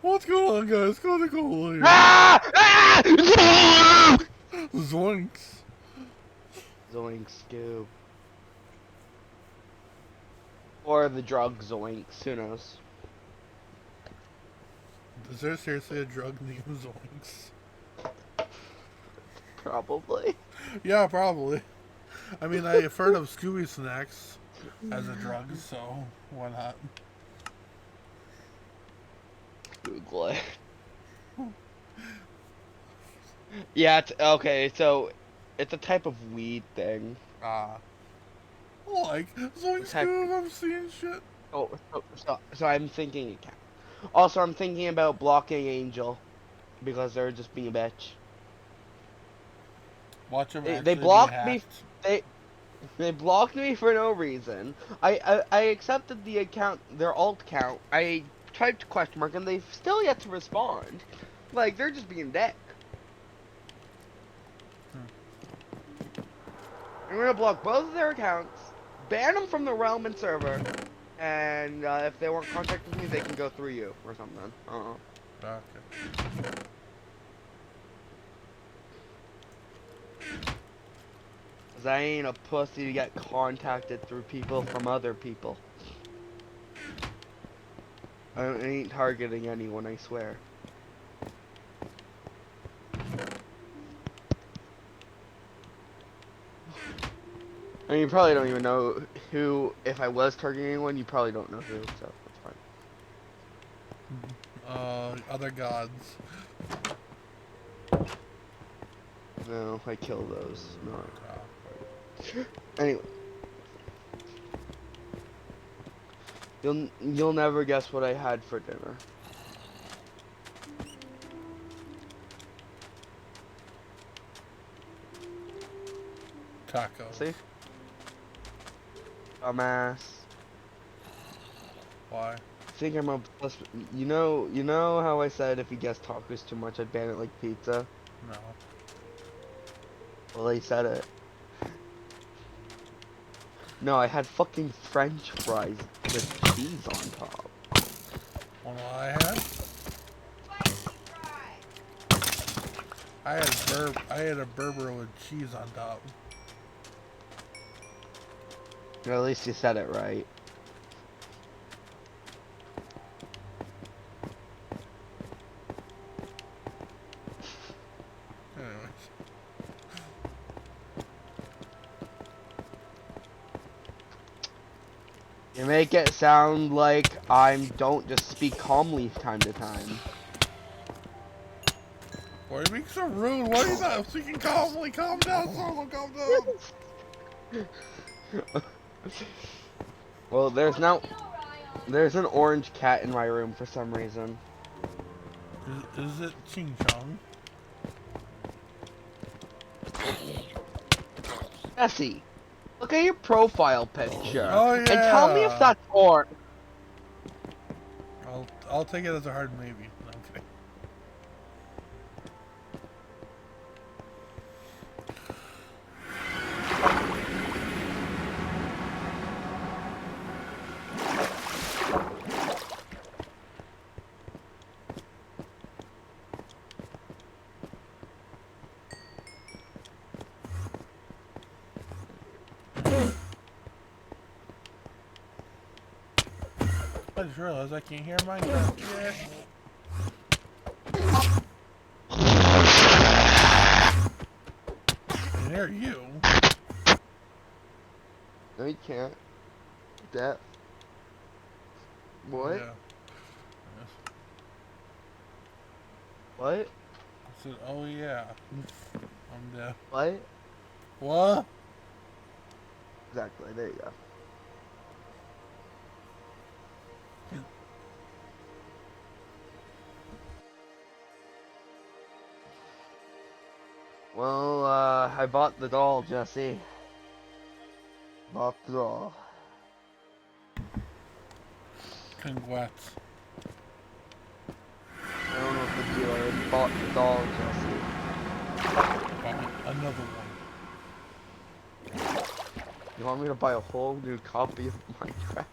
What's going on, guys? Gotta go here. Ah! Ah! Zoinks. Zoink Scoob. Or the drug Zoinks, who knows? Is there seriously a drug named Zoinks? Probably. Yeah, probably. I mean, I've heard of Scooby Snacks as a drug, so why not? Google it. Yeah, okay, so it's a type of weed thing. Ah. Like, Zoinks Type, Scoob, I'm seeing shit. so I'm thinking it can. Also, I'm thinking about blocking Angel because they're just being a bitch. Watch him They actually be blocked me. hacked. They They blocked me for no reason. I accepted the account, their alt account. I typed question mark and they've still yet to respond. Like, they're just being dick. I'm gonna block both of their accounts, ban them from the realm and server, and if they want contact with me, they can go through you or something. Okay. 'Cause I ain't a pussy to get contacted through people from other people. I ain't targeting anyone, I swear. I mean, you probably don't even know who, if I was targeting anyone, you probably don't know who, so that's fine. Other gods. No, I kill those, not. Ah. Anyway. You'll never guess what I had for dinner. Tacos. See? Dumbass. Why? I think I'm obsessed with, you know how I said if you guess tacos too much I'd ban it like pizza? No. Well, they said it. No, I had fucking French fries with cheese on top. What I had? I had a Berber with cheese on top. Or at least you said it right. Anyways. You make it sound like I don't just speak calmly time to time. Boy, you're being so rude. Why are you not speaking calmly? Calm down, Solo. Calm down. Well, there's an orange cat in my room for some reason. Is it Ching Chong? Jesse, look at your profile picture Oh and tell me if yeah. that's orange. I'll take it as a hard maybe. No, I'm kidding. I just realized I can't hear Minecraft. Yeah. I can hear you. No, you can't. That. What? Yeah. Yes. What? I said, oh yeah. I'm deaf. What? What? Exactly. There you go. Well, I bought the doll, Jesse. Bought the doll. Congrats. I don't know if the dealer bought the doll, Jesse. Another one. You want me to buy a whole new copy of Minecraft?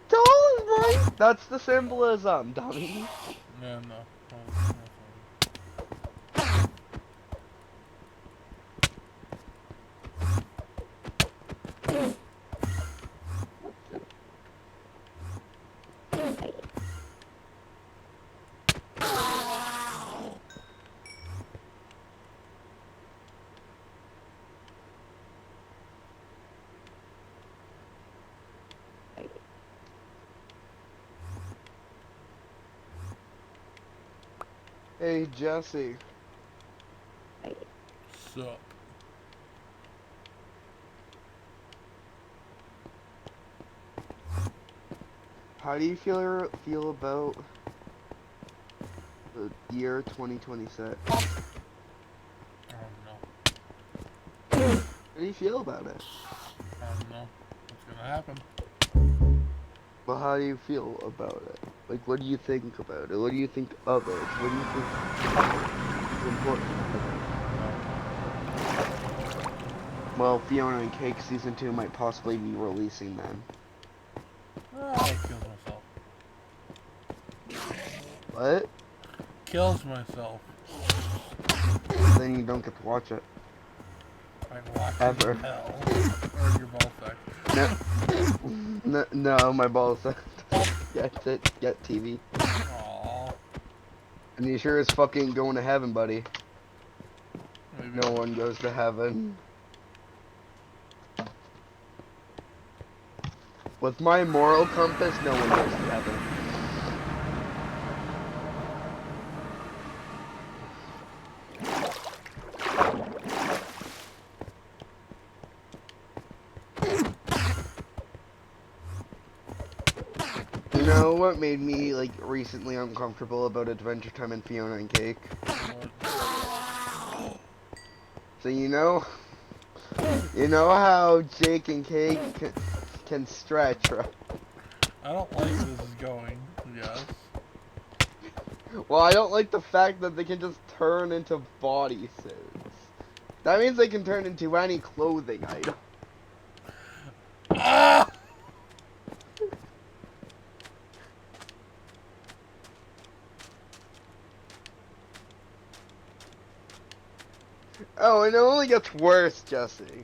Doll is right That's the symbolism, dummy. Yeah, no. Hey, Jesse. Sup? How do you feel about the year 2026? I don't know. How do you feel about it? I don't know what's gonna happen. Well, how do you feel about it? Like, what do you think about it? What do you think of it? What do you think is important? Well, Fiona and Cake Season 2 might possibly be releasing then. I kills myself. What? Kills myself. Then you don't get to watch it. I can watch Ever. it in hell. Or your ball sack. No, my balls get TV. Aww. And you sure as fucking going to heaven, buddy. Maybe. No one goes to heaven. With my moral compass, no one goes to heaven. You know what made me, like, recently uncomfortable about Adventure Time and Fiona and Cake? So you know how Jake and Cake can stretch, right? I don't like this is going. Yes. Well, I don't like the fact that they can just turn into bodysuits. That means they can turn into any clothing item. Ah! Oh, and it only gets worse, Jesse.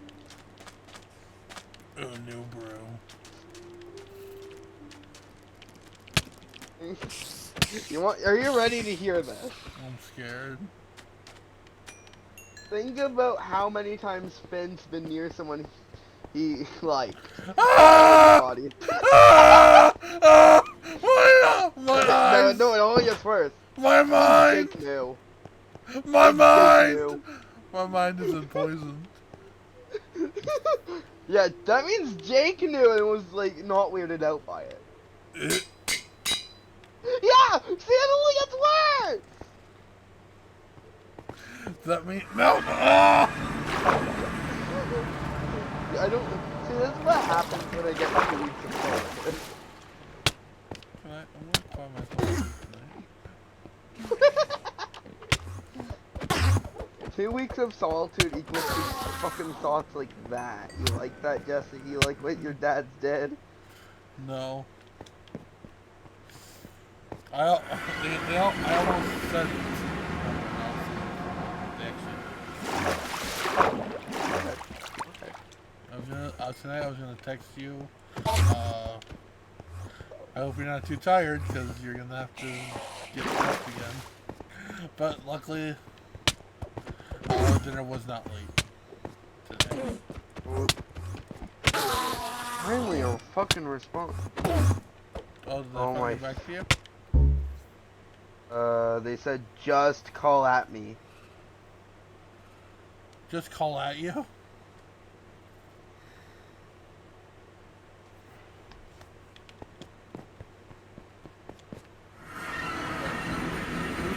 Oh, new brew. Are you ready to hear this? I'm scared. Think about how many times Finn's been near someone he liked. Ah! Body. Ah! Ah! My No, eyes! no, it only gets worse. My mind! Jake knew. My Jake mind! knew. My mind is in poison. Yeah, that means Jake knew and was like not weirded out by it. Yeah! See, it only gets worse! That means no! Ah! I don't. See, this is what happens when I get 2 weeks of solitude. I'm gonna call myself tonight. 2 weeks of solitude equals to fucking thoughts like that. You like that, Jesse? You like what your dad's dead? No. I almost said tonight I was gonna text you. I hope you're not too tired because you're gonna have to get up again. But luckily, dinner was not late today. Finally, a fucking response. Oh, did I Oh finally my. get back to you? They said just call at me. Just call at you? Who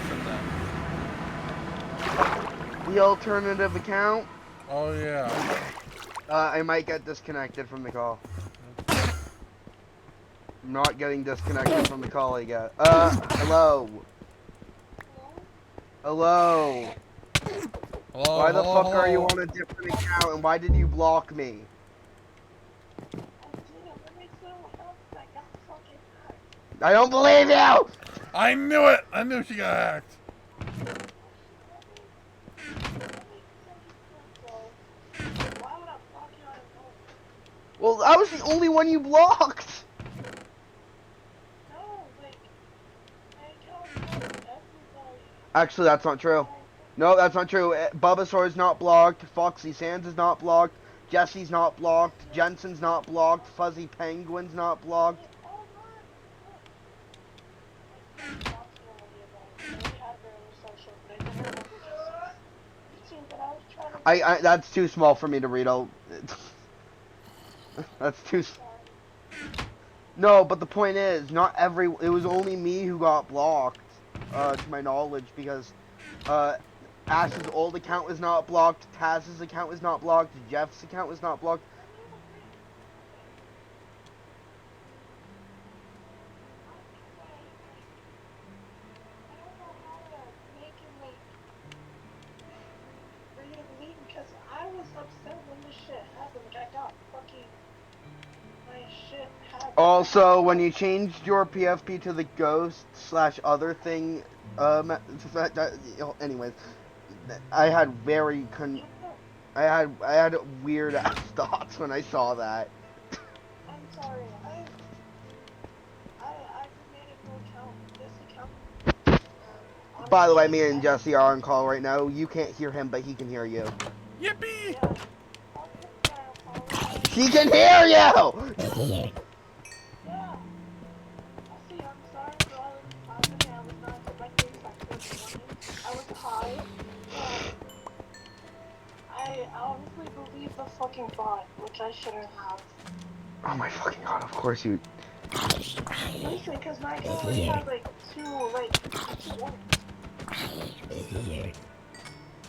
said that? The alternative account. Oh yeah. I might get disconnected from the call. I'm not getting disconnected from the call I get. Hello. Hello. Hello, Why the hello, fuck are you hello. on a different account and why did you block me? I don't believe you! I knew it! I knew she got hacked. Well, I was the only one you blocked! Actually, that's not true. No, that's not true. Bulbasaur is not blocked. Foxy Sands is not blocked. Jesse's not blocked. Jensen's not blocked. Fuzzy Penguin's not blocked. That's too small for me to read out. That's too. No, but the point is, not every. It was only me who got blocked, to my knowledge, because Ash's old account was not blocked, Taz's account was not blocked, Jeff's account was not blocked. Also, when you changed your PFP to the ghost / other thing, anyways, I had I had weird ass thoughts when I saw that. I'm sorry, I made a new account. This account. By the way, me and Jesse are on call right now. You can't hear him, but he can hear you. Yippee! He can hear you! Yeah. See, I'm sorry for all the I was not expecting I was high. I honestly believe the fucking bot, which I shouldn't have. Oh my fucking god, of course you... Listen, because my account only had like two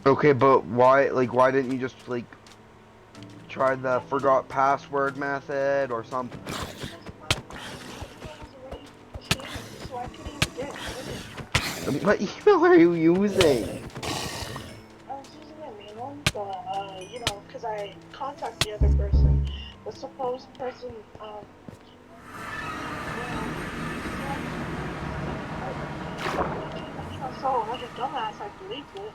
Okay, but why didn't you just, try the forgot password method or something? So I couldn't even get it. What email are you using? I was using my main one, but, because I contacted the other person. The supposed person, so like a dumbass, I believed it.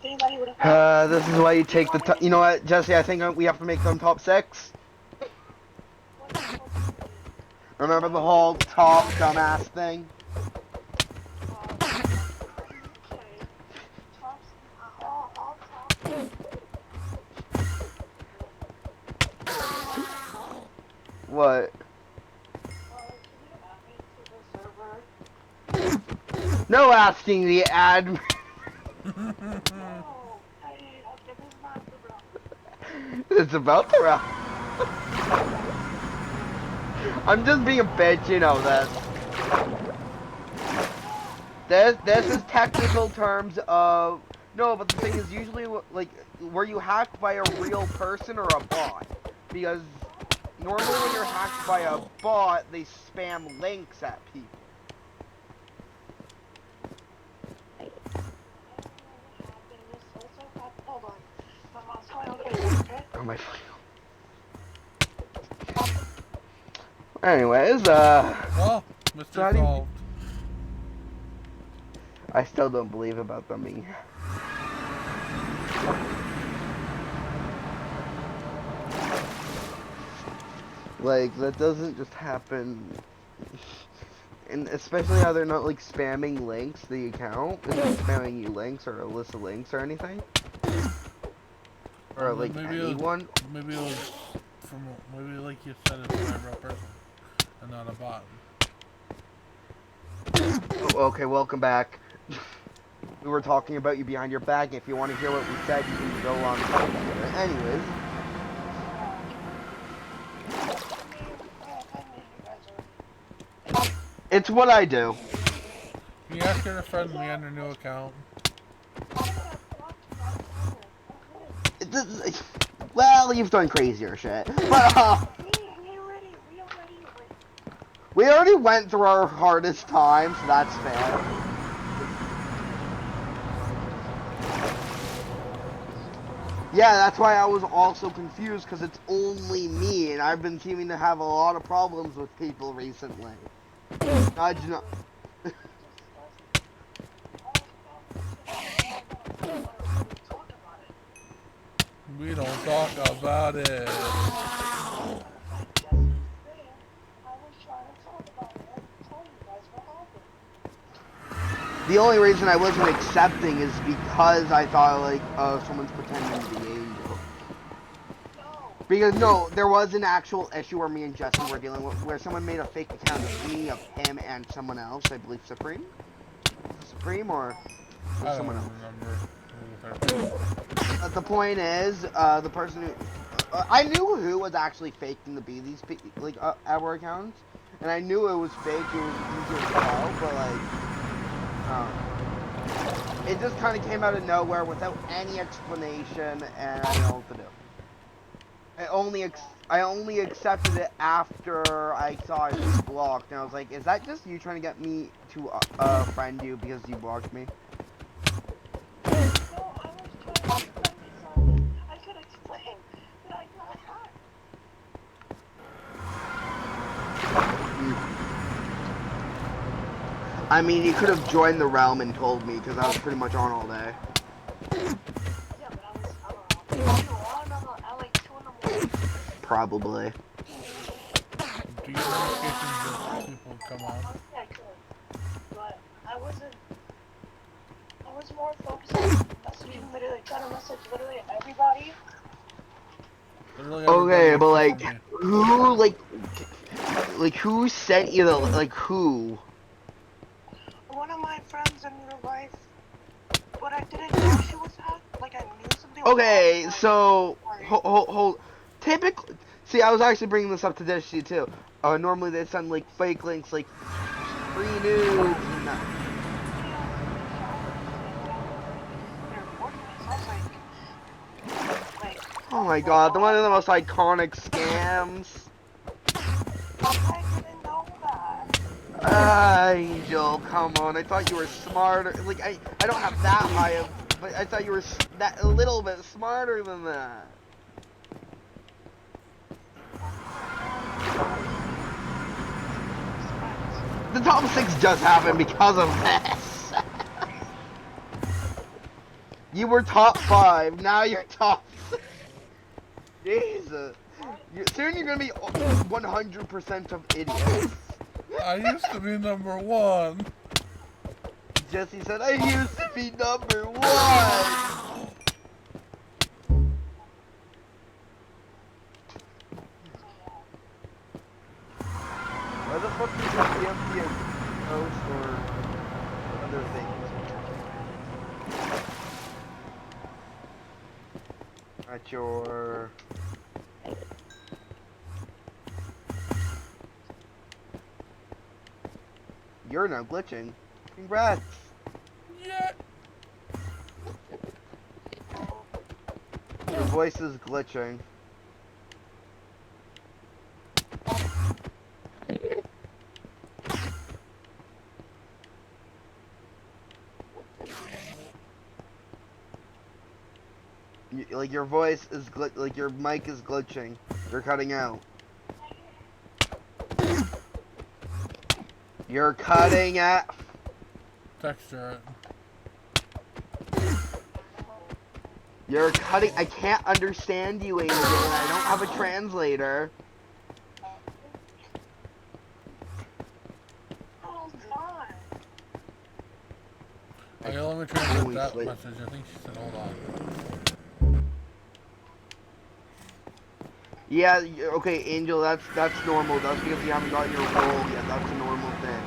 Thinking that he would have This is why you take the you know what, Jesse, I think we have to make them top 6. Remember the whole top dumbass thing? What? No asking the admin. It's about the round. I'm just being a bitch, you know that. This is technical terms of... No, but the thing is usually, were you hacked by a real person or a bot? Because normally when you're hacked by a bot, they spam links at people. Oh my fucking... Anyways, Well, Mr. Solved. I still don't believe about them being... that doesn't just happen. And especially how they're not, spamming links, the account. They're not spamming you links or a list of links or anything. Or, maybe anyone. Maybe it was maybe like you said, it's a real person and not a bot. Oh, okay, welcome back. We were talking about you behind your back. If you want to hear what we said, you can go on. Anyways. It's what I do. Can you ask her to friend me on her new account? Well, you've done crazier shit. But, we already went through our hardest time, so that's fair. Yeah, that's why I was also confused, because it's only me, and I've been seeming to have a lot of problems with people recently. I do not. We don't talk about it. The only reason I wasn't accepting is because I thought like someone's pretending to be Angel. Because no, there was an actual issue where me and Jesse were dealing with, where someone made a fake account of me, of him, and someone else. I believe Supreme. Supreme or I don't someone else. remember. But the point is, the person who I knew who was actually faking to be these our accounts, and I knew it was fake. It was easier to tell, but like, it just kind of came out of nowhere without any explanation, and I didn't know what to do. I only accepted it after I saw it was blocked, and I was like, "Is that just you trying to get me to friend you because you blocked me?" I mean, you could have joined the realm and told me, because I was pretty much on all day. Probably. Do you notifications that people come on? Yeah, I could, but I was more focused on messaging, literally trying to message literally everybody. Literally Okay, everybody but like, except for me. who sent you the, like, who? One of my friends in real life, but I didn't know she was hacked. Like I knew something. Okay, was so, hold, typically, see, I was actually bringing this up to Dishy too. Normally they send, like, fake links, like, free news, and that. Oh my god, the one of the most iconic scams. I didn't know that. Angel, come on, I thought you were smarter, like, I don't have that high of, but I thought you were that a little bit smarter than that. The top 6 just happened because of this. You were top 5, now you're top 6. Jesus. Soon you're gonna be 100% of idiots. I used to be number 1. Jesse said, I used to be number 1. Why the fuck is the FPS post or other things? At your... You're now glitching. Congrats. Yeah. Your voice is glitching. Like your voice is like your mic is glitching. You're cutting out. You're cutting out. Texture it. You're cutting. I can't understand you, Angel, and I don't have a translator. Okay, let me translate that message. I think she said, hold on. Yeah, okay, Angel, that's normal. That's because you haven't gotten your role yet. That's a normal thing.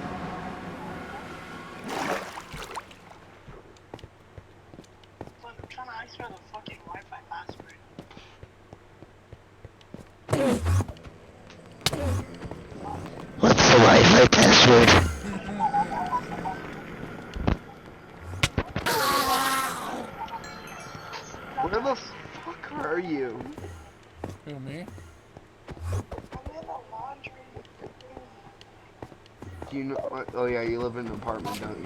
I'm trying to ask her the fucking Wi-Fi password. What's the Wi-Fi password? Where the fuck are you? Who, me? I'm in the laundry room. Do you know? Oh yeah, you live in an apartment, don't you?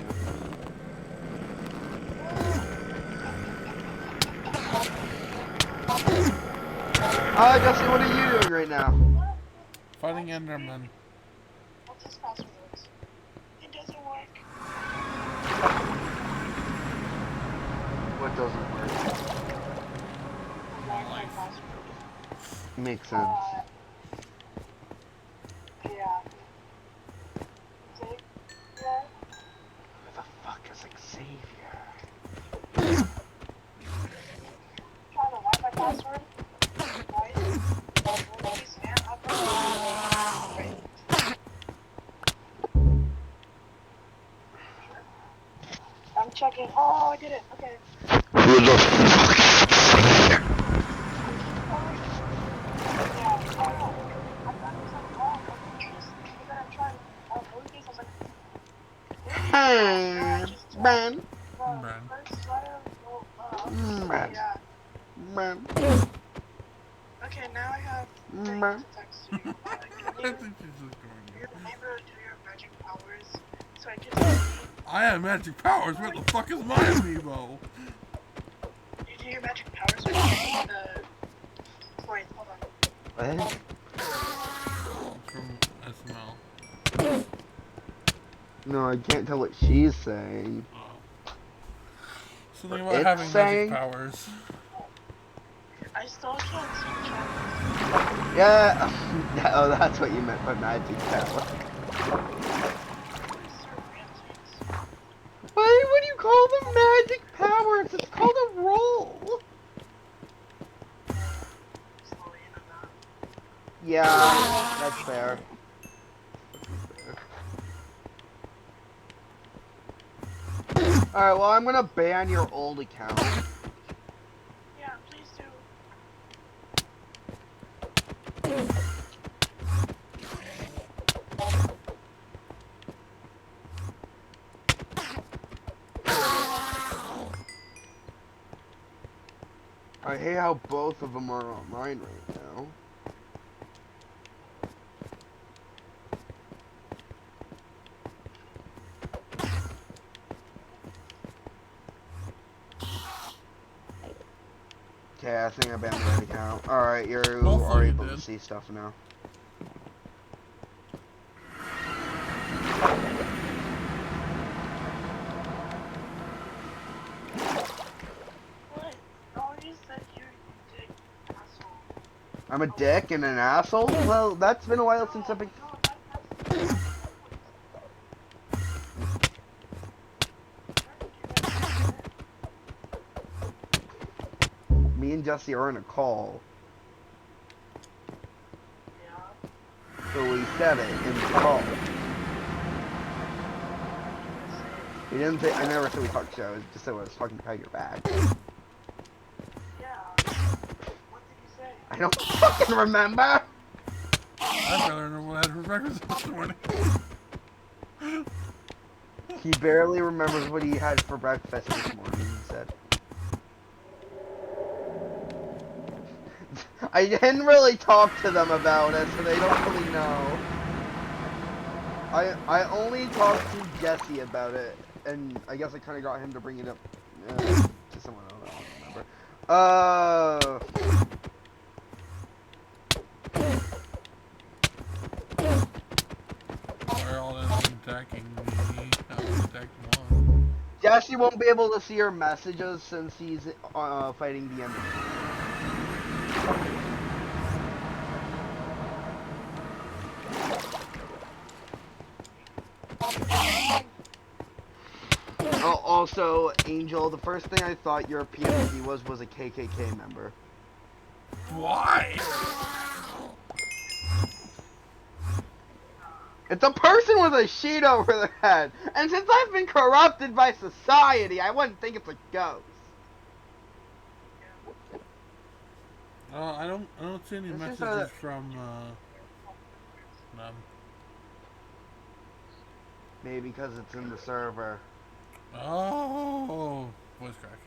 Jesse, what are you doing right now? Fighting Enderman. What's his password? doesn't work. Wi-Fi Life. password. Makes sense. Yeah. Yeah. Who the fuck is Xavier? Try the Wi-Fi password. Right? Please, man. Right. I'm checking. Oh, I did it. Okay. Who the fuck? Yeah. Oh no. I thought it was like, oh, lowercase. But then I tried lowercase. I was like, Hey, just man. the Man. first letter. Man. Yeah. Man. Okay, now I have things Man. to text you. Can I you think she's just going. maybe do your magic powers so I can see? I have magic powers. Where the fuck is my amiibo? You do your magic powers with the. Wait, hold on. What? From SML. No, I can't tell what she's saying. Oh. Something about It's having saying- magic powers. I still can't see chat. Yeah. Oh, that's what you meant by magic power. Why would you call them magic powers? It's called a roll. Yeah, that's fair. Alright, well, I'm gonna ban your old account. Yeah, please do. I hate how both of them are online right now. Okay, I think I banned the right account. Alright, you Hopefully are you able to did. see stuff now. What? Oh, you said you did, asshole. I'm a dick and an asshole? Well, that's been a while since I've been... No, that's Me and Jesse are in a call. yeah. So we said it in the call. We didn't say... I never said we talked shit. I just said I was fucking pat your back. Yeah. What did you say? I don't fucking remember! I'd rather know what I had for breakfast this morning. He barely remembers what he had for breakfast this morning, he said. I didn't really talk to them about it, so they don't really know. I only talked to Jesse about it, and I guess I kind of got him to bring it up to someone else. I don't remember. They're all attacking me. I was attacking one. Jesse won't be able to see your messages since he's fighting the enemy. Oh, also, Angel, the first thing I thought your PMC was a KKK member. Why? It's a person with a sheet over their head. And since I've been corrupted by society, I wouldn't think it's a ghost. I don't see any This is messages from them. Maybe because it's in the server. Oh, voice crack.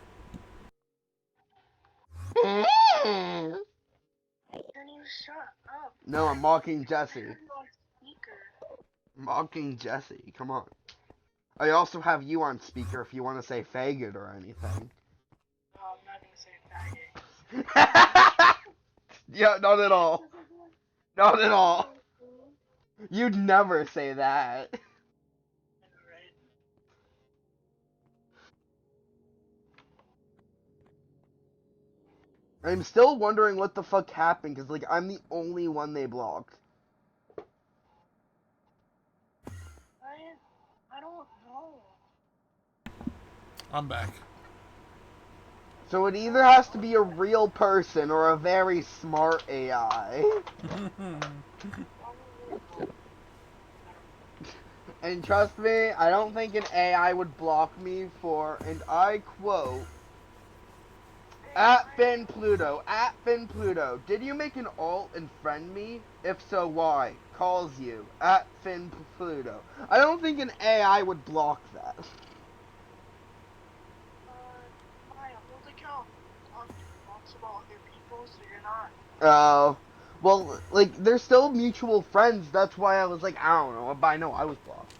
Can you shut up? No, I'm mocking Jesse. You're on speaker. Mocking Jesse. Come on. I also have you on speaker if you want to say faggot or anything. No, I'm not gonna say faggot. Yeah, not at all. Not at all. You'd never say that. Right? I'm still wondering what the fuck happened, because, like, I'm the only one they blocked. I don't know. I'm back. So it either has to be a real person or a very smart AI. And trust me, I don't think an AI would block me for, and I quote, at Finn Pluto, did you make an alt and friend me? If so, why? Calls you, at Finn Pluto. I don't think an AI would block that. My old account talks about other people, so you're not. Oh. Well, like, they're still mutual friends, that's why I was like, I don't know, but I know I was blocked.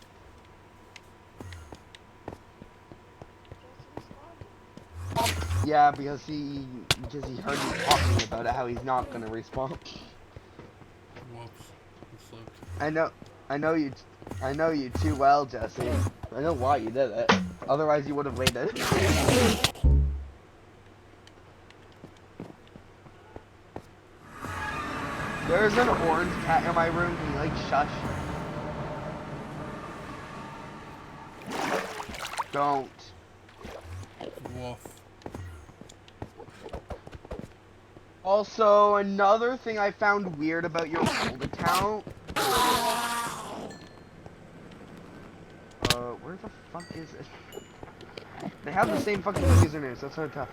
Yeah, because he heard me talking about it, how he's not gonna respond. Whoops. It slipped. I know you too well, Jesse. I know why you did it. Otherwise, you would have waited. There's an orange cat in my room. Can you like shush? Don't. Woof. Also, another thing I found weird about your old account. Where the fuck is it? They have the same fucking usernames. That's hard to tell.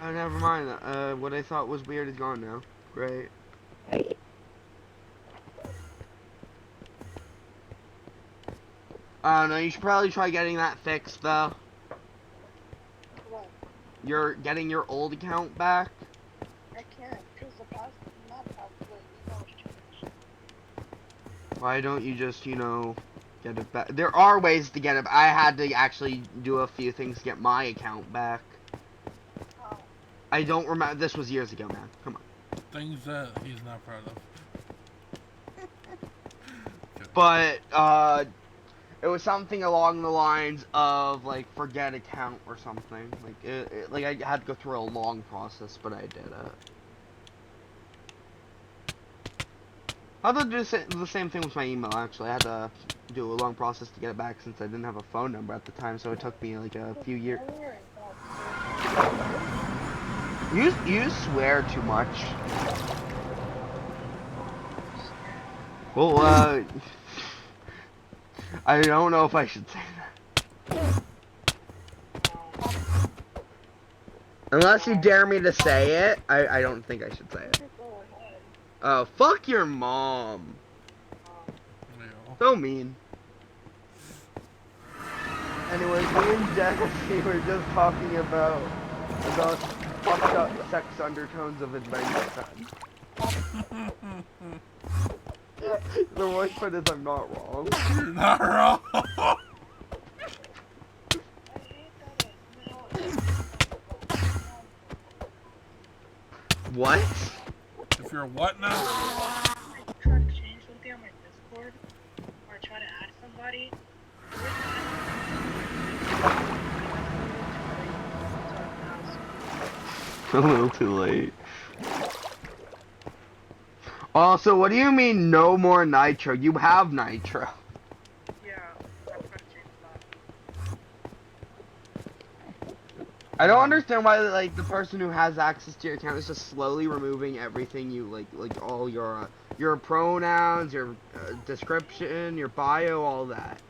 Oh, never mind. What I thought was weird is gone now. Great. I don't know. You should probably try getting that fixed, though. What? You're getting your old account back. I can't, because the password, not password, email was changed. Why don't you just, you know, get it back? There are ways to get it. I had to actually do a few things to get my account back. Oh. I don't remember. This was years ago, man. Come on. Things that he's not proud of. But, it was something along the lines of, like, forget account or something. Like, like, I had to go through a long process, but I did it. I had to do the same thing with my email, actually. I had to do a long process to get it back since I didn't have a phone number at the time, so it took me, like, a few years. You swear too much. Well, I don't know if I should say that. Unless you dare me to say it, I don't think I should say it. Oh, fuck your mom. So mean. Anyways, me and Jesse were just talking about fucked up sex undertones of Adventure Time. The worst part is I'm not wrong. You're not wrong. What? If you're what now? I try to change something on my Discord, or try to add somebody. A little too late. Also, what do you mean no more Nitro? You have Nitro. Yeah, I try to change that. I don't understand why, like, the person who has access to your account is just slowly removing everything you, like all your pronouns, your description, your bio, all that.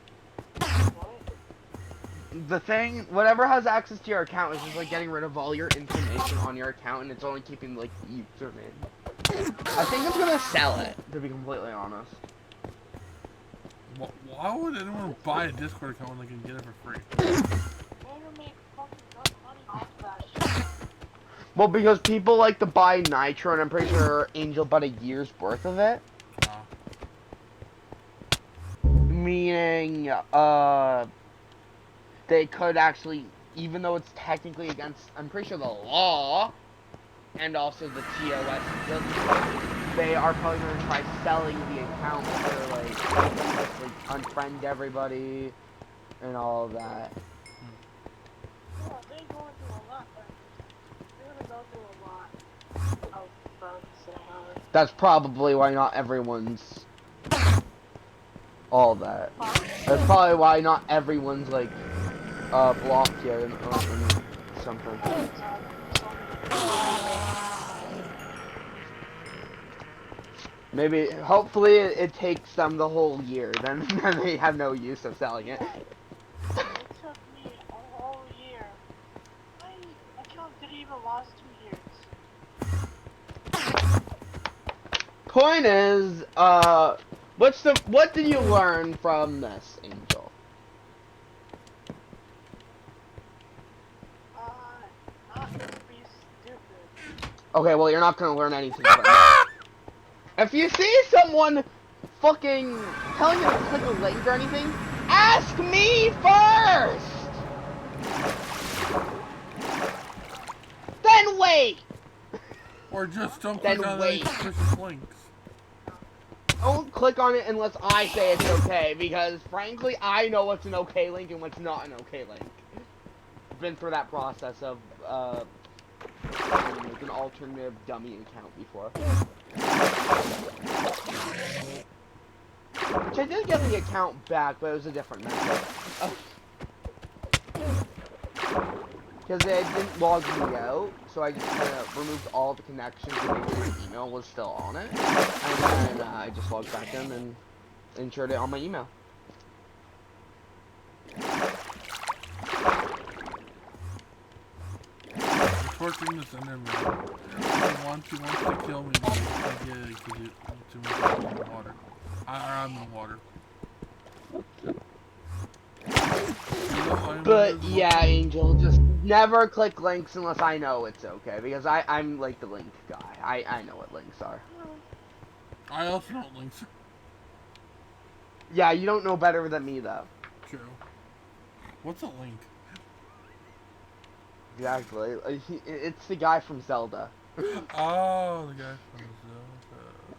The thing, whatever has access to your account is just, like, getting rid of all your information on your account, and it's only keeping, like, the username. I think it's gonna sell it, to be completely honest. Why would anyone buy a Discord account when they can get it for free? Well, because people like to buy Nitro, and I'm pretty sure Angel bought a year's worth of it. Meaning, they could actually, even though it's technically against, I'm pretty sure, the law, and also the TOS, they are probably going to try selling the account for, like, unfriend everybody, and all of that. Yeah, they go into a lot, but a lot of friends that have. That's probably why not everyone's all that. That's probably why not everyone's like blocked yet and something. Maybe, hopefully, it takes them the whole year. Then they have no use of selling it. It took me a whole year. My account didn't even last 2 years. Point is, what did you learn from this, Angel? Not to be stupid. Okay, well, you're not gonna learn anything from it. If you see someone fucking telling you to click a link or anything, ask me first! Then wait! Or just don't Then click on any wait. suspicious links. Don't click on it unless I say it's okay, because frankly, I know what's an okay link and what's not an okay link. I've been through that process of, with an alternative dummy account before. Which I did get the account back, but it was a different method. Because it didn't log me out, so I just kind of removed all the connections and made sure the email was still on it. And then I just logged back in and ensured it on my email. Torturing this enderman. He wants to kill me because I get it because I'm in the water. I'm in water. But yeah, Angel, just never click links unless I know it's okay, because I'm like the link guy. I know what links are. I also know links. Yeah, you don't know better than me though. True. What's a link? Exactly. It's the guy from Zelda. Oh, the guy from Zelda.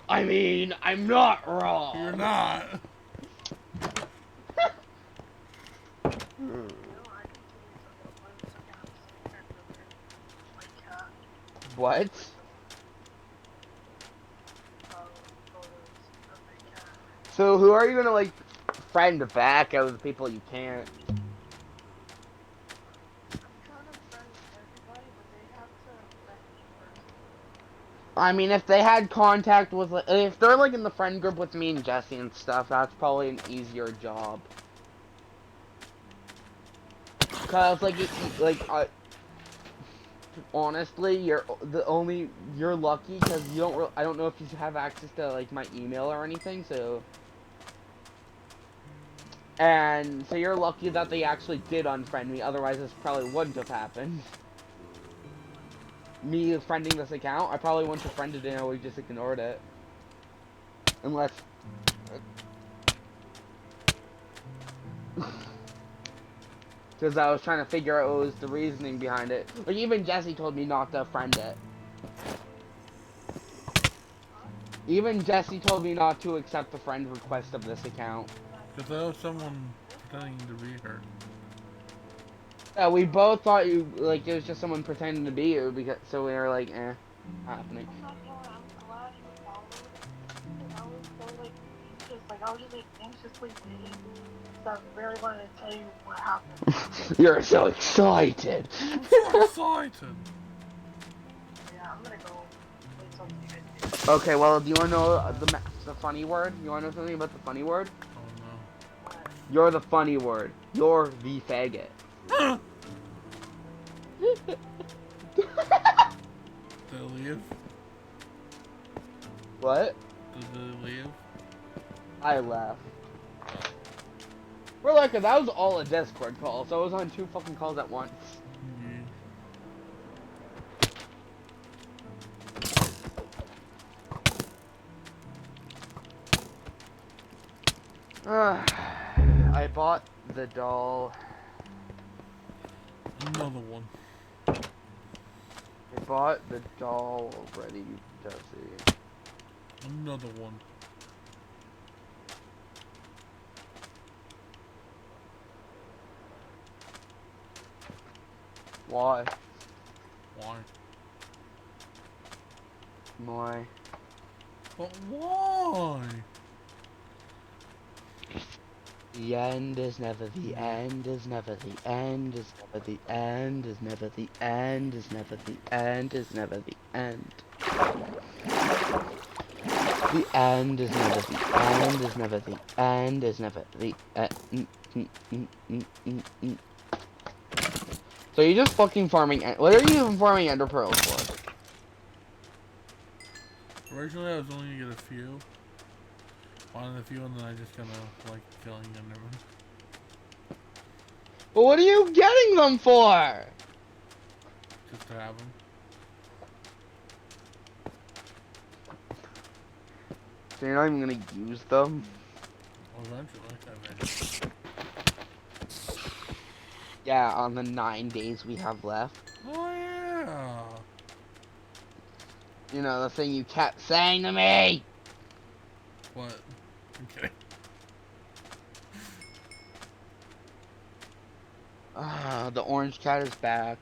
I mean, I'm not wrong. You're not. What? So who are you gonna like friend back out of the people you can't? I mean, if they had contact with, like, if they're like in the friend group with me and Jesse and stuff, that's probably an easier job. Cause honestly, you're lucky because you don't. I don't know if you have access to like my email or anything, so. And so you're lucky that they actually did unfriend me. Otherwise, this probably wouldn't have happened. Me friending this account, I probably wouldn't have friended it and I would just ignored it. Unless... Because I was trying to figure out what was the reasoning behind it. Like, even Jesse told me not to friend it. Even Jesse told me not to accept the friend request of this account. Because there was someone pretending to be her. Yeah, we both thought you, like, it was just someone pretending to be you, because, so we were like, not happening. I'm glad you followed. I was so, like, anxious, I was just, like, anxiously waiting. So I really wanted to tell you what happened. You're so excited! I'm so excited! Yeah, I'm gonna go play something. Okay, well, do you want to know the funny word? You want to know something about the funny word? Oh no. What? You're the funny word. You're the faggot. Did they leave? What? Did they leave? I left. We're like, that was all a Discord call, so I was on 2 fucking calls at once. I bought the doll. Another one. I bought the doll already, Jesse. Another one. Why? Why? Why? But why? The end is never the end is never the end is never the end is never the end is never the end is never the end. The end is never the end is never the end is never the end. So you're just fucking farming. What are you even farming ender pearls for? Originally, I was only gonna get a few. Wanted a few, and then I just kind of like killing Enderman. But what are you getting them for? Just to have them. So you're not even gonna use them? Eventually. Yeah, on the 9 days we have left. Oh yeah. You know, the thing you kept saying to me! What? Okay. Ah, the orange cat is back.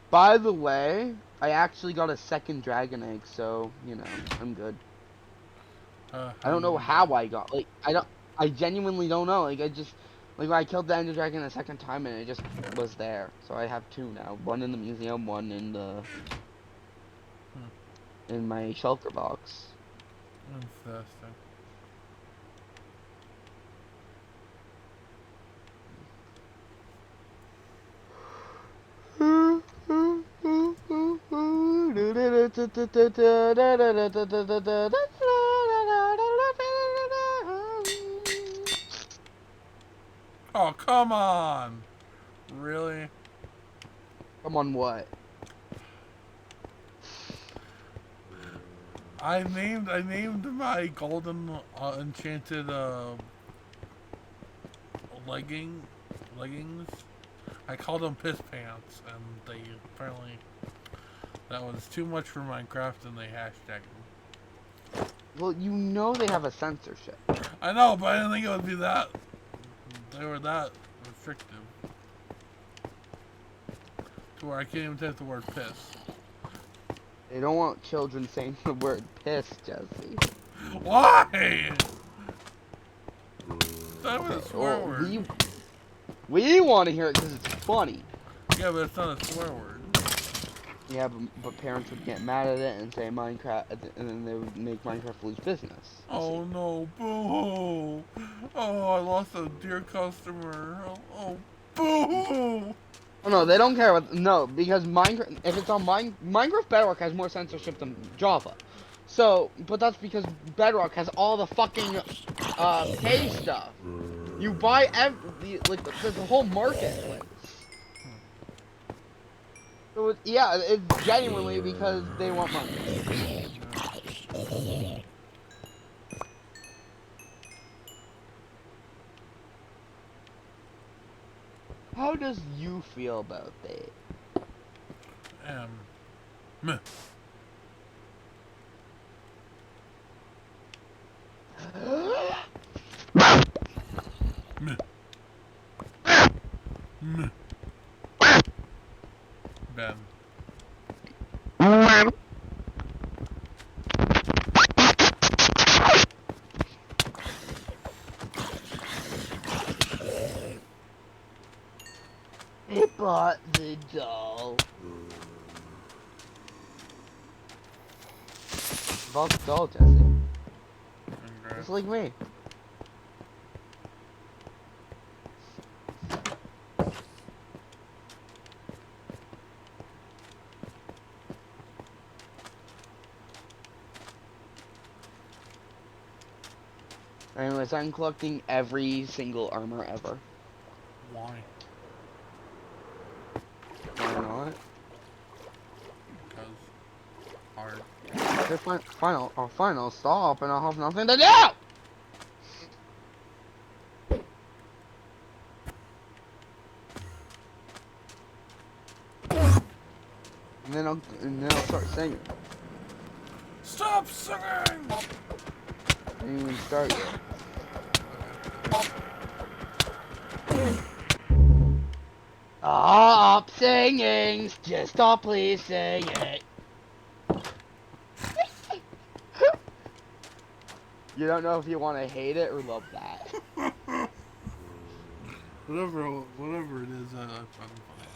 By the way, I actually got a second dragon egg, so, you know, I'm good. I don't know how I got, like, I genuinely don't know, like, when I killed the ender dragon a second time and it just was there. So I have 2 now, one in the museum, one in the, in my shulker box. Interesting. Oh, come on! Really? Come on, what? I named my golden enchanted leggings. I called them piss pants, and they apparently that was too much for Minecraft, and they hashtagged them. Well, you know they have a censorship. I know, but I didn't think it would be that. They were that restrictive to where I can't even type the word piss. They don't want children saying the word piss, Jesse. Why? That was a swear Well, word. we want to hear it because it's funny. Yeah, but it's not a swear word. Yeah, but parents would get mad at it and say Minecraft, and then they would make Minecraft lose business. Oh no, boo! Oh, I lost a dear customer. Oh, boo! Oh no, they don't care about because Minecraft. If it's on Minecraft Bedrock has more censorship than Java. So, but that's because Bedrock has all the fucking pay stuff. You buy there's a whole marketplace. So yeah, it's genuinely because they want money. How does you feel about that? Meh. Meh. Meh. Ben. He bought the doll. Bought the doll, Jesse. Okay. Just like me. Anyways, I'm collecting every single armor ever. Why? Why not? Because hard. Okay, fine, I'll stop and I'll have nothing to do! and then I'll start singing. Stop singing! I didn't even start yet. Stop singing! Just stop, please sing it. You don't know if you want to hate it or love that. Whatever it is, I find it funny.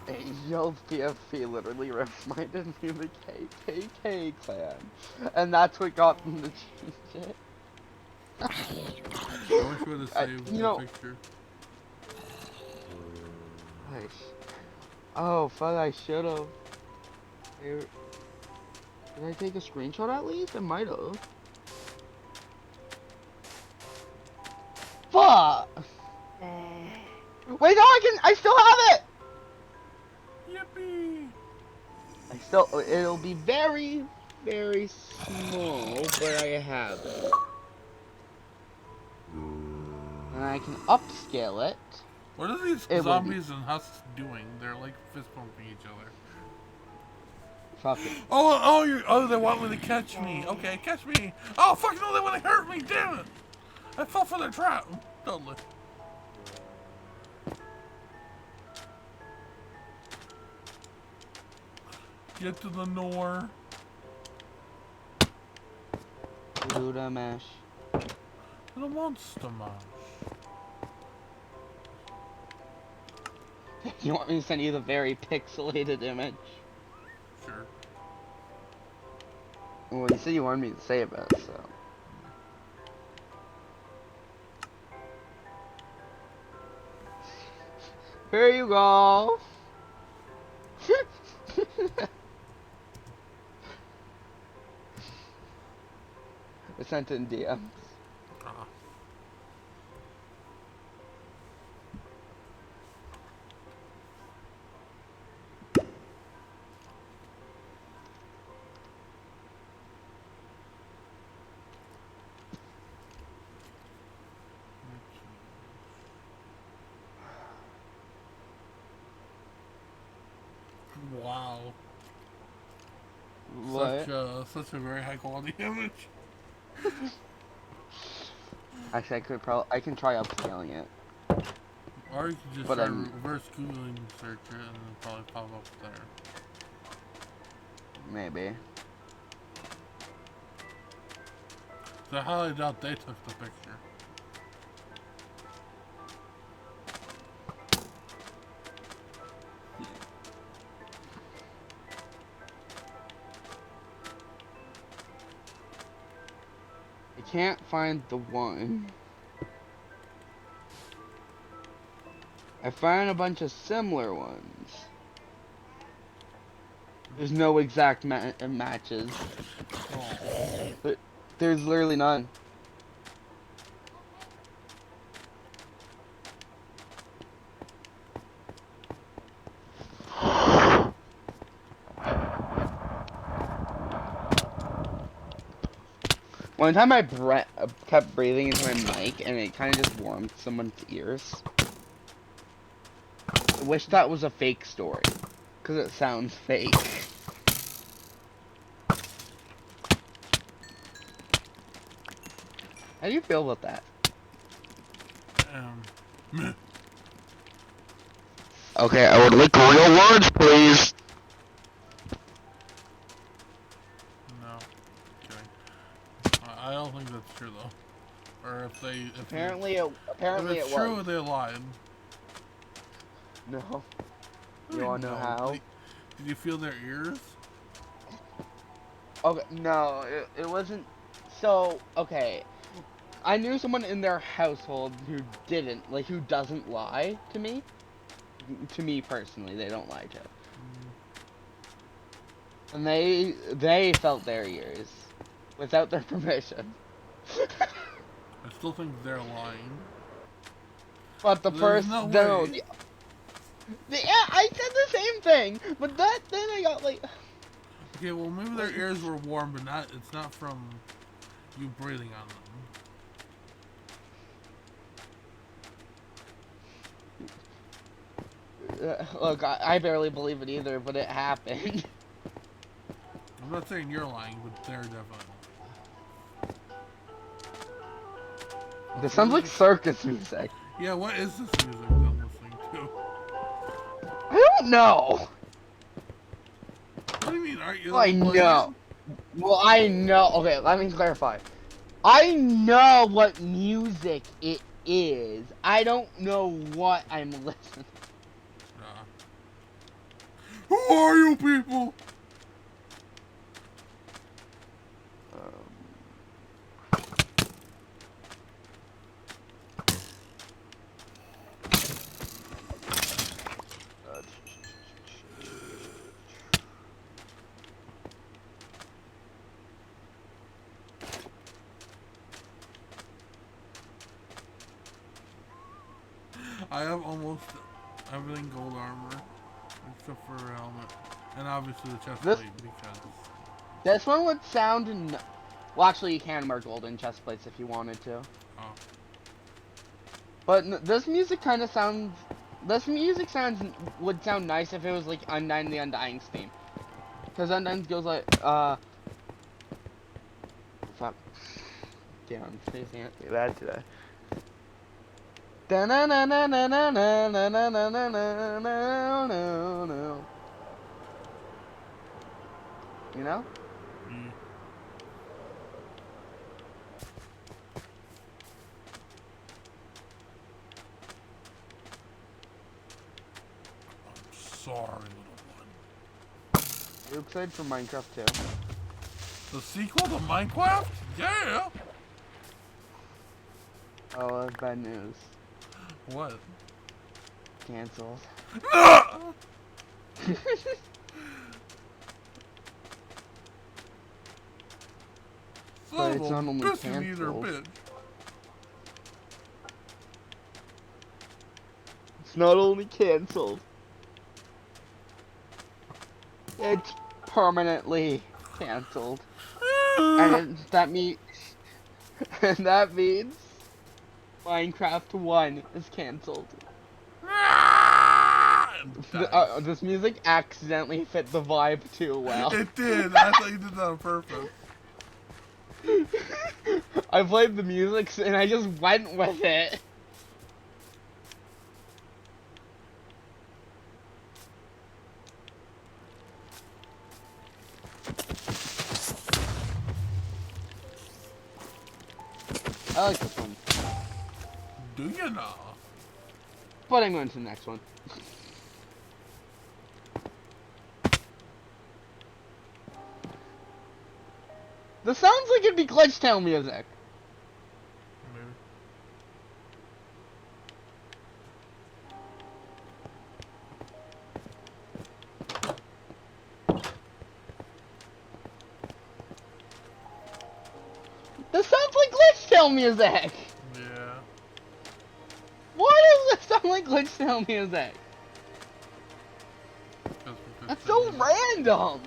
Angel's PFP literally reminded me of the KKK clan. And that's what got them to change it. I wish we would have saved you the know- picture. Oh, fuck, I should've. Did I take a screenshot at least? I might've. Fuck! Wait, no, I still have it! Yippee! It'll be very, very small, but I have it. And I can upscale it. What are these It will zombies and husks doing? They're like fist bumping each other. Fuck it. Oh, they want me to catch me. Okay, catch me. Oh, fuck no, they want to hurt me. Damn it! I fell for their trap. Totally. Get to the Nor. Buddha mash. To the monster mash. You want me to send you the very pixelated image? Sure. Well, you said you wanted me to save it, so. Here you go. I sent it in DMs. Wow. What? Such a very high quality image. Actually, I can try upscaling it. Or you can just But try I'm- reverse Googling search it and it'll probably pop up there. Maybe. So I highly doubt they took the picture. I can't find the one. I found a bunch of similar ones. There's no exact matches. Oh. There's literally none. One time I kept breathing into my mic and it kind of just warmed someone's ears. I wish that was a fake story, because it sounds fake. How do you feel about that? Meh. Okay, I would like real words, please. No. Kidding. I don't think that's true though. Or if Apparently if it's it true, was. they lied. No. What do You wanna know how? Did you feel their ears? Okay, no, it wasn't. So, okay. I knew someone in their household who who doesn't lie to me. To me personally, they don't lie to. And they felt their ears. Without their permission. I still think they're lying. But the There's first, no no, way. yeah, I said the same thing. But then I got like, Okay, well maybe their ears were warm, but it's not from you breathing on them. Look, I barely believe it either, but it happened. I'm not saying you're lying, but they're definitely. This sounds like circus music. Yeah, what is this music I'm listening to? I don't know. What do you mean? Aren't you Well, I playing know. Well, I know. Okay, let me clarify. I know what music it is. I don't know what I'm listening. Who are you people? I have almost everything gold armor, except for a helmet, and obviously the chest plate because. This one would sound. Well, actually, you can wear golden chest plates if you wanted to. Oh. But this music kind of sounds. This music would sound nice if it was like Undyne the Undying's theme. Because Undyne goes like, fuck. Damn, I'm facing it too bad today. You know? Mm. I'm sorry, little one. You're excited for Minecraft too? The sequel to Minecraft? Yeah! Oh, that's bad news. What? Cancelled. But it's not only cancelled. It's not only cancelled. It's permanently cancelled. And that means Minecraft 1 is cancelled. This music accidentally fit the vibe too well. It did. I thought you did that on purpose. I played the music and I just went with it. I like this one. Do you know? But I'm going to the next one. This sounds like it'd be Glitch Town music. Maybe. This sounds like Glitch Town music. Yeah. Why does this sound like Glitch Town music? That's so random.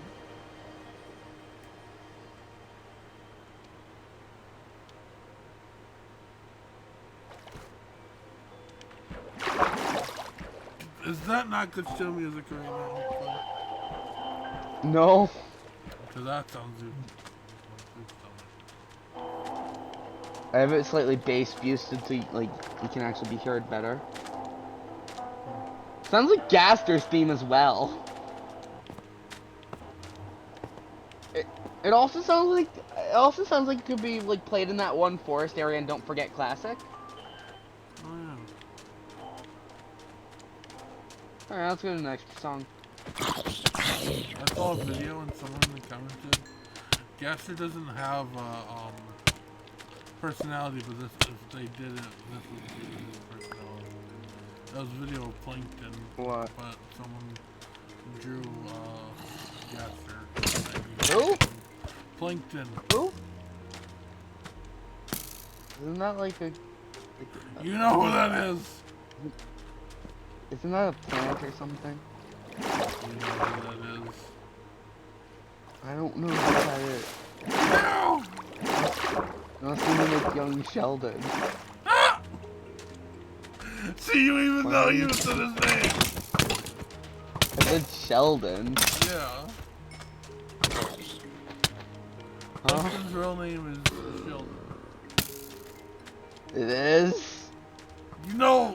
Is that not good show music right now? No. Because that sounds good. I have it slightly bass boosted so you can actually be heard better. Sounds like Gaster's theme as well. It also sounds like it could be like played in that one forest area and Don't Forget Classic. Oh yeah. Alright, let's go to the next song. I saw a video and someone commented, Gaster doesn't have personality, but this, if they did it, this would be his personality. That was a video of Plankton. What? But someone drew Gaster. Who? Plankton. Who? Isn't that like a... You know who that is? Isn't that a plant or something? You know who that is? I don't know who that is. No! Unless you mean like young Sheldon. Ah! See, you even know you said his name. It's Sheldon. Yeah. Huh? Dustin's real name is Sheldon. It is? You know.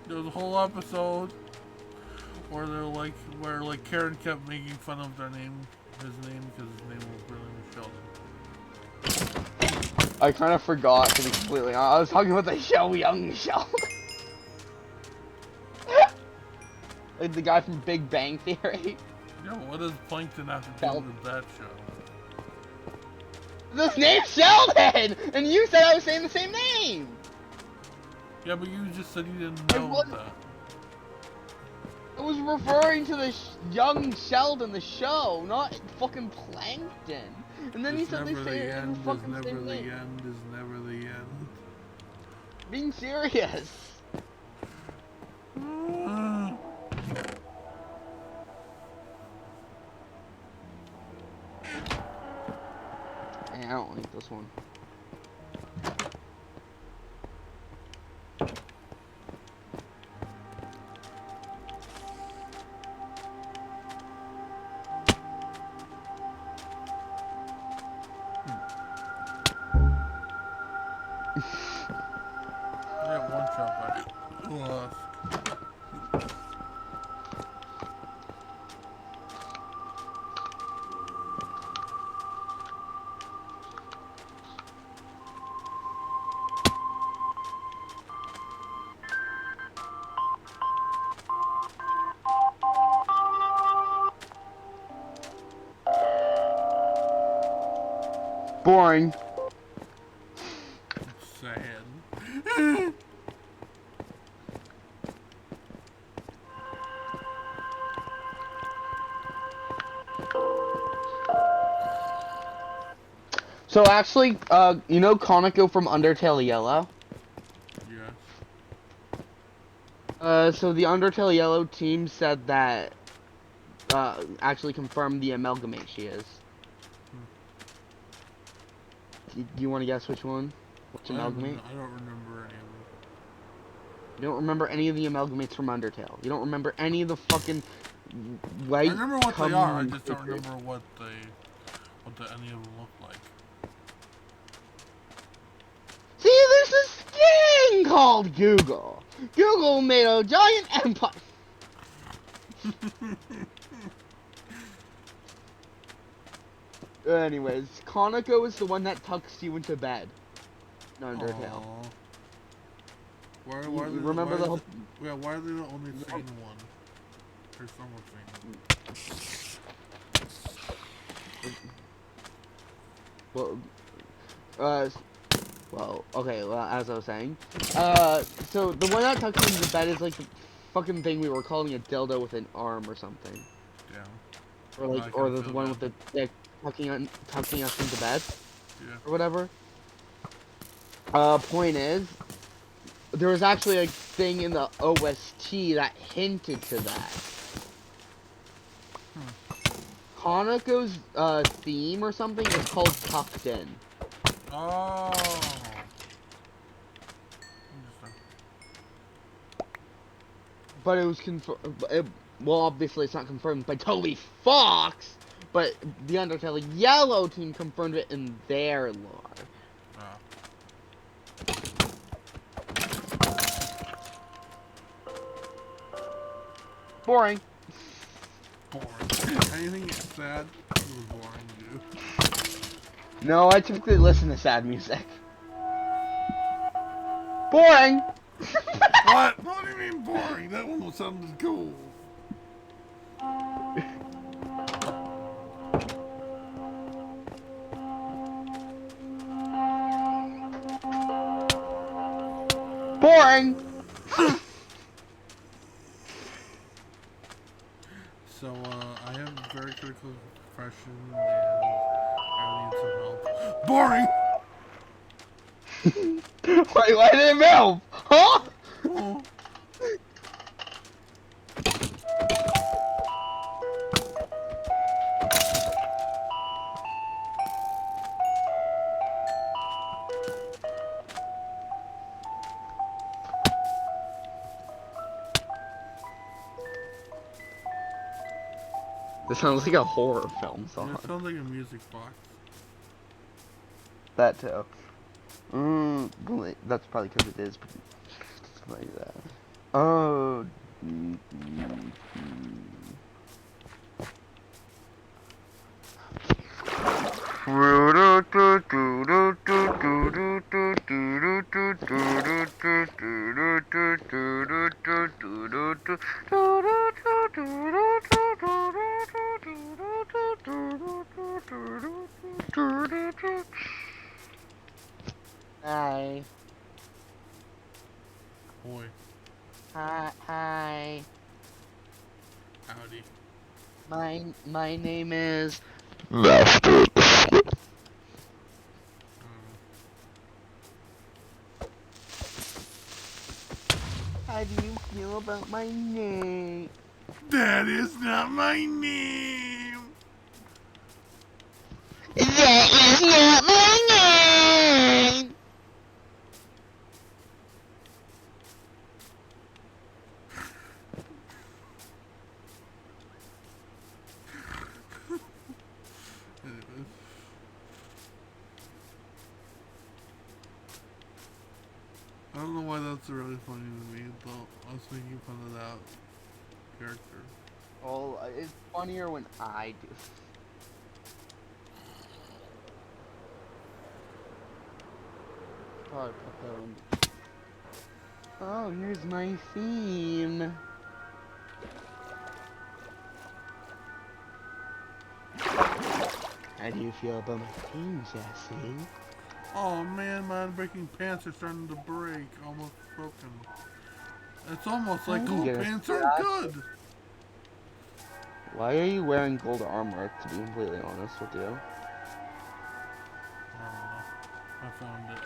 There was a whole episode where where Karen kept making fun of his name because his name was really Sheldon. I kind of forgot, to be completely honest. I was talking about the show Young Sheldon. Like the guy from Big Bang Theory. Yeah, what does Plankton have to do Sheldon. with that show? This name's Sheldon! And you said I was saying the same name! Yeah, but you just said you didn't know that. I was referring to the Young Sheldon, the show, not fucking Plankton. And then he said they say it in the fucking same name. End is never the end. Being serious. I don't like this one. Yeah, one shot back. Lost. Boring. Sad. So actually, you know Konako from Undertale Yellow? Yes. So the Undertale Yellow team said that, actually confirmed the amalgamate she is. Do you want to guess which one? Which amalgamate? I don't remember any of them. You don't remember any of the amalgamates from Undertale. You don't remember any of the fucking white. I remember what they are. I just don't figures. remember what any of them look like. See, there's this thing called Google. Google made a giant empire. Anyways, Konako is the one that tucks you into bed. In Undertale. Aww. Why You are they, remember why the is whole? it- yeah, why are they the only sane one? There's so much sane. Well, okay, well, as I was saying, so the one that tucks you into bed is like the fucking thing we were calling a dildo with an arm or something. Yeah. Or I like, can or the feel one that. with the dick tucking us into bed, Yeah. or whatever. Point is, there was actually a thing in the OST that hinted to that. Hanako's theme or something is called Tucked In. Oh. Interesting. But it was well, obviously it's not confirmed by Toby Fox, but the Undertale Yellow team confirmed it in their lore. Oh. Boring. Boring. Anything sad is boring, dude. No, I typically listen to sad music. Boring! What? What do you mean boring? That one sounded cool. Boring! So, I have a very critical depression and I need some help. Boring! Wait, why did it move? Huh? Oh. This sounds like a horror film song. It sounds like a music box. That too. Well, that's probably because it is like that. Oh. Hi. Boy, Hi. howdy. My name is. How do you feel about my name? That is not my name. That is not my name. Anyways. I don't know why that's really funny to me, but I was making fun of that character. Oh, it's funnier when I do. Probably put that on. Oh, here's my theme. How do you feel about my theme, Jesse? Oh man, my unbreaking pants are starting to break. Almost broken. It's almost like Oh, gold yeah. pants aren't good. Why are you wearing gold armor, to be completely honest with you? I don't know. I found it.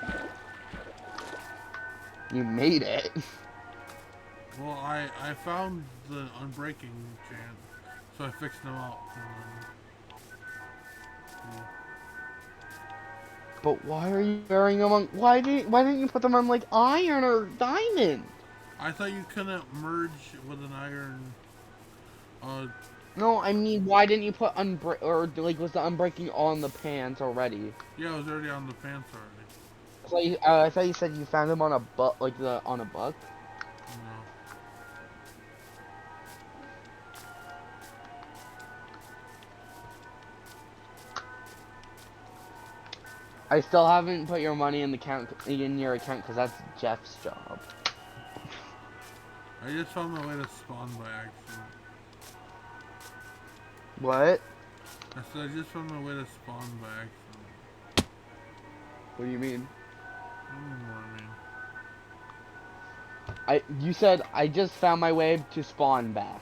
You made it. Well, I found the unbreaking chant, so I fixed them out. And then, But why are you wearing them on? Why didn't you put them on like iron or diamond? I thought you couldn't merge with an iron. No, I mean, why didn't you put or like was the unbreaking on the pants already? Yeah, it was already on the pants already. I thought you said you found them on a on a buck. No. I still haven't put your money in your account because that's Jeff's job. I just found my way to spawn by accident. What? I said I just found my way to spawn by accident. What do you mean? I don't know what I mean. You said I just found my way to spawn back.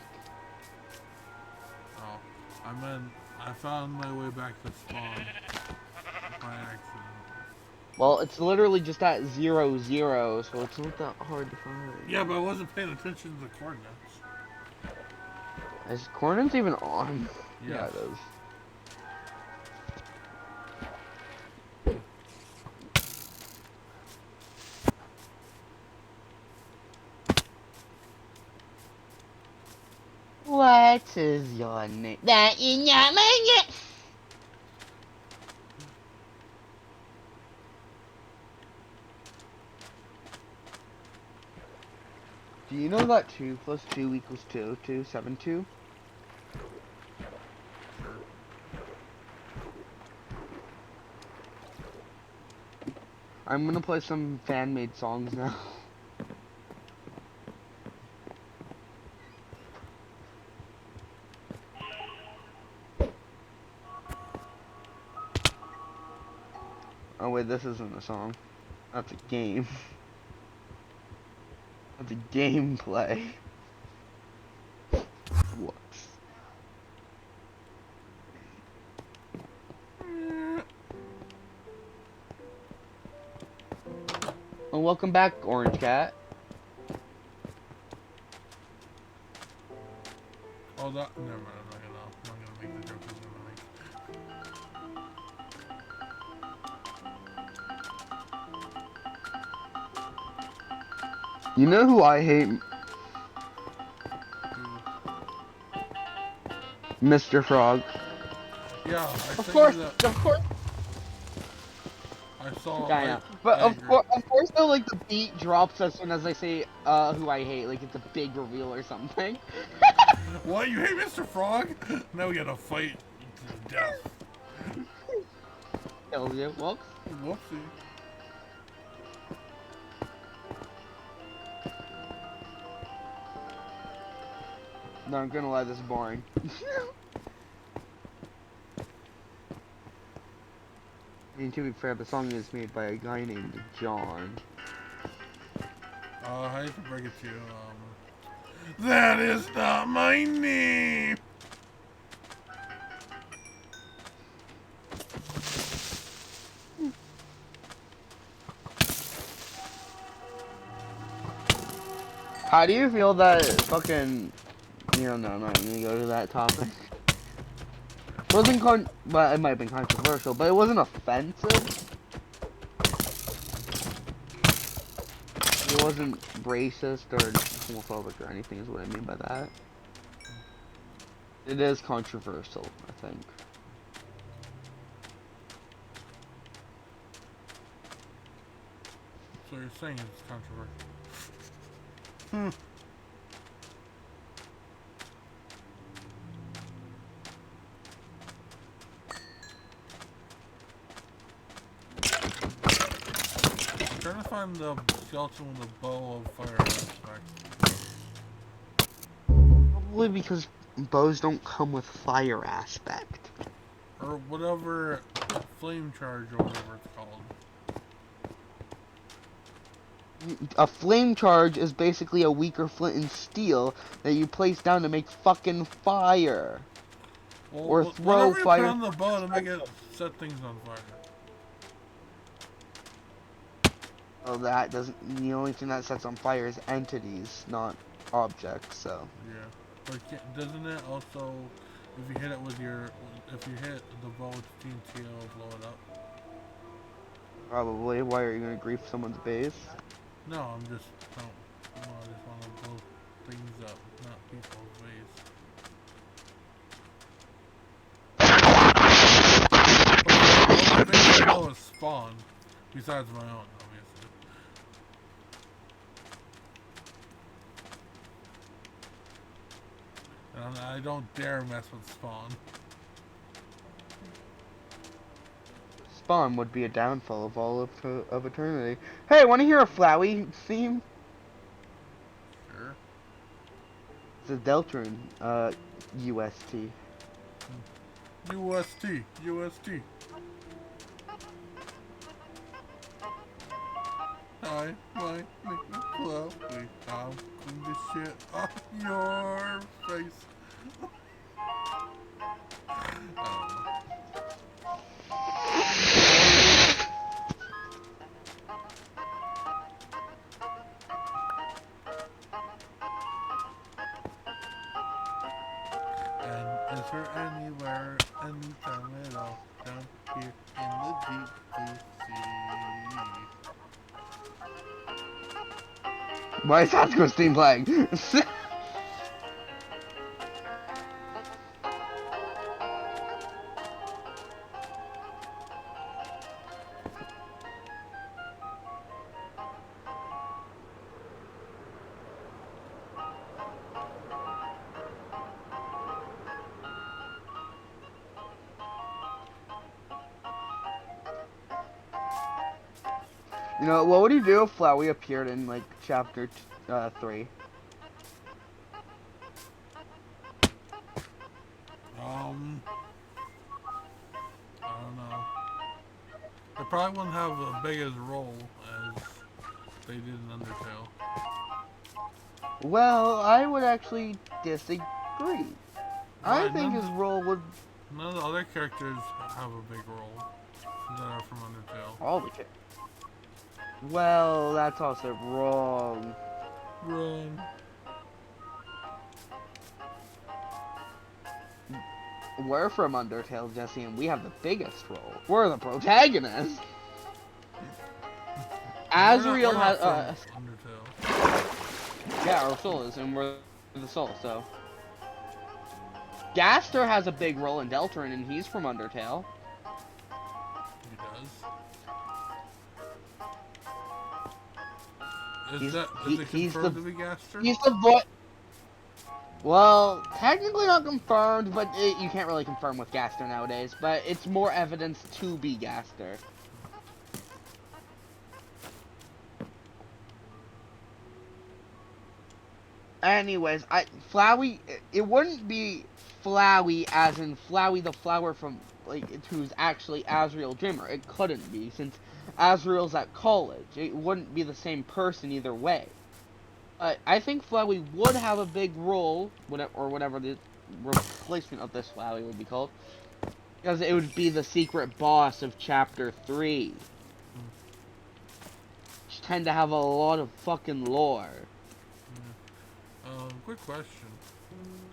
Oh, I meant I found my way back to spawn by accident. Well, it's literally just at 0, 0, so it's not that hard to find. Yeah, but I wasn't paying attention to the coordinates. Is coordinates even on? Yes. Yeah, it is. What is your name? That is not my name. Do you know that 2 plus 2 equals 2, 272? I'm gonna play some fan-made songs now. Oh wait, this isn't a song. That's a game. That's a gameplay. Whoops. Well, welcome back, Orange Cat. Oh, that. Never mind. I'm not gonna make the joke I was gonna make. You know who I hate? Mr. Frog. Yeah, I Of sent course, you that. of course. I saw. Yeah, I know. I But agree. of course, though, like the beat drops as soon as I say, who I hate. Like it's a big reveal or something. What? You hate Mr. Frog? Now we gotta fight to the death. Tells you. Whoops. Whoopsie. No, I'm gonna lie, this is boring. I mean, to be fair, the song is made by a guy named John. I hate to break it to you. That is not my name. How do you feel that fucking... You know, no, I'm not gonna go to that topic. Well, it might have been controversial, but it wasn't offensive. It wasn't racist or homophobic or anything is what I mean by that. It is controversial, I think. So you're saying it's controversial? Hmm. I'm trying to find the skeleton with the bow of fire aspect. Probably because bows don't come with fire aspect. Or whatever flame charge or whatever it's called. A flame charge is basically a weaker flint and steel that you place down to make fucking fire. Well, Or throw whatever you fire. put on the bow to make it set things on fire. Oh, that doesn't. The only thing that sets on fire is entities, not objects. So. Yeah, but doesn't it also, if you hit it with your, if you hit the bow with TNT, it'll blow it up? Probably. Why are you gonna grief someone's base? No, I'm just I just want to blow things up, not people's base. But the only thing I know is spawn, besides my own, obviously. And I don't dare mess with spawn. Spawn would be a downfall of all of eternity. Hey, want to hear a Flowey theme? Sure. It's a Deltarune, UST. UST, UST. Hi, my name is Chloe. I'll clean the shit off your face. And is there anywhere, anytime at all, down here in the deep blue sea? Why is Hasco's theme playing? You know, what would he do if Flowey appeared in, like, chapter 3? I don't know. They probably wouldn't have as big a role as they did in Undertale. Well, I would actually disagree. I Why? think his role would... None of the other characters have a big role that are from Undertale. All the kids. Well, that's also wrong. Wrong. We're from Undertale, Jesse, and we have the biggest role. We're the protagonists. Asriel has... Undertale. Yeah, our soul is, and we're the soul, so... Gaster has a big role in Deltarune, and he's from Undertale. He does. He's- Is it he's confirmed the- to be Gaster? He's the voice. Well, technically not confirmed, but you can't really confirm with Gaster nowadays. But it's more evidence to be Gaster. Anyways, Flowey, it wouldn't be Flowey as in Flowey the flower from, like, who's actually Azriel Dreamer. It couldn't be, since Azriel's at college. It wouldn't be the same person either way. I think Flowey would have a big role, or whatever the replacement of this Flowey would be called, because it would be the secret boss of Chapter 3. Which tend to have a lot of fucking lore. Quick question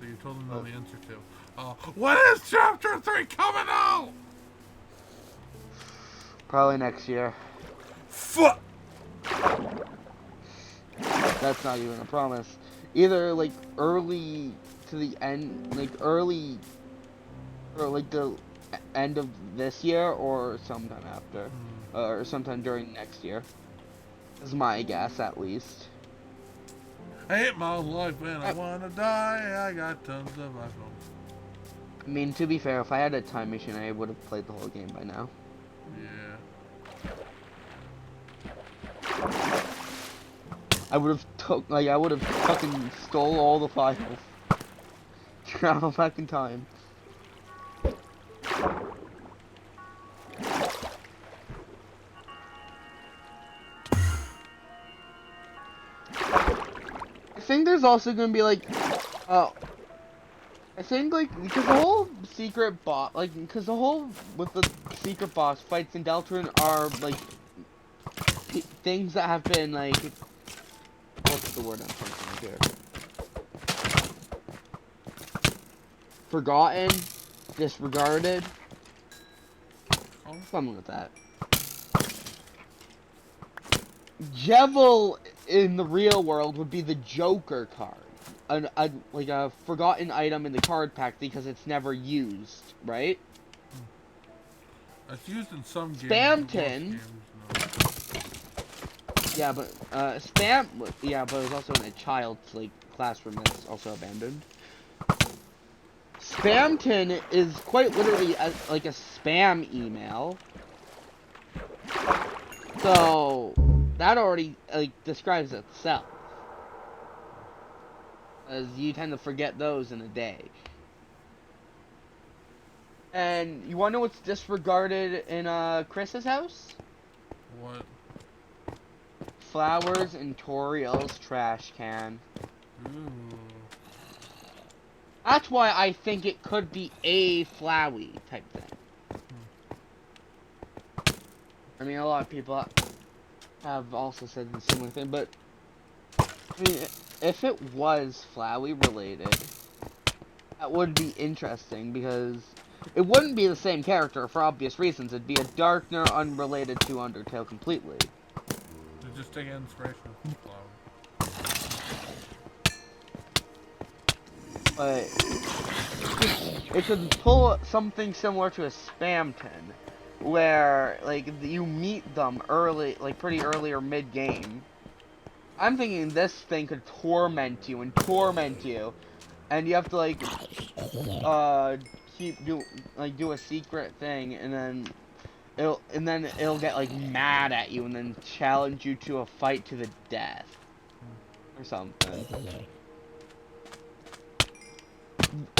that you told them know the answer to. When is Chapter 3 coming out? Probably next year. Fuck! That's not even a promise. Either, like, early to the end, like, early, or, like, the end of this year, or sometime after. Or sometime during next year. Is my guess, at least. I hate my life, man. I wanna die. I got tons of iPhones. I mean, to be fair, if I had a time machine, I would have played the whole game by now. Yeah. I would have fucking stole all the files. Travel back in time. I think there's also gonna be like, I think like because the whole secret boss, because the whole with the secret boss fights in Deltarune are like things that have been like, what's the word I'm thinking of here? Forgotten, disregarded, something like that. Jevil in the real world would be the Joker card, like a forgotten item in the card pack because it's never used, right? It's used in some games. Spamton. Games, no. Yeah, but yeah, but it was also in a child's like classroom that's also abandoned. Spamton is quite literally like a spam email. So that already like describes itself, as you tend to forget those in a day. And you wanna know what's disregarded in Chris's house? What? Flowers in Toriel's trash can. Ooh. That's why I think it could be a Flowey type thing. I mean, a lot of people have also said the similar thing, but I mean, if it was Flowey related, that would be interesting because it wouldn't be the same character for obvious reasons. It'd be a Darkner unrelated to Undertale completely. They just take inspiration from Flower. But it could pull something similar to a Spamton, where like you meet them early, like pretty early or mid game. I'm thinking this thing could torment you, and you have to like do a secret thing, and then it'll get like mad at you and then challenge you to a fight to the death or something.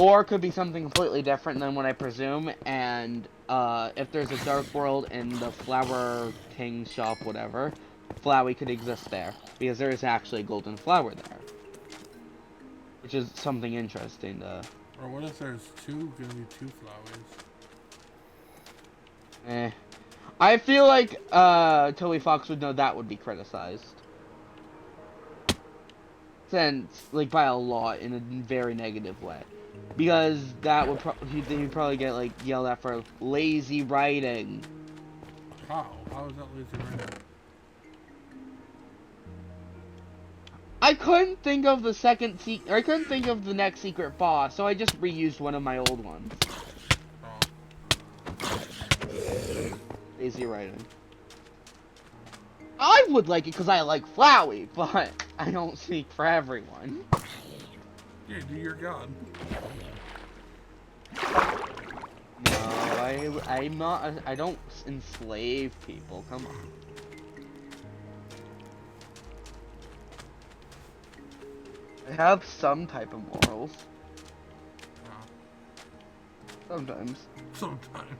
Or it could be something completely different than what I presume, and if there's a Dark World in the Flower King shop, whatever, Flowey could exist there, because there is actually a golden flower there. Which is something interesting to... Or what if there's gonna be two Flowers? I feel like Toby Fox would know that would be criticized. Since, like, by a lot, in a very negative way. Because that would he'd probably get, like, yelled at for lazy writing. How? How is that lazy writing? I couldn't think of the I couldn't think of the next secret boss, so I just reused one of my old ones. Oh. Easy writing. I would like it because I like Flowey, but I don't speak for everyone. Yeah, do your god. No, I'm not. I don't enslave people. Come on. I have some type of morals. Sometimes. Sometimes.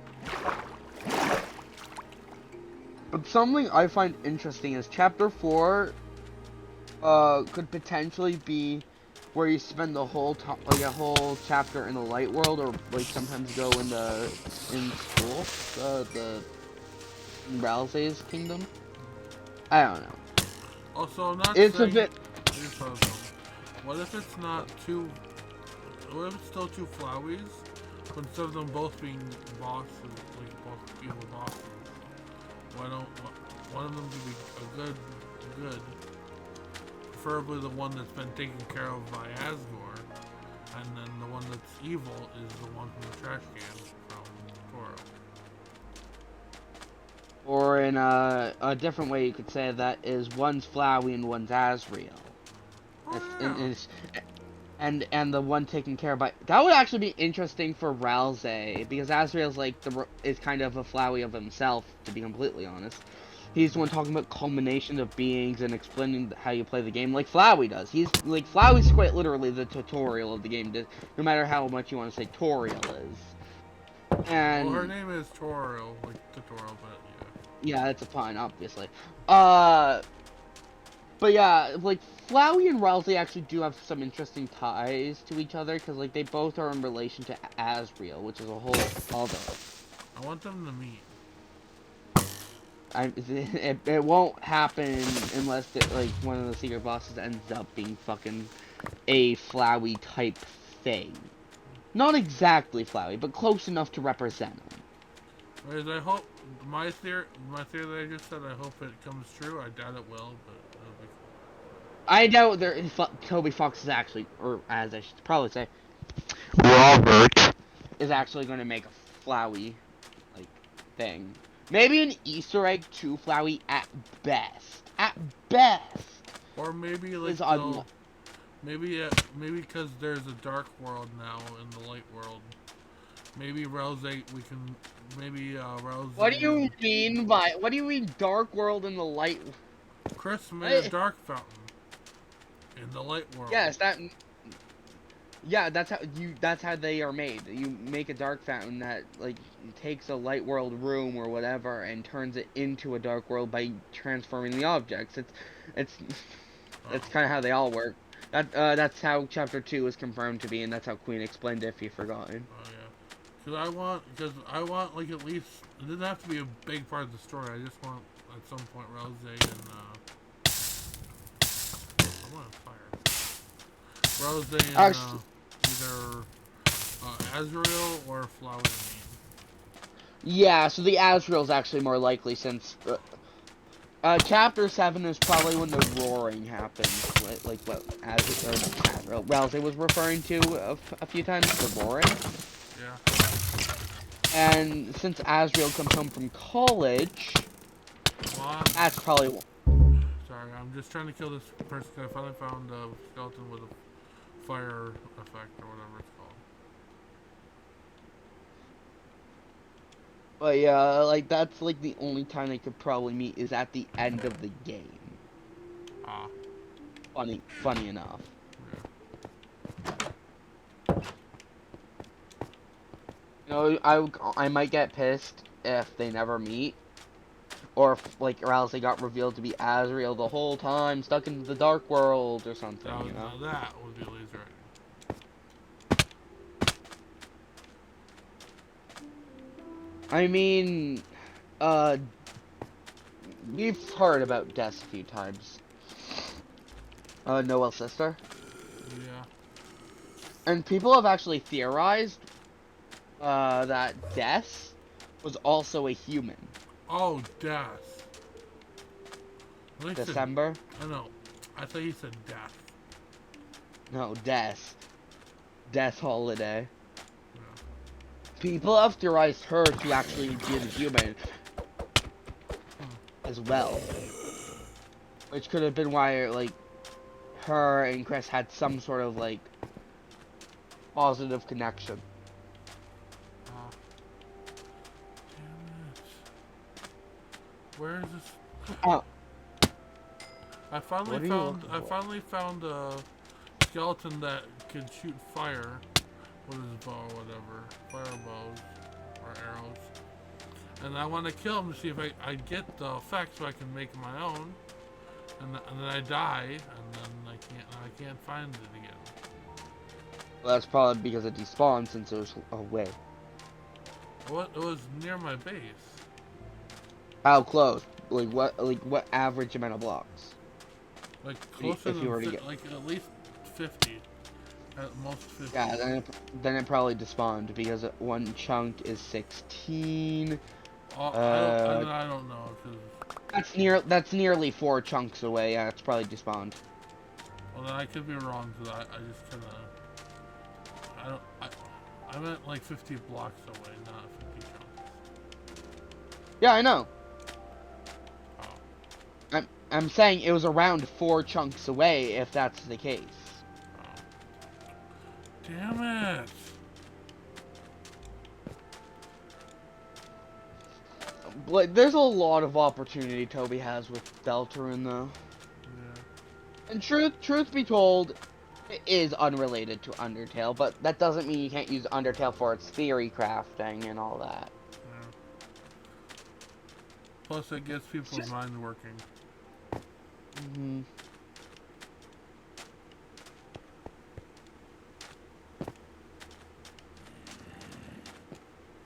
But something I find interesting is Chapter 4 could potentially be where you spend the whole like a whole chapter in the light world, or like sometimes go in school, the Ralsei's kingdom. I don't know. Also, I'm not It's saying... a bit. Here's the problem. What if it's not too... What if it's still two Flowies? But instead of them both being bosses, like both evil bosses, why don't one of them be a good, preferably the one that's been taken care of by Asgore, and then the one that's evil is the one from the trash can from Toro. Or in a different way, you could say that is one's Flowey and one's Asriel. Oh, And the one taken care of by that would actually be interesting for Ralsei, because Asriel's like is kind of a Flowey of himself, to be completely honest. He's the one talking about culmination of beings and explaining how you play the game like Flowey does. He's like Flowey's quite literally the tutorial of the game, no matter how much you want to say tutorial is. well, her And name is Toro, like tutorial, but yeah, that's a pun, obviously. But yeah, like, Flowey and Ralsei actually do have some interesting ties to each other, because, like, they both are in relation to Asriel, which is a whole other. I want them to meet. It won't happen unless, like, one of the secret bosses ends up being fucking a Flowey type thing. Not exactly Flowey, but close enough to represent him. Whereas I hope, my theory that I just said, I hope it comes true. I doubt it will, but it'll be cool. I doubt Toby Fox is actually, or as I should probably say, Robert is actually going to make a Flowey like thing. Maybe an Easter egg to Flowey at best. At best. Or maybe like Is on. maybe because there's a dark world now in the light world. Maybe Ralsei, we can maybe Ralsei. What do you mean by? What do you mean Dark World in the light? Chris made a dark fountain in the light world. Yes, that. Yeah, that's how they are made. You make a dark fountain that like takes a light world room or whatever and turns it into a dark world by transforming the objects. It's that's kind of how they all work. That's how Chapter 2 is confirmed to be, and that's how Queen explained it, if you've forgotten. Oh yeah, because I want like at least it doesn't have to be a big part of the story. I just want at some point Ralsei and I want fire. Ralsei and either Azrael or Flowey meet. Yeah, so the Asriel's actually more likely, since Chapter 7 is probably when the roaring happens, like what Ralsei was referring to a few times, the roaring. Yeah. And since Asriel comes home from college, that's probably. Sorry, I'm just trying to kill this person. I finally found a skeleton with a fire effect or whatever it's called. But yeah, like that's like the only time they could probably meet is at the end of the game. Ah. Funny enough. Yeah. You know, I might get pissed if they never meet, or if like Ralsei got revealed to be Asriel the whole time, stuck in the dark world or something. You know. That would be laser writing. I mean, we've heard about Des a few times. Noel's sister. Yeah. And people have actually theorized that Des was also a human. Oh, Des. December. I know. I thought you said death. No, death. Death Holiday. Yeah. People have theorized her to actually be the human as well. Which could have been why, like, her and Chris had some sort of, like, positive connection. Oh. Damn it. Where is this? Oh, I finally What are you found. looking I for? finally found a skeleton that can shoot fire with his bow or whatever, fire bows or arrows. And I want to kill him to see if I get the effect so I can make my own. And then I die, and then I can't find it again. well, that's probably because it despawned since it was away. It was near my base. How close? Like what average amount of blocks? Like closer If you than were to get, like at least 50. At most 50. yeah, then it probably despawned because one chunk is 16. Oh, I don't know because That's nearly 4 chunks away. Yeah, it's probably despawned. well then I could be wrong because I just kind of I meant like 50 blocks away, not 50 chunks. Yeah, I know. Oh, I'm saying it was around 4 chunks away if that's the case. oh. Damn it! Like, there's a lot of opportunity Toby has with Deltarune though. Yeah. And truth be told, it is unrelated to Undertale, but that doesn't mean you can't use Undertale for its theory crafting and all that. Yeah. Plus, it gets people's minds working. Hmm.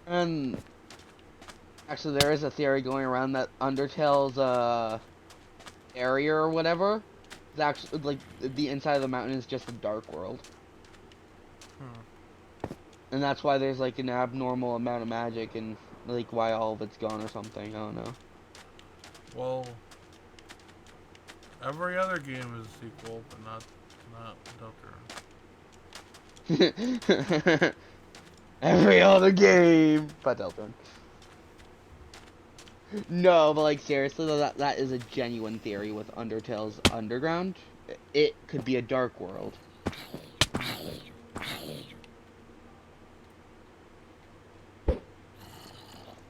And actually, there is a theory going around that Undertale's area or whatever is actually like the inside of the mountain is just a dark world, Huh. and that's why there's like an abnormal amount of magic and like why all of it's gone or something. I don't know. Well, every other game is a sequel, but not Deltarune. Every other game, but Deltarune. No, but like seriously, though, that is a genuine theory with Undertale's underground. It could be a dark world.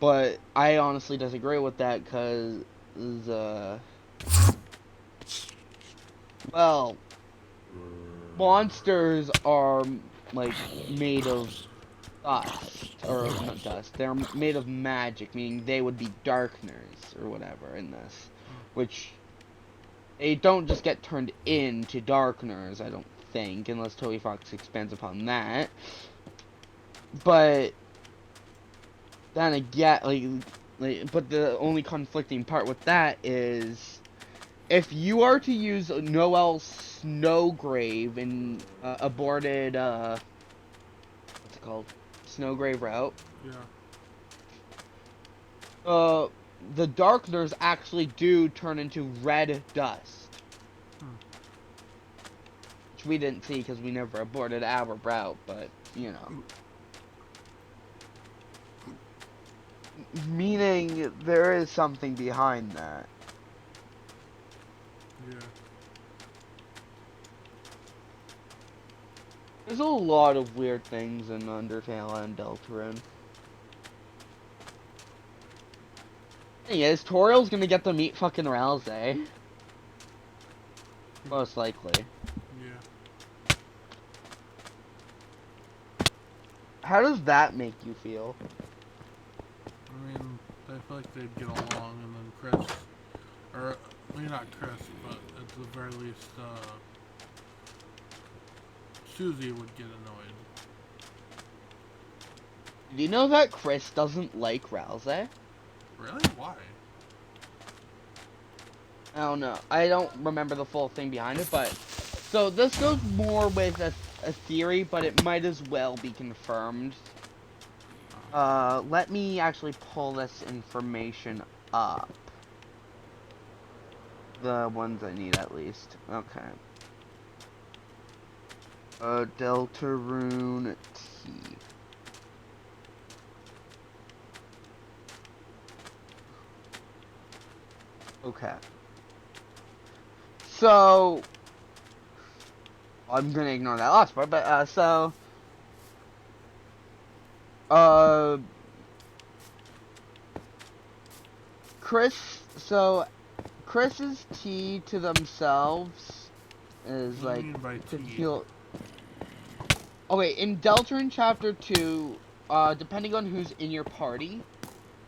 But I honestly disagree with that because, well, monsters are like made of dust, or not dust. They're made of magic, meaning they would be darkners or whatever in this, which they don't just get turned into darkners, I don't think, unless Toby Fox expands upon that. But then again, but the only conflicting part with that is if you are to use Noel's Snowgrave in aborted, what's it called? Snowgrave route. Yeah. The darkners actually do turn into red dust. Which we didn't see because we never aborted our route, but, you know. Meaning, there is something behind that. Yeah. There's a lot of weird things in Undertale and Deltarune. Thing is, Toriel's gonna get to meet fucking Ralsei. Most likely. Yeah. How does that make you feel? I mean, I feel like they'd get along, and then Chris, or maybe not Chris, but at the very least, Susie would get annoyed. Do you know that Chris doesn't like Ralsei? Really? Why? I don't know. I don't remember the full thing behind it, but... So, this goes more with a theory, but it might as well be confirmed. Let me actually pull this information up. the ones I need at least. Okay. Deltarune T. Okay. So I'm gonna ignore that last part, but Chris's tea to themselves is What do like you mean by to tea? heal. Okay, in Deltarune Chapter 2, depending on who's in your party,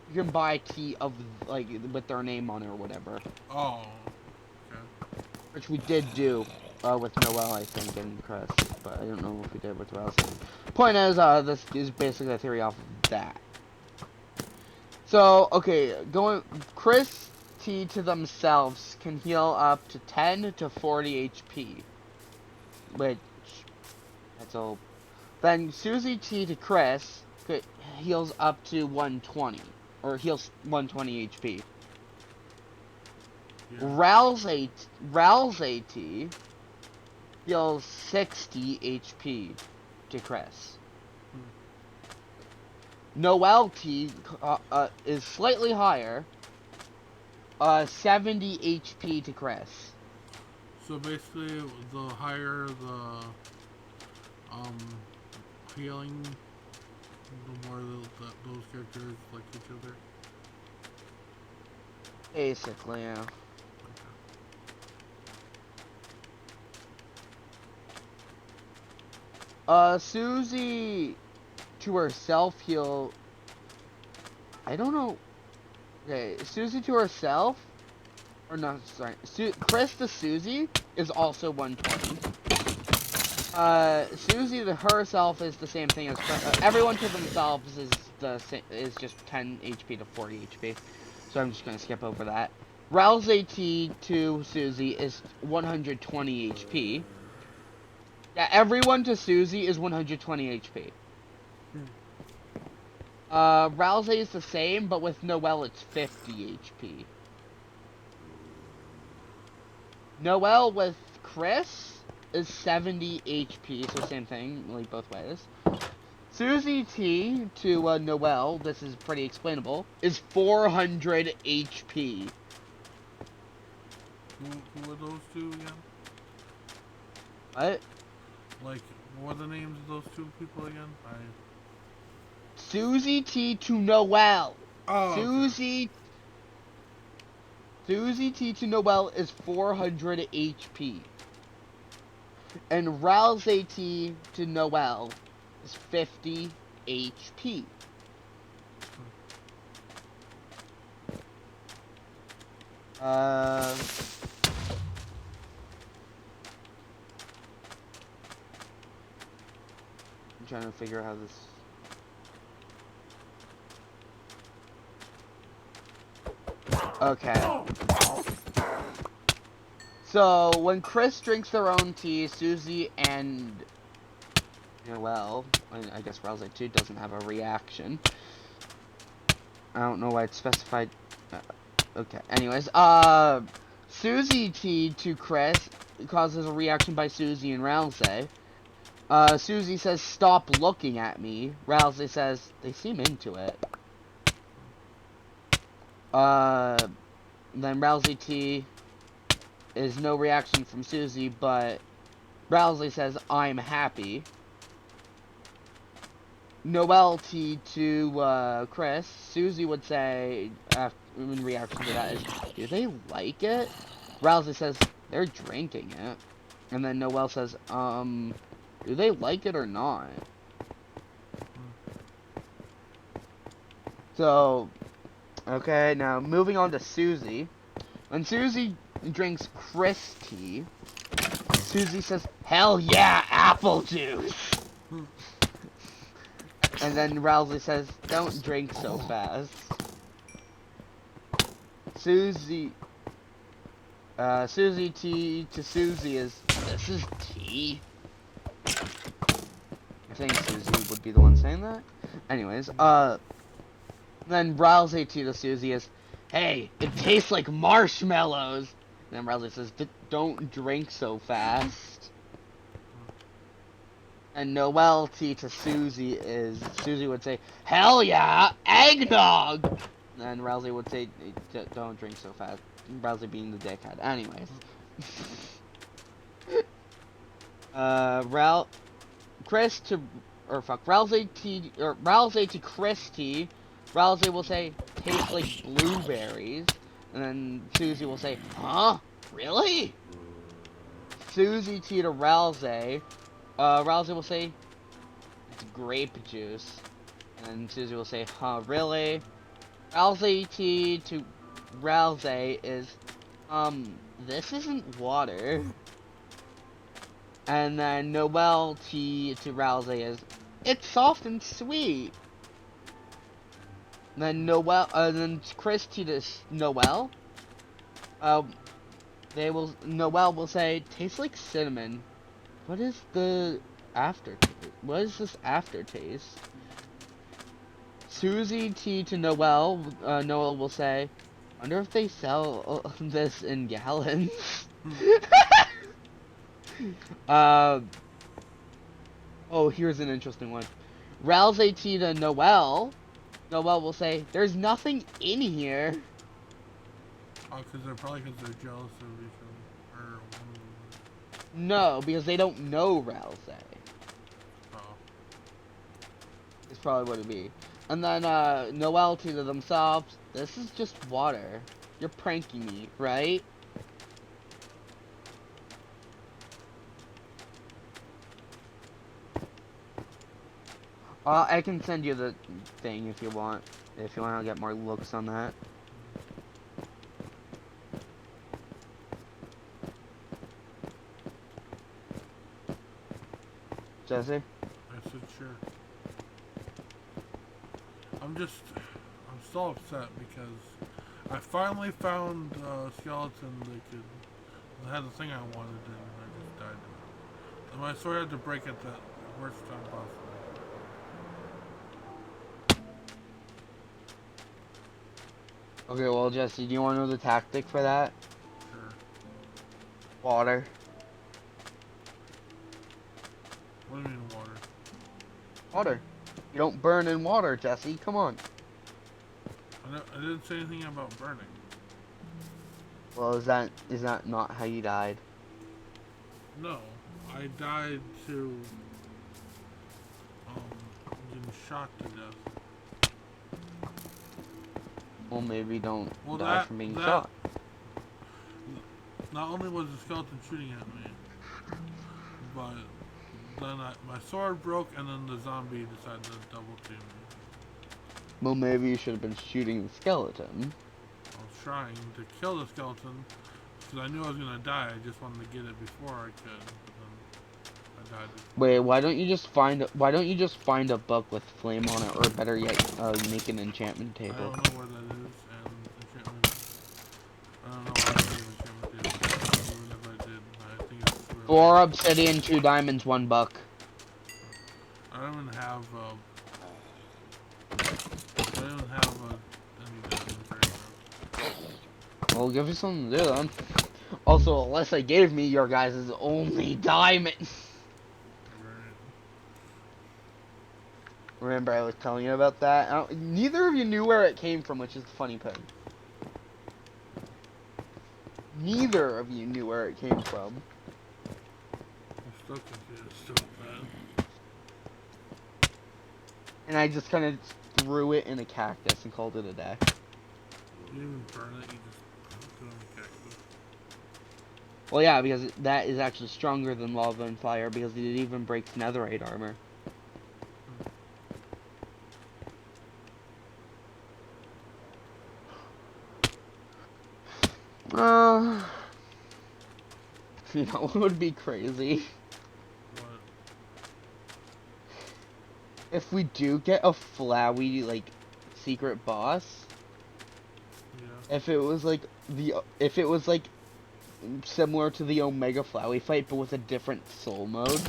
you can buy tea of like with their name on it or whatever. Oh. Okay. Which we did do with Noelle, I think, and Chris, but I don't know if we did with Rouse. Point is, this is basically a theory off of that. So, okay, Chris T to themselves can heal up to 10 to 40 HP. Which, that's all. Then Susie T to Chris heals up to 120. Or heals 120 HP. Yeah. Ral's AT heals 60 HP to Chris. Noelle T is slightly higher. 70 HP to Chris. So basically, the higher the healing, the more those characters like each other. Basically, yeah. Susie to herself heal. I don't know. Okay, Susie to herself, or no, sorry, Chris to Susie is also 120. Susie to herself is the same thing as everyone to themselves is just 10 HP to 40 HP. So I'm just gonna skip over that. Ral's AT to Susie is 120 HP. Yeah, everyone to Susie is 120 HP. Ral's is the same, but with Noelle it's 50 HP. Noelle with Chris is 70 HP, so same thing, like both ways. Susie T to Noelle, this is pretty explainable, is 400 HP. Who are those two again? What? Like, what are the names of those two people again? Susie T to Noelle. Oh, Susie T to Noelle is 400 HP. And Ral's AT to Noelle is 50 HP. I'm trying to figure out how this... Okay. So, when Chris drinks their own tea, Susie and Noelle, I guess Ral's too, doesn't have a reaction. I don't know why it's specified. Okay, anyways, Susie T to Chris causes a reaction by Susie and Ralsei. Susie says, "Stop looking at me." Ralsei says, "They seem into it." Then Ralsei T is no reaction from Susie, but Ralsei says, "I'm happy." Noelle T to Chris, Susie would say, in reaction to that, is, "Do they like it?" Ralsei says, "They're drinking it." And then Noelle says, "Do they like it or not?" So, okay, now moving on to Susie. When Susie drinks Chris tea, Susie says, "Hell yeah, apple juice!" And then Ralsei says, "Don't drink so fast." Susie T to Susie is, "This is tea." I think Susie would be the one saying that. Anyways, then Ralsei T to Susie is, "Hey, it tastes like marshmallows." Then Rousey says, don't drink so fast. And Noelle T to Susie is, Susie would say, hell yeah, eggnog! And Rousey would say, don't drink so fast. Rousey being the dickhead. Anyways. Chris to, or fuck, Rousey to Chris T. Rousey will say, tastes like blueberries. And then Susie will say, huh? Really? Susie T to Rousey. Rousey will say, it's grape juice. And Susie will say, huh, really? Rousey T to Rousey is, this isn't water. And then Noelle T to Rousey is, it's soft and sweet. And then then Chris T to Noelle, Noelle will say, tastes like cinnamon. What is the aftertaste? What is this aftertaste? Susie T to Noelle, Noelle will say, wonder if they sell this in gallons. Oh, here's an interesting one. Rousey T to Noelle, Noelle will say, there's nothing in here. Oh, because they're jealous of each other. Or No, because they don't know Rousey. oh. It's probably what it'd be. And then, Noelle T to themselves, this is just water. You're pranking me, right? I can send you the thing if you want to get more looks on that. Jesse? I said sure. I'm so upset because I finally found a skeleton that had the thing I wanted and I just died. And my sword had to break at the worst time possible. Okay, well, Jesse, do you want to know the tactic for that? Sure. Water. What do you mean water? Water. You don't burn in water, Jesse. Come on. I didn't say anything about burning. Well, is that not how you died? No, I died to getting shot to death. Well, maybe don't die from being shot. Not only was the skeleton shooting at me, but then my sword broke and then the zombie decided to double team me. Well, maybe you should have been shooting the skeleton. I was trying to kill the skeleton because I knew I was gonna die. I just wanted to get it before I could, but then I died. Wait, why don't you just find a book with flame on it, or better yet, make an enchantment table? I don't know where that is, and enchantment. I don't know why I made enchantment table. Even if I did, I think it's really 4 obsidian, 2 diamonds, 1 buck. I don't even have any diamonds right now. Well, I'll give you something to do then. Also, unless I gave me your guys' only diamond. Remember I was telling you about that? Neither of you knew where it came from, which is the funny part. Neither of you knew where it came from. I'm still confused so bad. And I just kind of threw it in a cactus and called it a day. You didn't even burn it, you just put it on the cactus. Well, yeah, because that is actually stronger than lava and fire, because it even breaks netherite armor. You know what would be crazy? What? If we do get a Flowey, like, secret boss. Yeah. If it was like similar to the Omega Flowey fight, but with a different soul mode.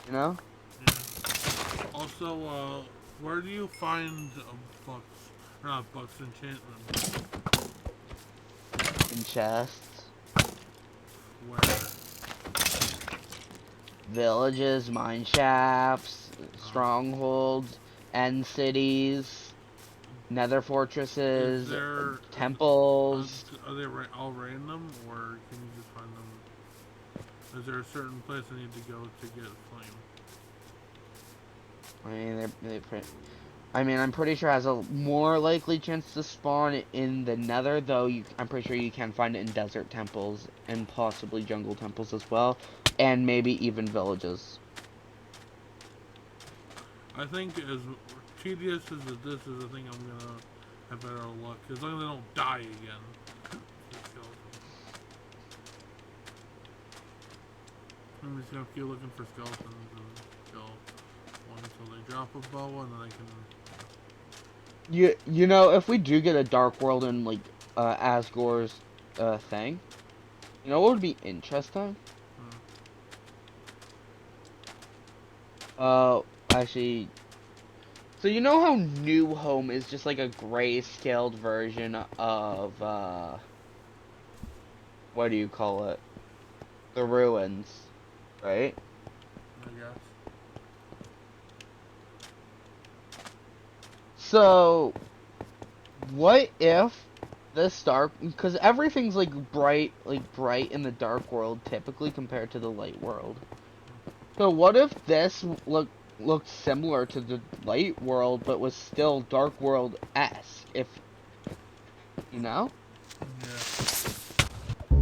You know? Yeah. Also, where do you find books? Or not books, enchantment. in chests, Where? villages, mine shafts, strongholds, end cities, nether Is fortresses, there? temples. Are they all random, or can you just find them? Is there a certain place I need to go to get flame? I mean, I'm pretty sure it has a more likely chance to spawn in the nether, though I'm pretty sure you can find it in desert temples and possibly jungle temples as well, and maybe even villages. I think as tedious as this is, I think I'm gonna have better luck as long as I don't die again. I'm just gonna keep looking for skeletons and kill one until they drop a bow, and then I can. You know, if we do get a dark world in like Asgore's thing, you know what would be interesting? Actually, so you know how New Home is just like a gray-scaled version of what do you call it? The ruins, right? I guess. So, what if this dark, because everything's like bright in the dark world typically compared to the light world. So what if this looked similar to the light world but was still dark world-esque, if you know? Yeah.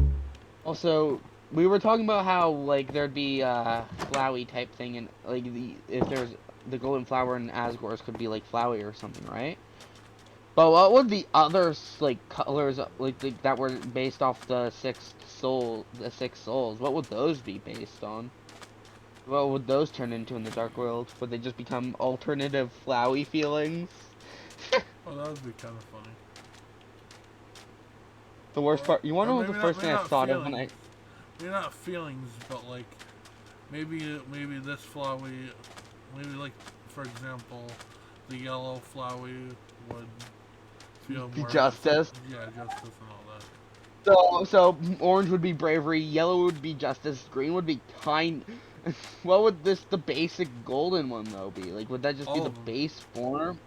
Also, we were talking about how like there'd be flowy type thing, and like if there's the golden flower in Asgore's could be like flowy or something, right? But what would the other like colors that were based off the six souls? What would those be based on? What would those turn into in the dark world? Would they just become alternative flowy feelings? Oh, that would be kind of funny. The worst part, you wanna Or know what the first maybe thing I not thought of when feelings. Maybe not feelings, but like maybe this flowy, maybe like for example, the yellow flowy would feel the more justice? yeah, justice and all that. So orange would be bravery, yellow would be justice, green would be kind. What would the basic golden one though be? Like, would that just be All the of them. base form?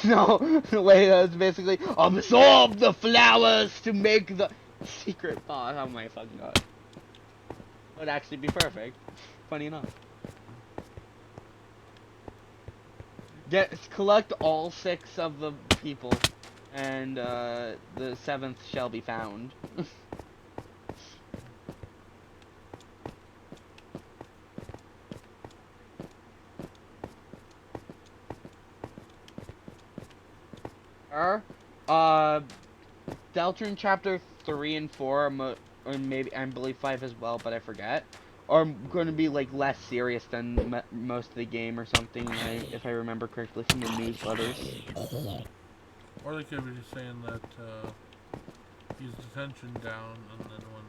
No, wait, that's basically absorb the flowers to make the secret boss. Oh my fucking god. That would actually be perfect. Funny enough. Collect all 6 of the people, and the 7th shall be found. uh, Deltarune chapter 3 and 4, or maybe I believe 5 as well, but I forget, are going to be like less serious than most of the game or something, if I remember correctly from the newsletters. Or they could be just saying that he's detention down, and then when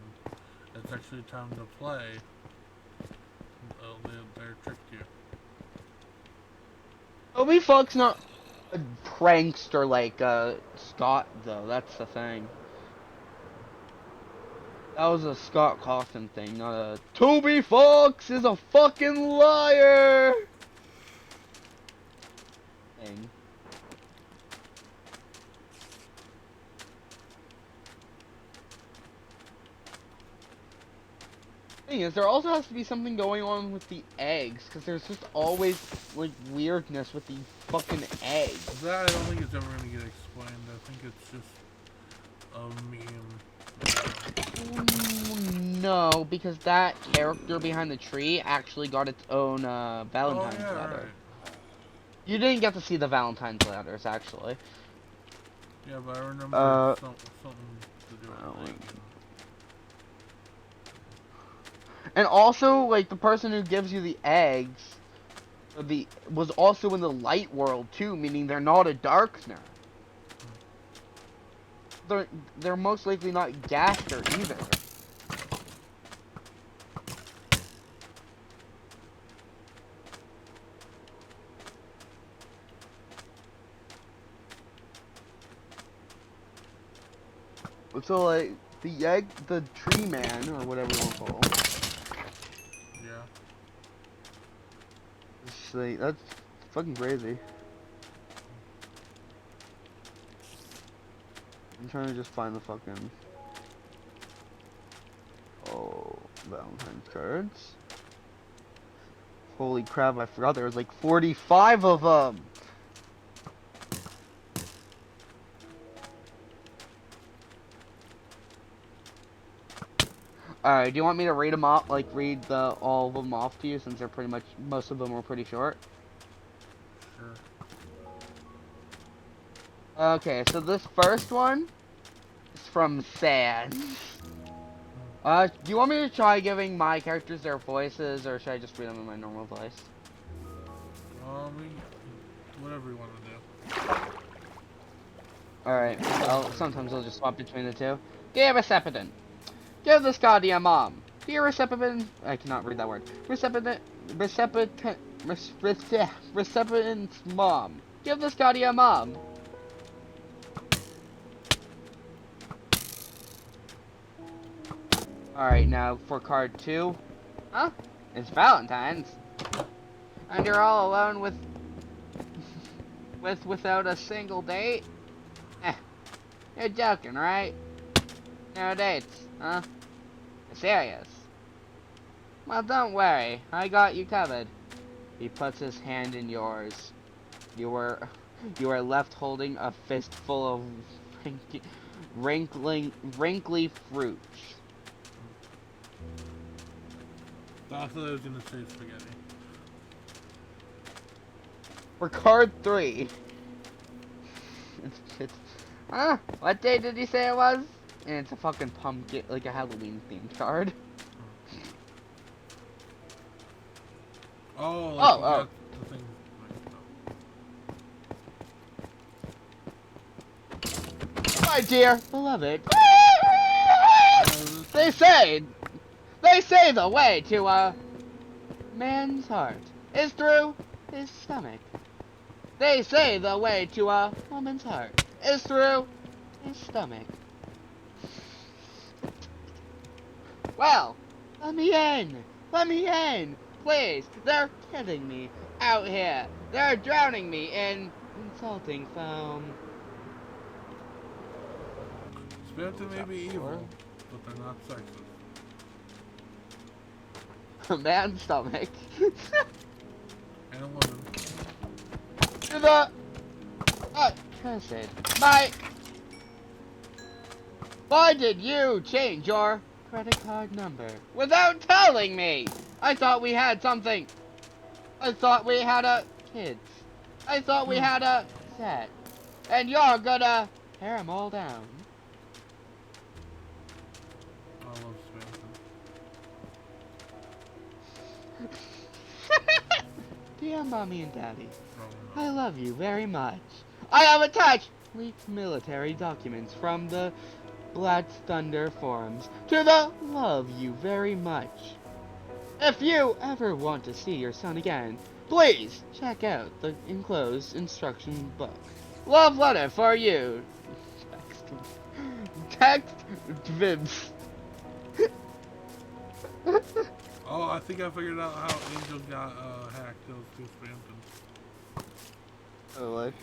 it's actually time to play, they're tricked you. Toby Fox not a prankster like Scott though. That's the thing. That was a Scott Cawthon thing, not a Toby Fox is a fucking liar thing. Thing is, there also has to be something going on with the eggs, because there's just always like weirdness with the fucking eggs. That I don't think it's ever gonna get explained. I think it's just a meme. No, because that character behind the tree actually got its own Valentine's letter. Right. You didn't get to see the Valentine's letters, actually. Yeah, but I remember something to do with it. And also, like, the person who gives you the eggs was also in the light world too, meaning they're not a darkner. They're most likely not Gaster either. So like the tree man or whatever you want to call him. Yeah. It's like, that's fucking crazy. I'm trying to just find the fucking Valentine's cards. Holy crap! I forgot there was like 45 of them. Alright, do you want me to read them off, like read all of them off to you since they're pretty much, most of them are pretty short? Sure. Okay, so this first one is from Sans. Do you want me to try giving my characters their voices, or should I just read them in my normal voice? Whatever you want to do. Alright, sometimes I'll just swap between the two. Dear Recepident, give this card to your mom. Dear Recepident, I cannot read that word. Recepident's mom. Give this card to your mom. Alright, now for card 2. Huh? It's Valentine's. And you're all alone without a single date? Eh, you're joking, right? No dates, huh? You're serious? Well, don't worry. I got you covered. He puts his hand in yours. You are left holding a fistful of wrinkly fruits. I thought I was gonna say spaghetti. For card 3. Huh? What day did he say it was? And it's a fucking pumpkin, like a Halloween themed card. Oh, like you got the thing. My dear beloved. They say the way to a man's heart is through his stomach. They say the way to a woman's heart is through his stomach. Well, let me in. Let me in. Please. They're kidding me out here. They're drowning me in insulting foam. Spirited may be evil, but they're not sexist. A man's stomach. And a woman. To the cursed. Why did you change your credit card number without telling me? I thought we had something. I thought we had a kids. I thought we had a set. And you're gonna tear them all down. I love Spirited. Dear Mommy and Daddy, Oh, no. I love you very much. I have attached leaked military documents from the Black Thunder forums to the love you very much. If you ever want to see your son again, please check out the enclosed instruction book. Love letter for you. Text Vibs. Oh, I think I figured out how Angel got hacked those two Spantons. Oh, like,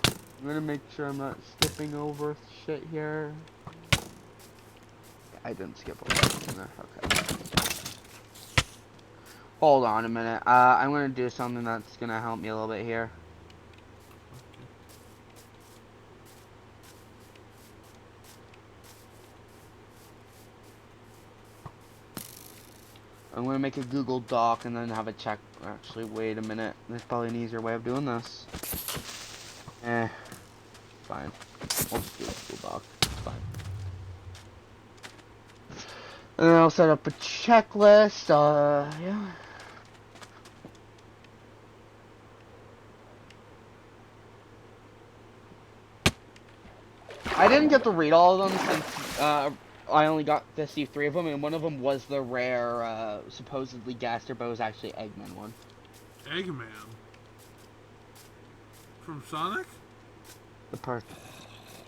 I'm gonna make sure I'm not skipping over shit here. I didn't skip over that. Okay. Hold on a minute. I'm gonna do something that's gonna help me a little bit here. I'm gonna make a Google Doc and then have a check. Actually, wait a minute. There's probably an easier way of doing this. Fine. We'll just do a Google Doc. Fine. And then I'll set up a checklist. Yeah. I didn't get to read all of them since I only got to see 3 of them, and one of them was the rare, supposedly Gaster, but it was actually Eggman one. Eggman? From Sonic? The part.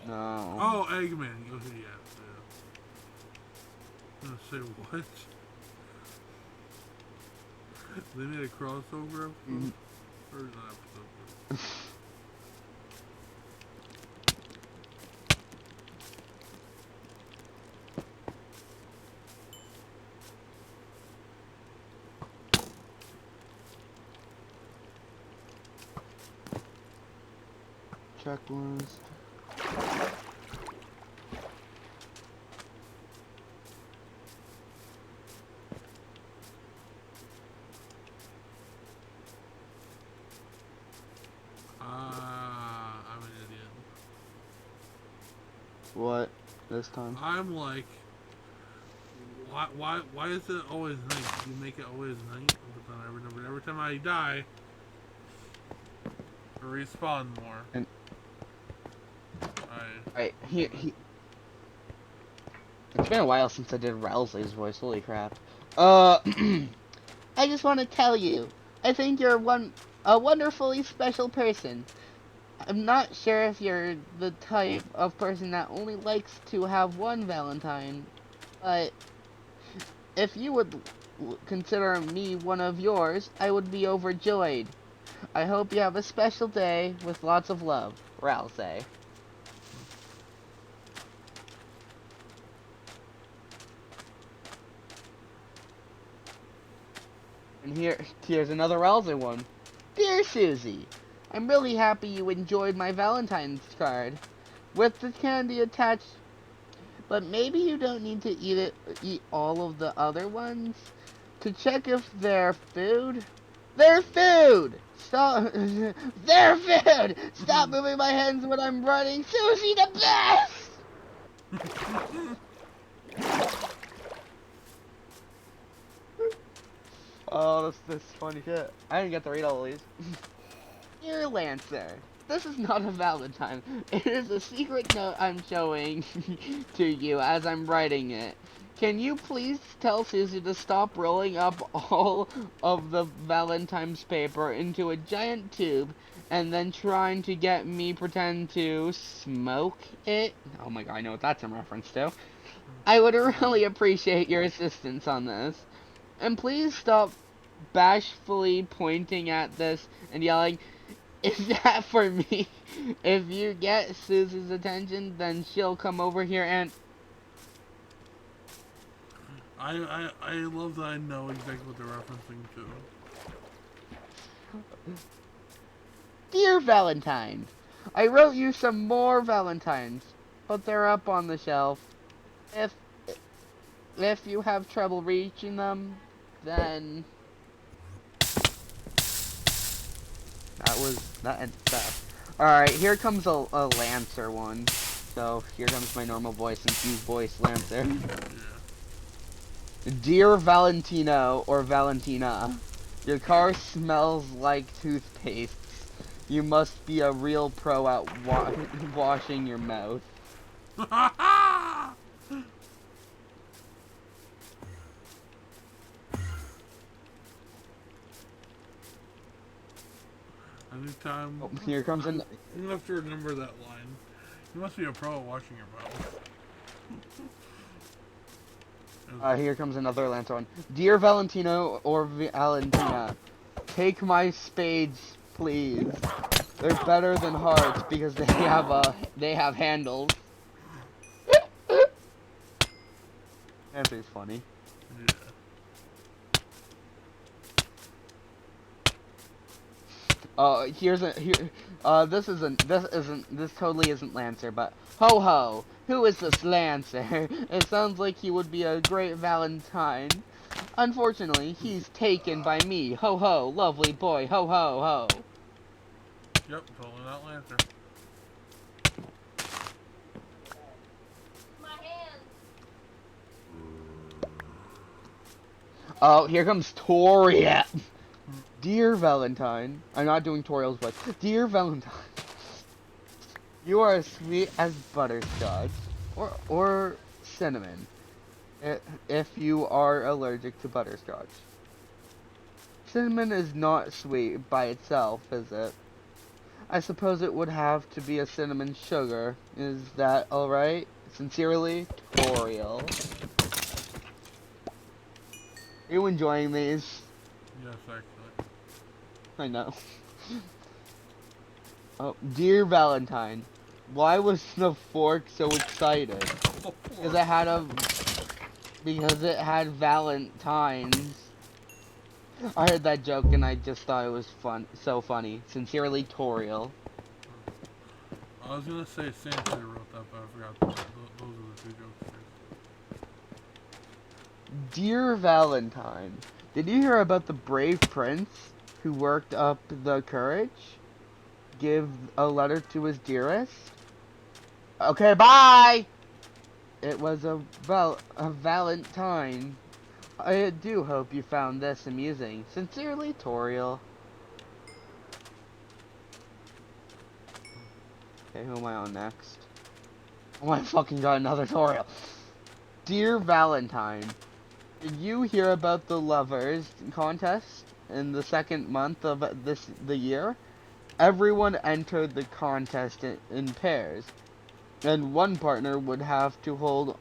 No. Oh, Eggman. Yeah. Say what? They made a crossover episode? Mhm. Or is that episode? Checklist. I'm an idiot. What? This time? I'm like, why is it always night? You make it always night, but then I remember every time I die, I respawn more. And I Alright, it's been a while since I did Rowsley's voice, holy crap. I just want to tell you, I think you're a wonderfully special person. I'm not sure if you're the type of person that only likes to have one Valentine, but if you would consider me one of yours, I would be overjoyed. I hope you have a special day with lots of love, Rowsley. And here's another Rowsley one. Dear Susie, I'm really happy you enjoyed my Valentine's card with the candy attached, but maybe you don't need to eat all of the other ones to check if they're food. They're food. Stop. They're food. Stop moving my hands when I'm running. Susie the best. Oh, that's funny shit. I didn't get to read all of these. Dear Lancer, this is not a Valentine. It is a secret note I'm showing to you as I'm writing it. Can you please tell Susie to stop rolling up all of the Valentine's paper into a giant tube and then trying to get me pretend to smoke it? Oh my god, I know what that's in reference to. I would really appreciate your assistance on this. And please stop bashfully pointing at this and yelling, "Is that for me?" If you get Susie's attention, then she'll come over here and... I love that I know exactly what they're referencing to. Dear Valentine, I wrote you some more Valentines, but they're up on the shelf. If you have trouble reaching them, then that ends that. Alright, here comes a Lancer one. So here comes my normal voice and you voice Lancer. Dear Valentino or Valentina, your car smells like toothpaste. You must be a real pro at washing your mouth. Anytime. Oh, here comes an... You have to remember that line. You must be a pro at washing your mouth. Here comes another Lancer one. Dear Valentino or Valentina, take my spades, please. They're better than hearts because they have handles. Answer's funny. Yeah. This totally isn't Lancer, but ho ho, who is this Lancer? It sounds like he would be a great Valentine. Unfortunately, he's taken by me. Ho ho, lovely boy. Ho ho ho. Yep, totally not Lancer. My hands. Oh, here comes Toria. Dear Valentine, I'm not doing Toriel's voice. Dear Valentine, you are as sweet as butterscotch or cinnamon, if you are allergic to butterscotch. Cinnamon is not sweet by itself, is it? I suppose it would have to be a cinnamon sugar. Is that alright? Sincerely, Toriel. Are you enjoying these? Yes, actually. I know. Oh, dear Valentine, why was the fork so excited? Because it had Valentines. I heard that joke and I just thought it was so funny. Sincerely, Toriel. I was gonna say Santa wrote that, but I forgot. Those are the two jokesters. Dear Valentine, did you hear about the brave prince who worked up the courage? Give a letter to his dearest? Okay, bye! It was a Valentine. I do hope you found this amusing. Sincerely, Toriel. Okay, who am I on next? Oh, I fucking got another Toriel. Dear Valentine, did you hear about the lovers contest in the second month of the year? Everyone entered the contest in pairs, and one partner would have to hold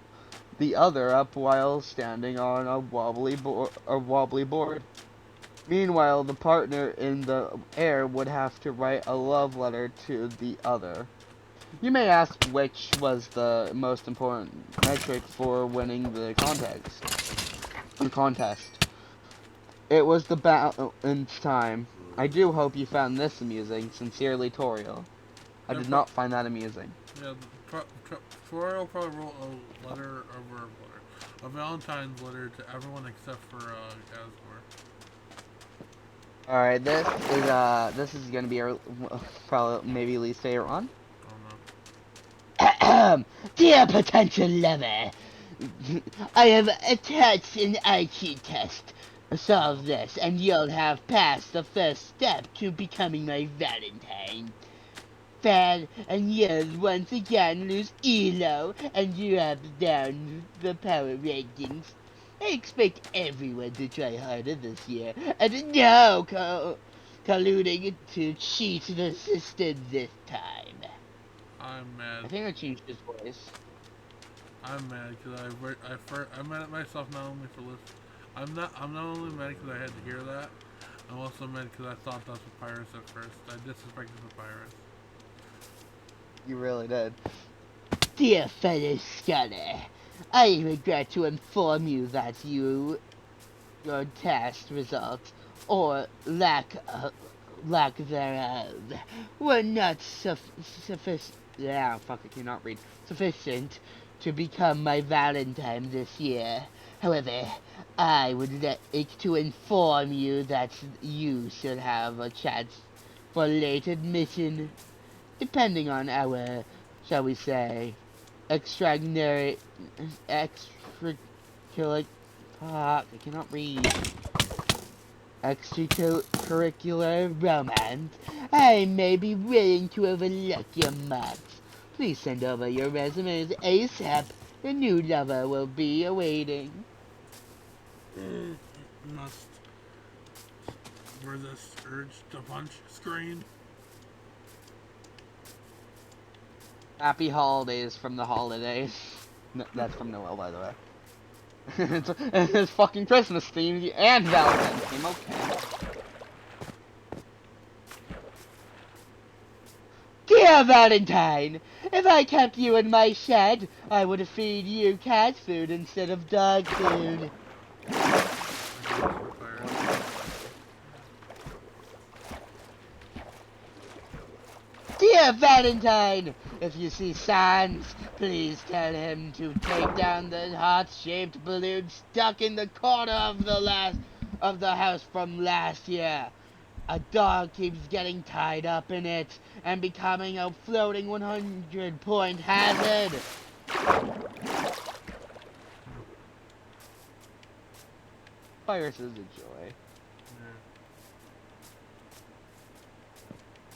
the other up while standing on a wobbly board. Meanwhile, the partner in the air would have to write a love letter to the other. You may ask which was the most important metric for winning the contest. It was the balance time. I do hope you found this amusing. Sincerely, Toriel. I did not find that amusing. Yeah, Toriel probably wrote a letter a Valentine's letter to everyone except for Asgore. Alright, this is gonna be our probably maybe least favorite one. Oh no. Dear potential lover, I have attached an IQ test. Solve this, and you'll have passed the first step to becoming my Valentine. Fan and yours once again lose ELO, and you have down the power rankings. I expect everyone to try harder this year, and no colluding to cheat the system this time. I'm mad. I think I changed his voice. I'm mad because I'm mad at myself not only for listening. I'm not only mad because I had to hear that. I'm also mad because I thought that was Papyrus at first. I disrespected Papyrus. You really did. Dear fellow scholar, I regret to inform you that your test results, or lack thereof, were not sufficient. Yeah, fuck, I cannot read. Sufficient to become my Valentine this year. However, I would like to inform you that you should have a chance for late admission, depending on our, shall we say, extraordinary, extracurricular, I cannot read, extracurricular romance. I may be willing to overlook your marks. Please send over your resumes ASAP. The new lover will be awaiting. Must resist urge to punch screen. Happy holidays from the holidays. No, that's from Noel, by the way. It's fucking Christmas themed and Valentine's theme, okay. Dear Valentine, if I kept you in my shed, I would feed you cat food instead of dog food. Dear Valentine, if you see Sans, please tell him to take down the heart-shaped balloon stuck in the corner of the house from last year. A dog keeps getting tied up in it and becoming a floating 100-point hazard. Virus is a joy.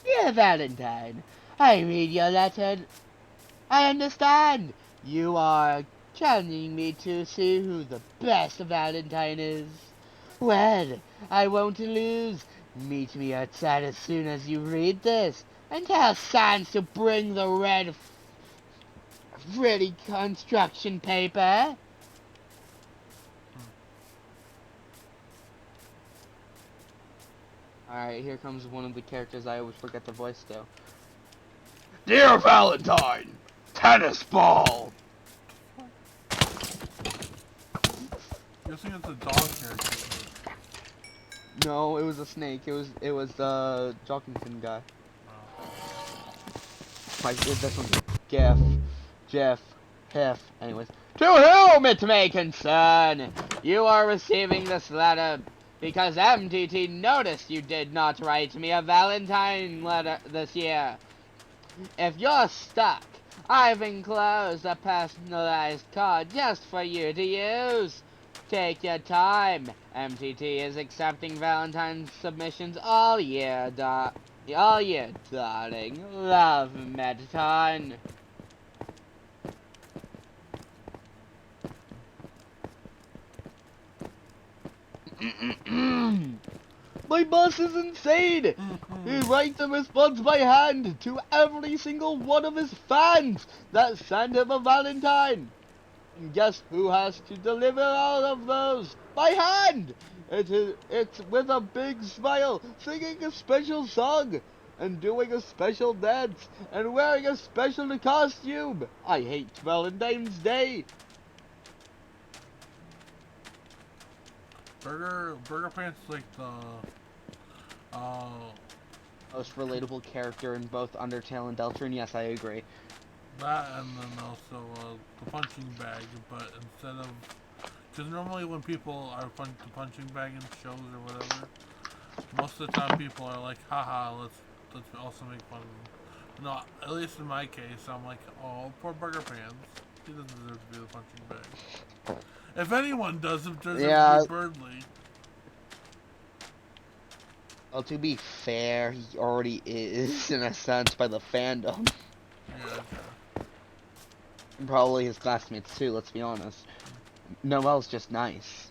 Dear Valentine, I read your letter. I understand. You are challenging me to see who the best Valentine is. Well, I won't lose. Meet me outside as soon as you read this, and tell Sans to bring the red pretty construction paper. Alright, here comes one of the characters I always forget the voice to. Dear Valentine! Tennis ball! Guessing it's a dog character. No, it was a snake. It was the Jockington guy. This one's Jeff, Hef. Anyways. To whom it may concern, you are receiving this letter because MTT noticed you did not write me a Valentine letter this year. If you're stuck, I've enclosed a personalized card just for you to use. Take your time. MTT is accepting Valentine's submissions all year, darling. Love, Mettaton. My boss is insane! He writes a response by hand to every single one of his fans that send him a Valentine. And guess who has to deliver all of those? By hand! It's with a big smile, singing a special song, and doing a special dance, and wearing a special costume. I hate Valentine's Day. Burger Pants like the Most relatable character in both Undertale and Deltarune. Yes, I agree. that, and then also the punching bag, but instead of, because normally when people are the punching bag in shows or whatever, most of the time people are like, haha, let's also make fun of him. No, at least in my case, I'm like, oh, poor Burger Pants. He doesn't deserve to be the punching bag. If anyone does, it deserves to be Birdly. Well, to be fair, he already is, in a sense, by the fandom. Yeah. And probably his classmates too, let's be honest. Noel's just nice.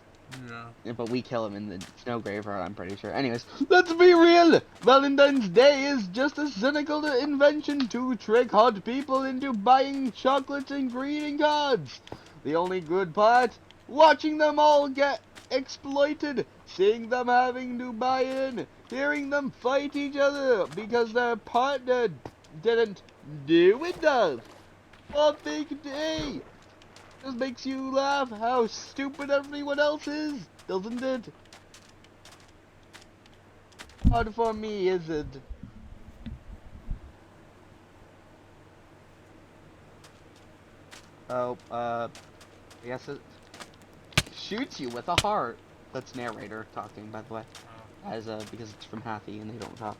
Yeah. But we kill him in the snow graveyard, I'm pretty sure. Anyways, let's be real! Valentine's Day is just a cynical invention to trick hot people into buying chocolates and greeting cards. The only good part? Watching them all get exploited, seeing them having to buy in, hearing them fight each other because their partner didn't do enough. What big day! Just makes you laugh how stupid everyone else is, doesn't it? Hard for me, is it? Oh, I guess it shoots you with a heart. That's narrator talking, by the way. As because it's from Happy and they don't talk.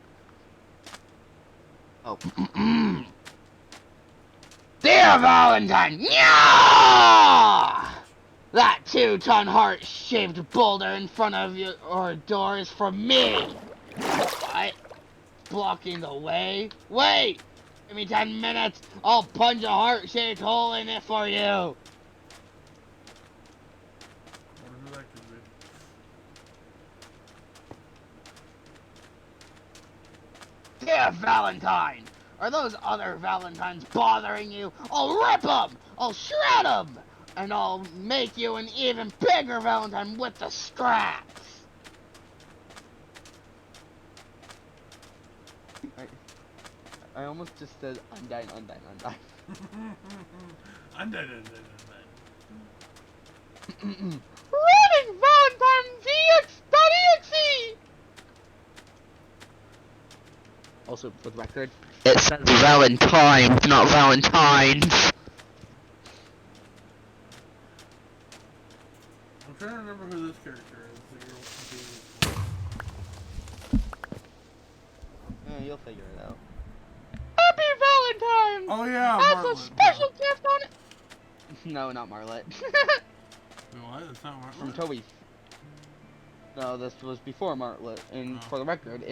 Oh. Dear Valentine! Yeah! That 2-ton heart-shaped boulder in front of your door is for me! What? Blocking the way? Wait! Give me 10 minutes, I'll punch a heart-shaped hole in it for you! Dear Valentine! Are those other Valentines bothering you? I'll rip them! I'll shred them! And I'll make you an even bigger Valentine with the scraps! I almost just said undyne. Undyne. Reading Valentine's EX.exe! Also, for the record, it says Valentine's, not Valentines. I'm trying to remember who this character is. Yeah, you'll figure it out. Happy Valentine's! Oh yeah, Has Martlet. a special gift on it. No, not Martlet. What? It's not Martlet? From Toby. No, this was before Martlet, and for the record,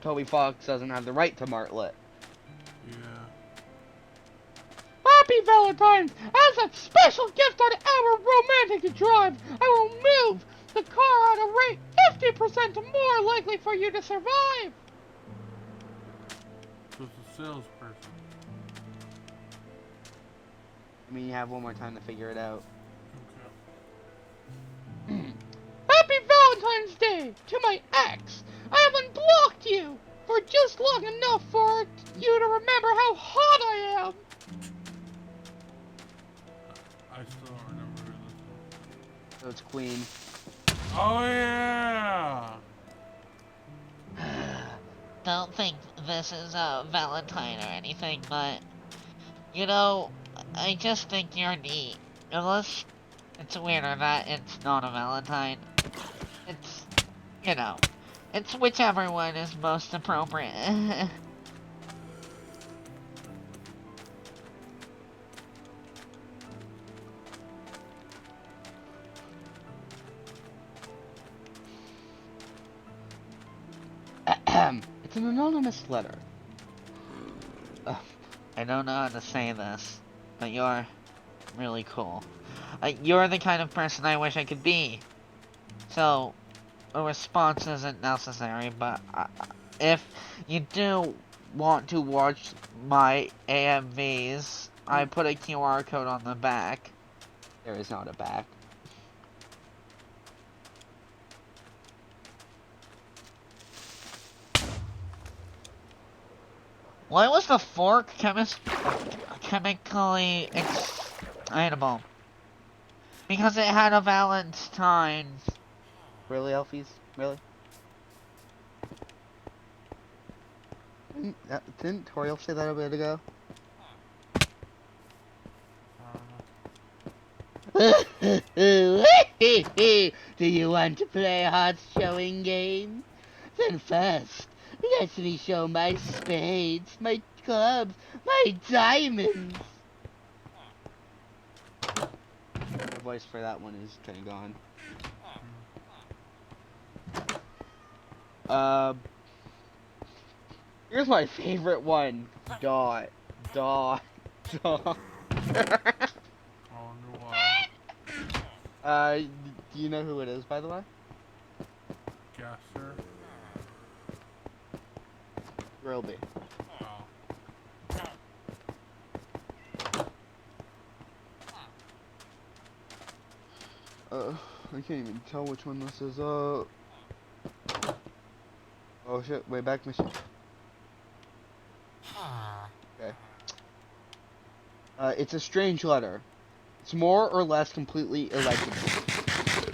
Toby Fox doesn't have the right to Martlet. Yeah. Happy Valentine's! As a special gift on our romantic drive, I will move the car at a rate 50% more likely for you to survive! So it's a salesperson. I mean, you have one more time to figure it out. Okay. Happy Valentine's Day to my ex! I have unblocked long enough for you to remember how hot I am. I still don't remember who this So it's Queen. is. Oh yeah! Don't think this is a Valentine or anything, but you know, I just think you're neat. Unless it's weirder that it's not a Valentine. It's, you know, it's whichever one is most appropriate. It's an anonymous letter. I don't know how to say this, but you're really cool. You're the kind of person I wish I could be. So, a response isn't necessary, but if you do want to watch my AMVs, I put a QR code on the back. There is not a back. Why was the fork chemically excitable? Because it had a Valentine. Really, Elfies? Really? Didn't Toriel say that a bit ago? Do you want to play a hot showing game? Then first, let me show my spades, my clubs, my diamonds. My voice for that one is kind of gone. Here's my favorite one. Dot. I wonder why. Do you know who it is, by the way? Gasser. Rilby. I can't even tell which one this is. Oh shit, way back mission. Okay. It's a strange letter. It's more or less completely illegible.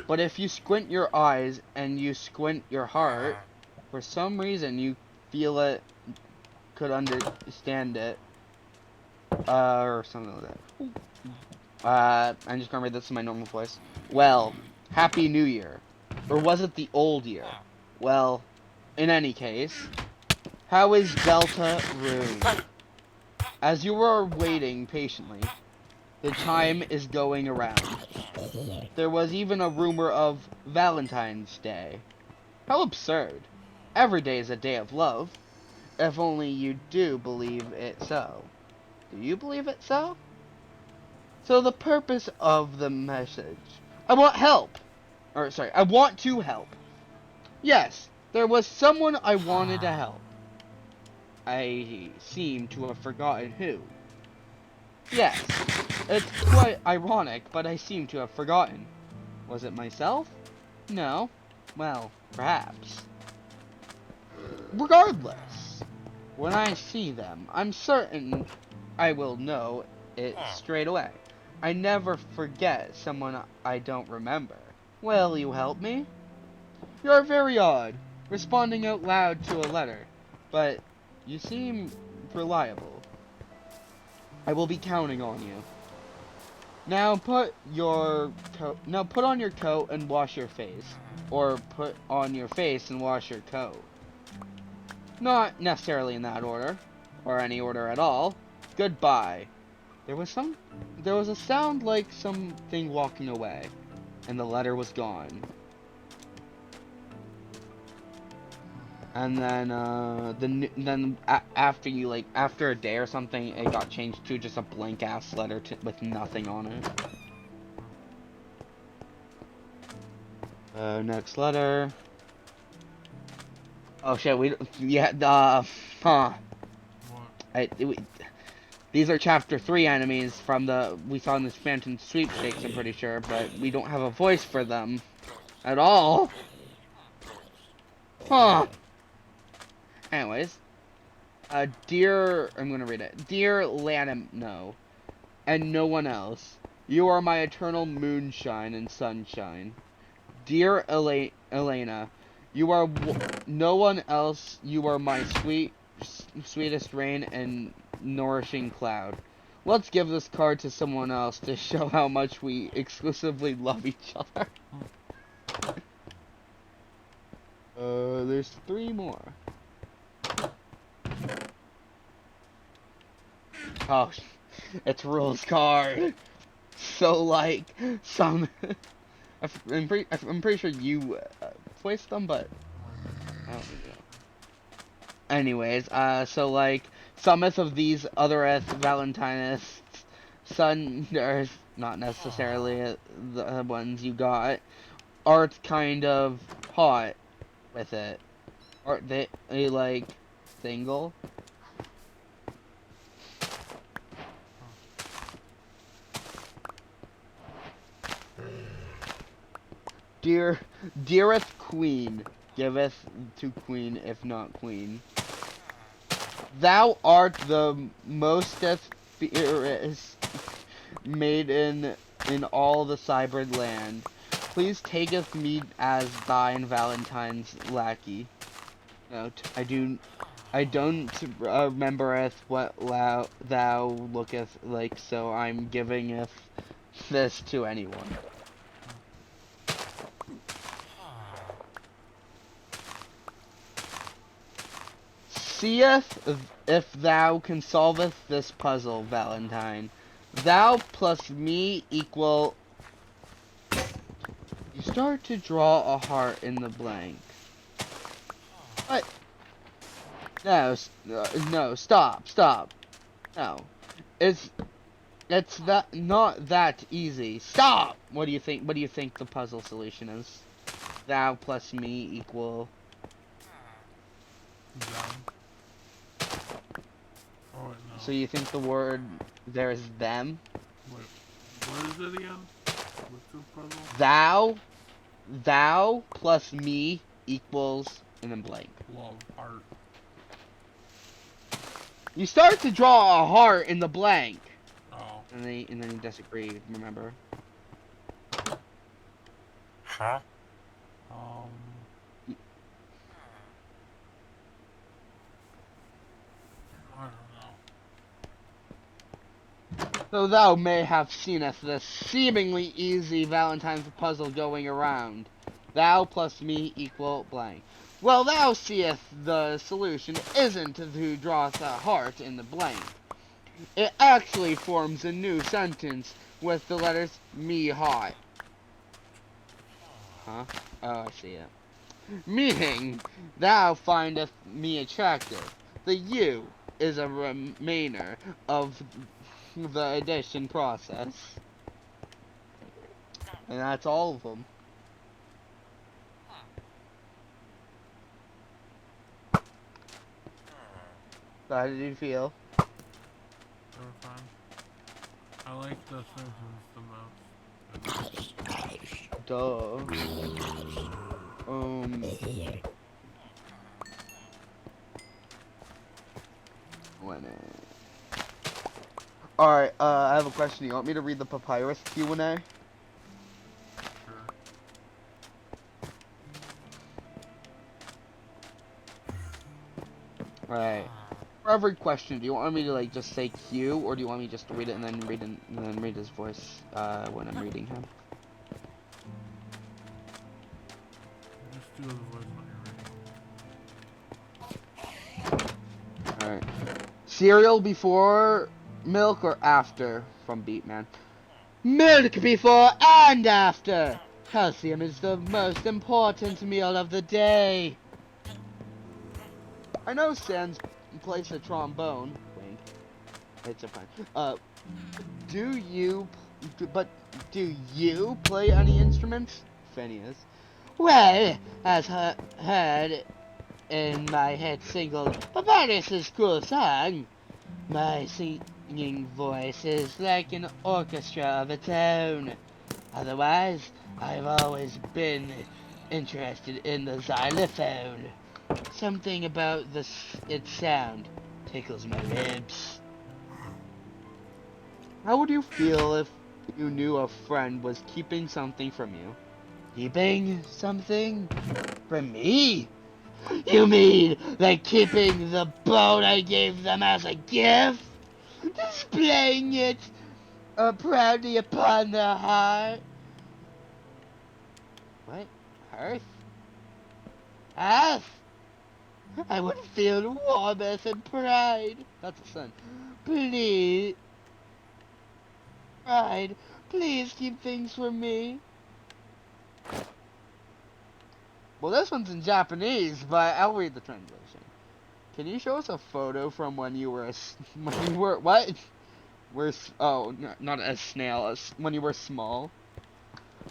But if you squint your eyes and you squint your heart, for some reason you feel it, could understand it, or something like that. I'm just gonna read this in my normal voice. Well, Happy New Year. Or was it the old year? Well, in any case, how is Delta Rune? As you are waiting patiently, the time is going around. There was even a rumor of Valentine's Day. How absurd. Every day is a day of love. If only you do believe it so. Do you believe it so? So the purpose of the message. I want help. Or, sorry, I want to help. Yes, there was someone I wanted to help. I seem to have forgotten who. Yes, it's quite ironic, but I seem to have forgotten. Was it myself? No. Well, perhaps. Regardless, when I see them, I'm certain I will know it straight away. I never forget someone I don't remember. Will you help me? You're very odd, responding out loud to a letter, but you seem reliable. I will be counting on you. Now put on your coat and wash your face, or put on your face and wash your coat. Not necessarily in that order, or any order at all. Goodbye. There was a sound like something walking away, and the letter was gone. And then, after a day or something, it got changed to just a blank ass letter with nothing on it. Next letter. Oh shit, these are chapter 3 enemies from we saw in the Phantom Sweepstakes, I'm pretty sure, but we don't have a voice for them at all. Huh. Anyways, Dear, I'm gonna read it. Dear Lanham, no, and no one else. You are my eternal moonshine and sunshine. Dear Elena, you are no one else. You are my sweetest rain and nourishing cloud. Let's give this card to someone else to show how much we exclusively love each other. There's 3 more. Oh, it's Rule's card. So like some, I'm pretty sure you voiced them, but I don't think so. Anyways, so like some of these other Valentinists, Sun, or not necessarily the ones you got, aren't kind of hot with it. Aren't they like single? Dearest Queen, giveth to Queen if not Queen. Thou art the mostest fairest maiden in all the Cybrid land. Please taketh me as thine Valentine's lackey. Note, I don't remembereth what thou looketh like, so I'm givingeth this to anyone. Seeth if thou can solveth this puzzle, Valentine. Thou plus me equal... You start to draw a heart in the blank. What? No, no, stop. No. It's that not that easy. Stop! What do you think the puzzle solution is? Thou plus me equal... Them. Oh, wait, no. So you think the word there is them? Wait, what is it again? What's the puzzle? Thou plus me equals, and then blank. Love, heart. You start to draw a heart in the blank. Oh. And then you disagree, remember? Huh? I don't know. So thou may have seeneth this seemingly easy Valentine's puzzle going around. Thou plus me equal blank. Well, thou seest the solution isn't to draw the heart in the blank. It actually forms a new sentence with the letters me hot. Huh? Oh, I see it. Meaning, thou findeth me attractive. The you is a remainder of the addition process. And that's all of them. So how did you feel? They were fine. I like the sentence the most. Duh. Alright, I have a question. You want me to read the Papyrus Q&A? Sure. Alright. For every question, do you want me to like just say Q, or do you want me just to read it and then read his voice when I'm reading him? Just do the voice when you're ready. Alright. Cereal before milk or after? From Beatman. Milk before and after! Calcium is the most important meal of the day. I know Sans plays the trombone. Wink. It's a fine. Do you play any instruments? Phineas. Well, as heard in my hit single, Papyrus' cool song, my singing voice is like an orchestra of its own. Otherwise, I've always been interested in the xylophone. Something about its sound tickles my ribs. How would you feel if you knew a friend was keeping something from you? Keeping something from me? You mean like keeping the boat I gave them as a gift? Displaying it proudly upon their heart? What? Hearth? Hearth? I would feel warmth and pride. That's a sun. Please. Pride. Please keep things from me. Well, this one's in Japanese, but I'll read the translation. Can you show us a photo from when you were when you were what? Oh, not a snail. When you were small.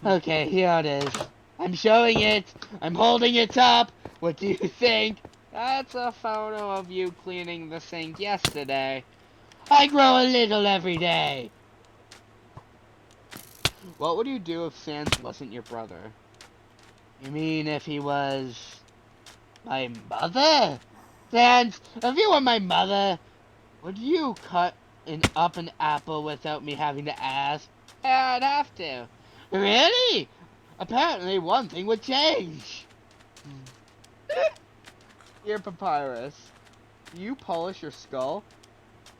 Okay, here it is. I'm showing it. I'm holding it up. What do you think? That's a photo of you cleaning the sink yesterday. I grow a little every day. What would you do if Sans wasn't your brother? You mean if he was my mother? Sans, if you were my mother, would you cut up an apple without me having to ask? Yeah, I'd have to. Really? Apparently one thing would change. Here, Papyrus. Do you polish your skull?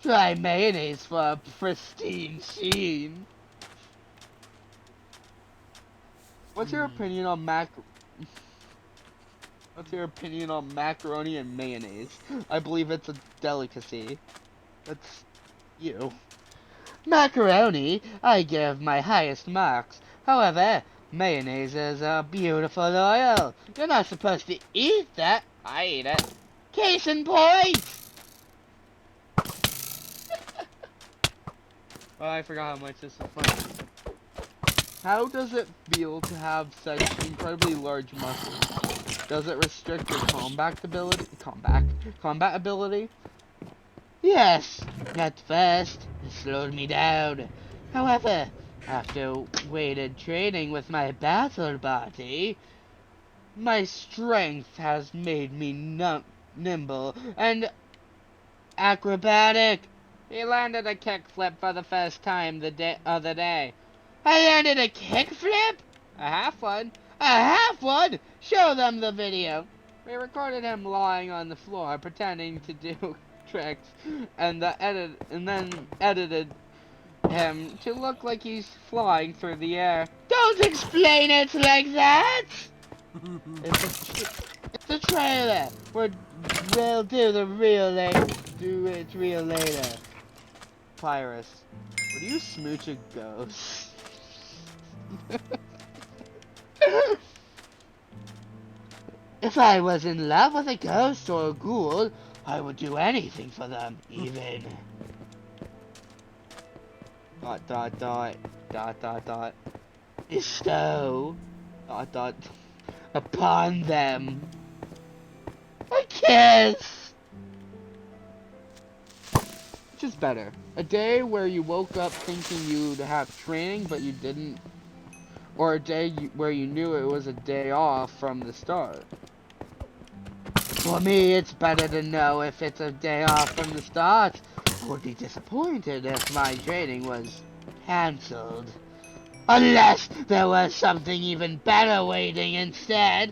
Try mayonnaise for a pristine sheen. What's your opinion on What's your opinion on macaroni and mayonnaise? I believe it's a delicacy. That's you. Macaroni, I give my highest marks. However, mayonnaise is a beautiful oil. You're not supposed to eat that. I eat it. Case in point! Oh, I forgot how much this is fun. How does it feel to have such incredibly large muscles? Does it restrict your combat ability? Combat ability? Yes, at first, it slowed me down. However, after weighted training with my battle body, my strength has made me nimble and acrobatic. He landed a kickflip for the first time the other day. I landed a kickflip? A half one? A half one? Show them the video. We recorded him lying on the floor pretending to do tricks and then edited him to look like he's flying through the air. Don't explain it like that! It's a trailer. We'll do it real later. Pyrus, would you smooch a ghost? If I was in love with a ghost or a ghoul, I would do anything for them, even. ... bestow ... upon them. A kiss! Which is better? A day where you woke up thinking you'd have training but you didn't? Or a day where you knew it was a day off from the start? For me, it's better to know if it's a day off from the start. I would be disappointed if my training was cancelled. Unless there was something even better waiting instead.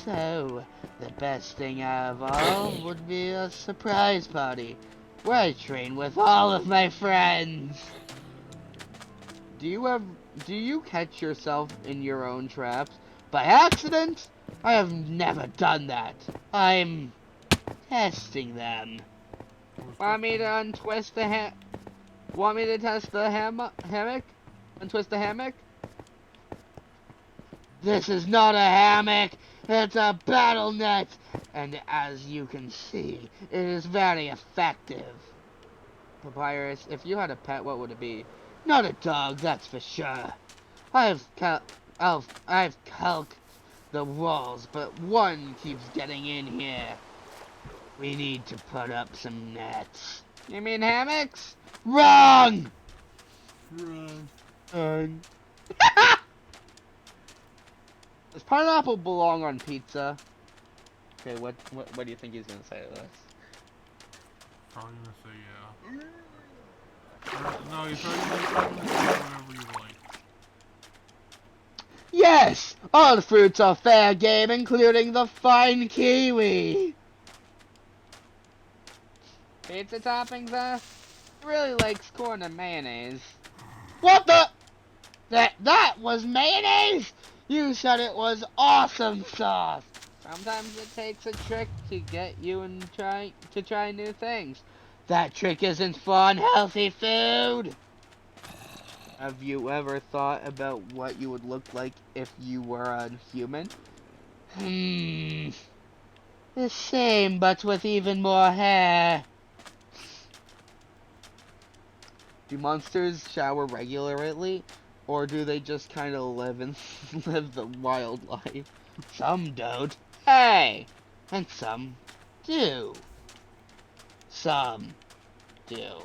So, the best thing of all would be a surprise party, where I train with all of my friends. Do you catch yourself in your own traps by accident? I have never done that. I'm testing them. Want me to untwist the Want me to test the hammock? Untwist the hammock? This is not a hammock. It's a battle net. And as you can see, it is very effective. Papyrus, if you had a pet, what would it be? Not a dog, that's for sure. I've calked the walls, but one keeps getting in here. We need to put up some nets. You mean hammocks? Wrong! Wrong. Does pineapple belong on pizza? Okay, what do you think he's gonna say to this? probably gonna say yeah. No, he's probably gonna say whatever you like. Yes! All the fruits are fair game, including the fine kiwi! Pizza toppings, really likes corn and mayonnaise. What the? That was mayonnaise? You said it was awesome sauce! Sometimes it takes a trick to get you to try new things. That trick isn't fun, healthy food! Have you ever thought about what you would look like if you were a human? The same, but with even more hair. Do monsters shower regularly, or do they just kind of live the wild life? Some don't. Hey, and some do. Some do.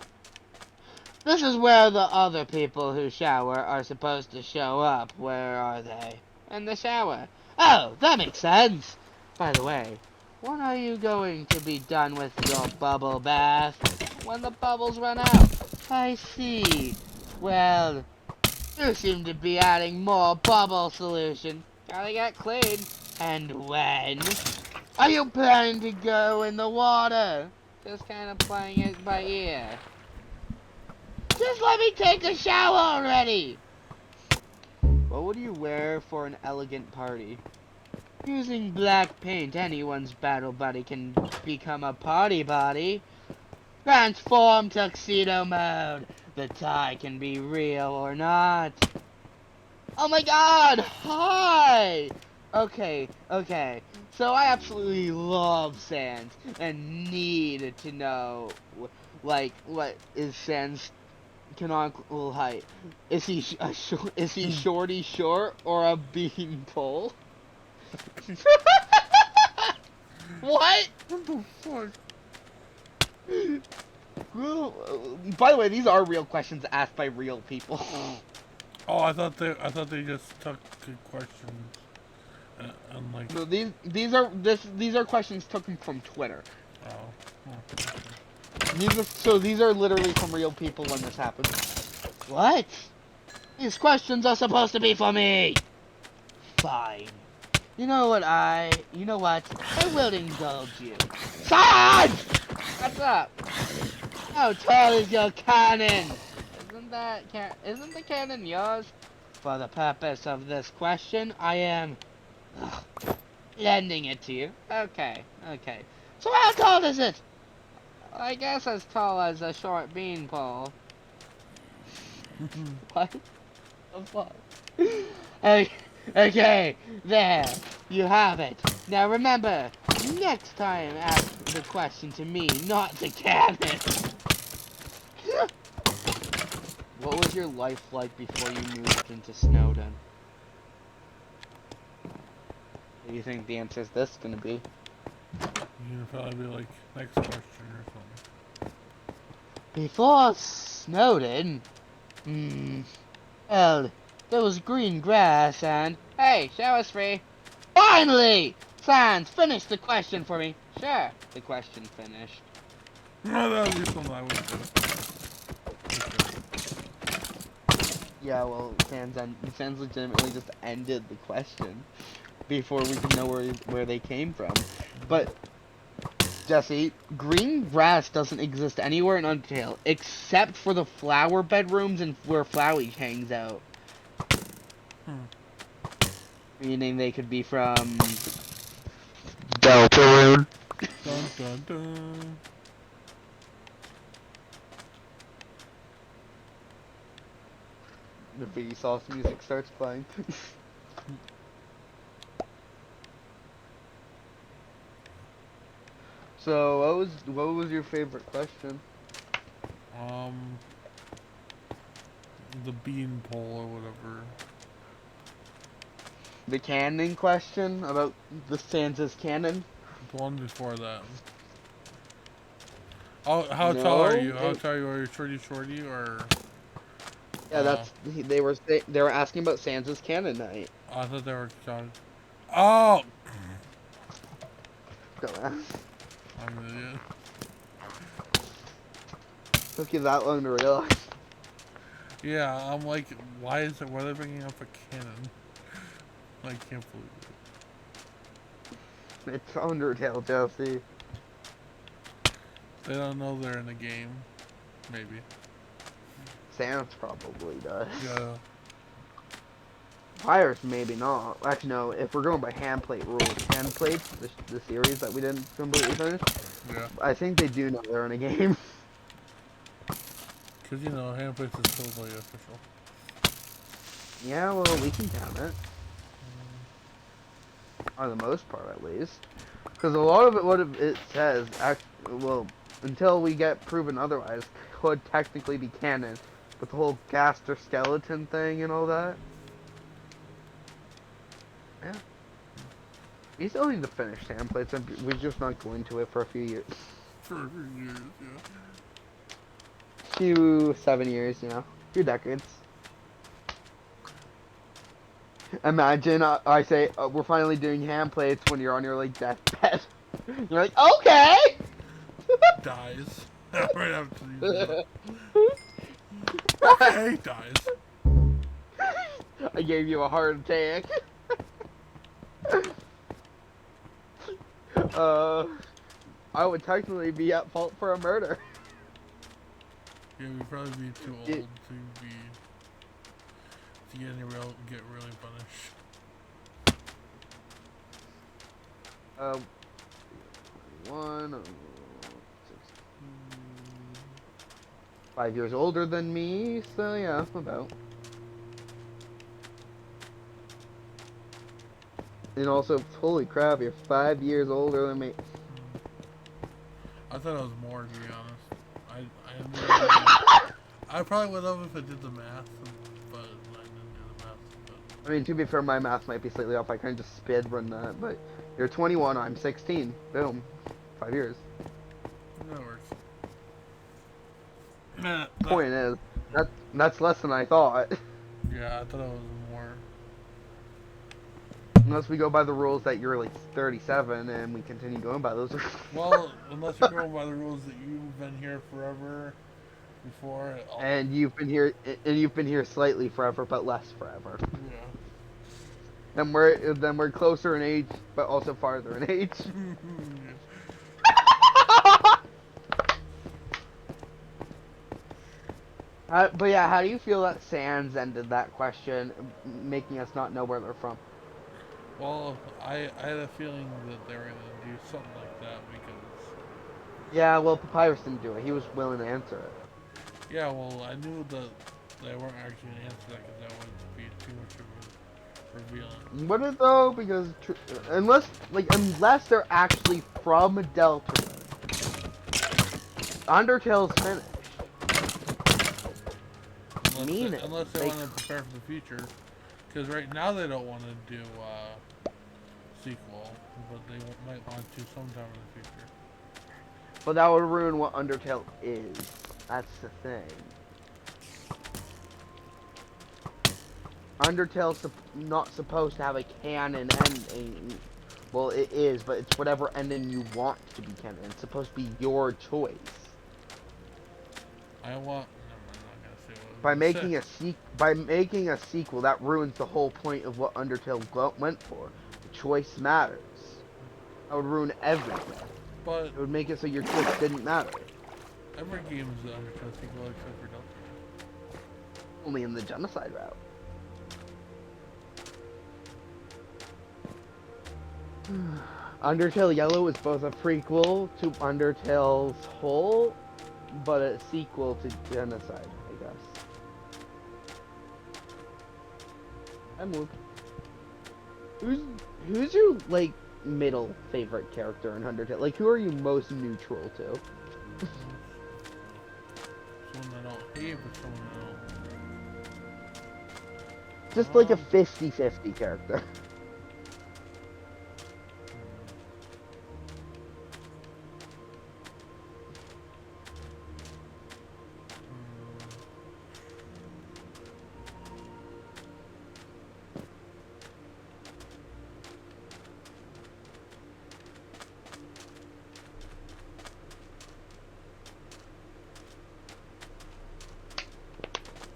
This is where the other people who shower are supposed to show up. Where are they? In the shower. Oh, that makes sense. By the way, when are you going to be done with your bubble bath? When the bubbles run out. I see. Well, you seem to be adding more bubble solution. Gotta get clean. And when? Are you planning to go in the water? Just kind of playing it by ear. Just let me take a shower already! What would you wear for an elegant party? Using black paint, anyone's battle buddy can become a party body. Transform tuxedo mode. The tie can be real or not. Oh my god! Hi! Okay. So I absolutely love Sans and need to know, like, what is Sans' canonical height? Is he shorty short or a beanpole? What? What the fuck? By the way, these are real questions asked by real people. Oh, I thought they just took good questions and like. So these are questions taken from Twitter. Oh. These are literally from real people when this happened. What? These questions are supposed to be for me. Fine. You know what? I will indulge you. Sarge! What's up? How tall is your cannon? Isn't the cannon yours? For the purpose of this question, I am lending it to you. Okay. So how tall is it? I guess as tall as a short beanpole. What the fuck? Okay, there, you have it. Now remember, next time ask the question to me, not the cannon. What was your life like before you moved into Snowden? What do you think the answer is this gonna be? You'd probably be like, next question or something. Before Snowden? Well, there was green grass and... Hey, shower's free. Finally! Sans, finish the question for me. Sure, the question finished. No, that would be something I would do. Yeah, well, Sans legitimately just ended the question before we could know where they came from. But, Jesse, green grass doesn't exist anywhere in Undertale except for the flower bedrooms and where Flowey hangs out. Meaning they could be from Deltarune. Dun dun dun. The Vsauce music starts playing. So what was your favorite question? The beanpole or whatever. The cannon question about the Sans' cannon? The one before that. Oh, how tall are you? How tall are you? Are you shorty or? Yeah, they were asking about Sans' cannon night. Oh, I thought they were talking. Oh. Go on. I'm an idiot. Took you that long to realize. Yeah, I'm like, why is it? Why are they bringing up a cannon? I can't believe it. It's Undertale, Jesse. They don't know they're in a game. Maybe. Sans probably does. Yeah. Pirates maybe not. Actually, no. If we're going by handplate rules, handplate, the series that we didn't completely finish, Yeah. I think they do know they're in a game. Because, you know, handplates is totally official. Yeah, well, we can count it. For the most part, at least. Because a lot of it, what it says, well, until we get proven otherwise, could technically be canon. With the whole Gaster skeleton thing and all that. Yeah. We still need to finish templates, and we're just not going to it for a few years. For a few years, yeah. 7 years, you know. 2 decades. Imagine I say, we're finally doing hand plates when you're on your, like, deathbed. You're like, okay! Dies. Right after you okay, dies. I gave you a heart attack. I would technically be at fault for a murder. Yeah, we'd probably be too old to get really punished. 5 years older than me, so yeah, about. And also, holy crap, you're 5 years older than me. I thought it was more, to be honest. I probably would have if I did the math, but I didn't do the math. But... I mean, to be fair, my math might be slightly off. I kind of just speed run that, but you're 21, I'm 16. Boom. 5 years. That works. Man, Point is, that's less than I thought. Yeah, I thought it was more. Unless we go by the rules that you're like 37 and we continue going by those rules. Well, unless you're going by the rules that you've been here forever before. And you've been here slightly forever, but less forever. Yeah. Then we're closer in age, but also farther in age. But yeah, how do you feel that Sans ended that question, making us not know where they're from? Well, I had a feeling that they were going to do something like that because... Yeah, well, Papyrus didn't do it. He was willing to answer it. Yeah, well, I knew that they weren't actually going to answer that because that would be too much of a revealing. Would it though? Because unless they're actually from Deltarune, Undertale's finished. Unless they want to prepare for the future. Because right now they don't want to do sequel, but they might want to sometime in the future. But that would ruin what Undertale is. That's the thing. Undertale's not supposed to have a canon ending. Well, it is, but it's whatever ending you want to be canon. It's supposed to be your choice. By making a sequel, that ruins the whole point of what Undertale went for. The choice matters. That would ruin everything. But it would make it so your choice didn't matter. Every game is an Undertale sequel except for Deltarune. Only in the genocide route. Undertale Yellow is both a prequel to Undertale's Whole, but a sequel to Genocide, I guess. I moved. Who's your like middle favorite character in Undertale? Like, who are you most neutral to? Someone I don't hate, but someone I don't. Just like a 50-50 character.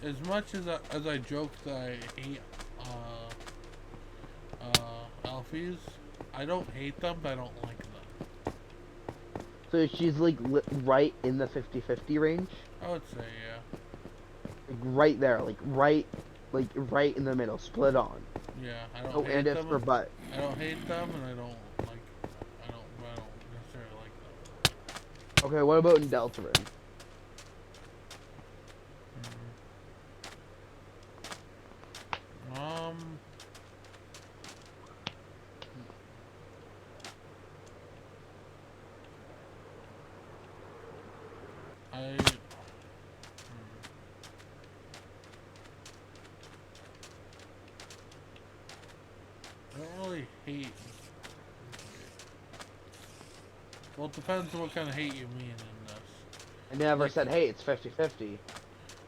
as much as I joke that I hate Alphys, I don't hate them, but I don't like them. So she's like right in the 50-50 range? I would say, yeah. Like right there, like right in the middle, split on. Yeah, I don't Oh, hate and if them. for but. I don't hate them, and I don't necessarily like them. Okay, what about in Deltarune? Um, I don't really hate. Well, it depends on what kind of hate you mean in this. I never Like- said, hey, it's 50-50.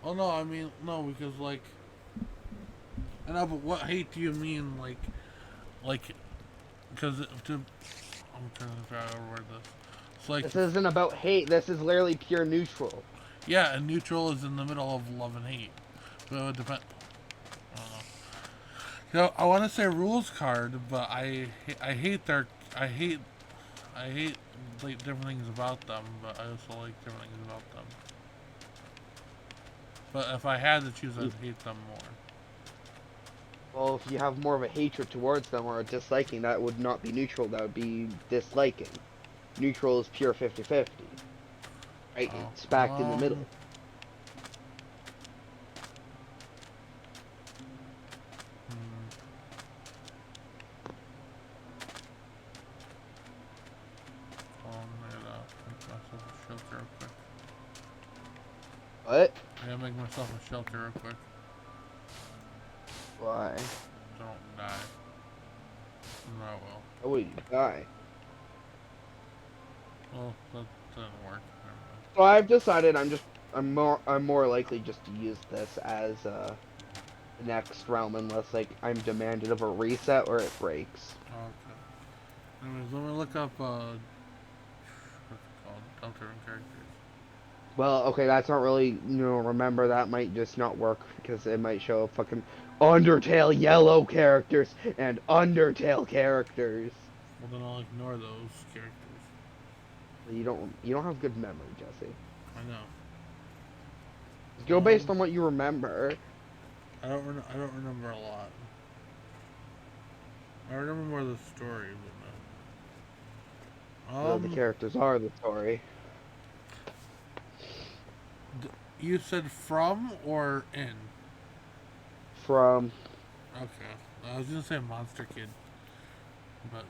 Oh no, I mean no, because like, I know, but what hate do you mean? Like, because I'm trying to figure out how to word this. It's like, This isn't about hate, this is literally pure neutral. yeah, and neutral is in the middle of love and hate. So it would depend. I don't know. You know, I want to say rules card, but I hate like different things about them, but I also like different things about them. But if I had to choose, I'd hate them more. Well, if you have more of a hatred towards them or a disliking, that would not be neutral, that would be disliking. Neutral is pure 50-50. Right? Oh, It's back in the middle. Make myself a shelter real quick. What? I gotta make myself a shelter real quick. Why? Don't die. No, I will. How would you die? Well, that didn't work. Never mind. So I've decided I'm more likely just to use this as the next realm unless like I'm demanded of a reset or it breaks. Okay. Anyways, let me look up what's it called? Deltarune characters. Well, okay, that's not really, remember that might just not work because it might show fucking Undertale yellow characters and Undertale characters. Well, then I'll ignore those characters. You don't have good memory, Jesse. I know. Just go based on what you remember. I don't remember a lot. I remember more of the story, but no. Well, the characters are the story. You said from or in? From Okay. I was gonna say Monster Kid, but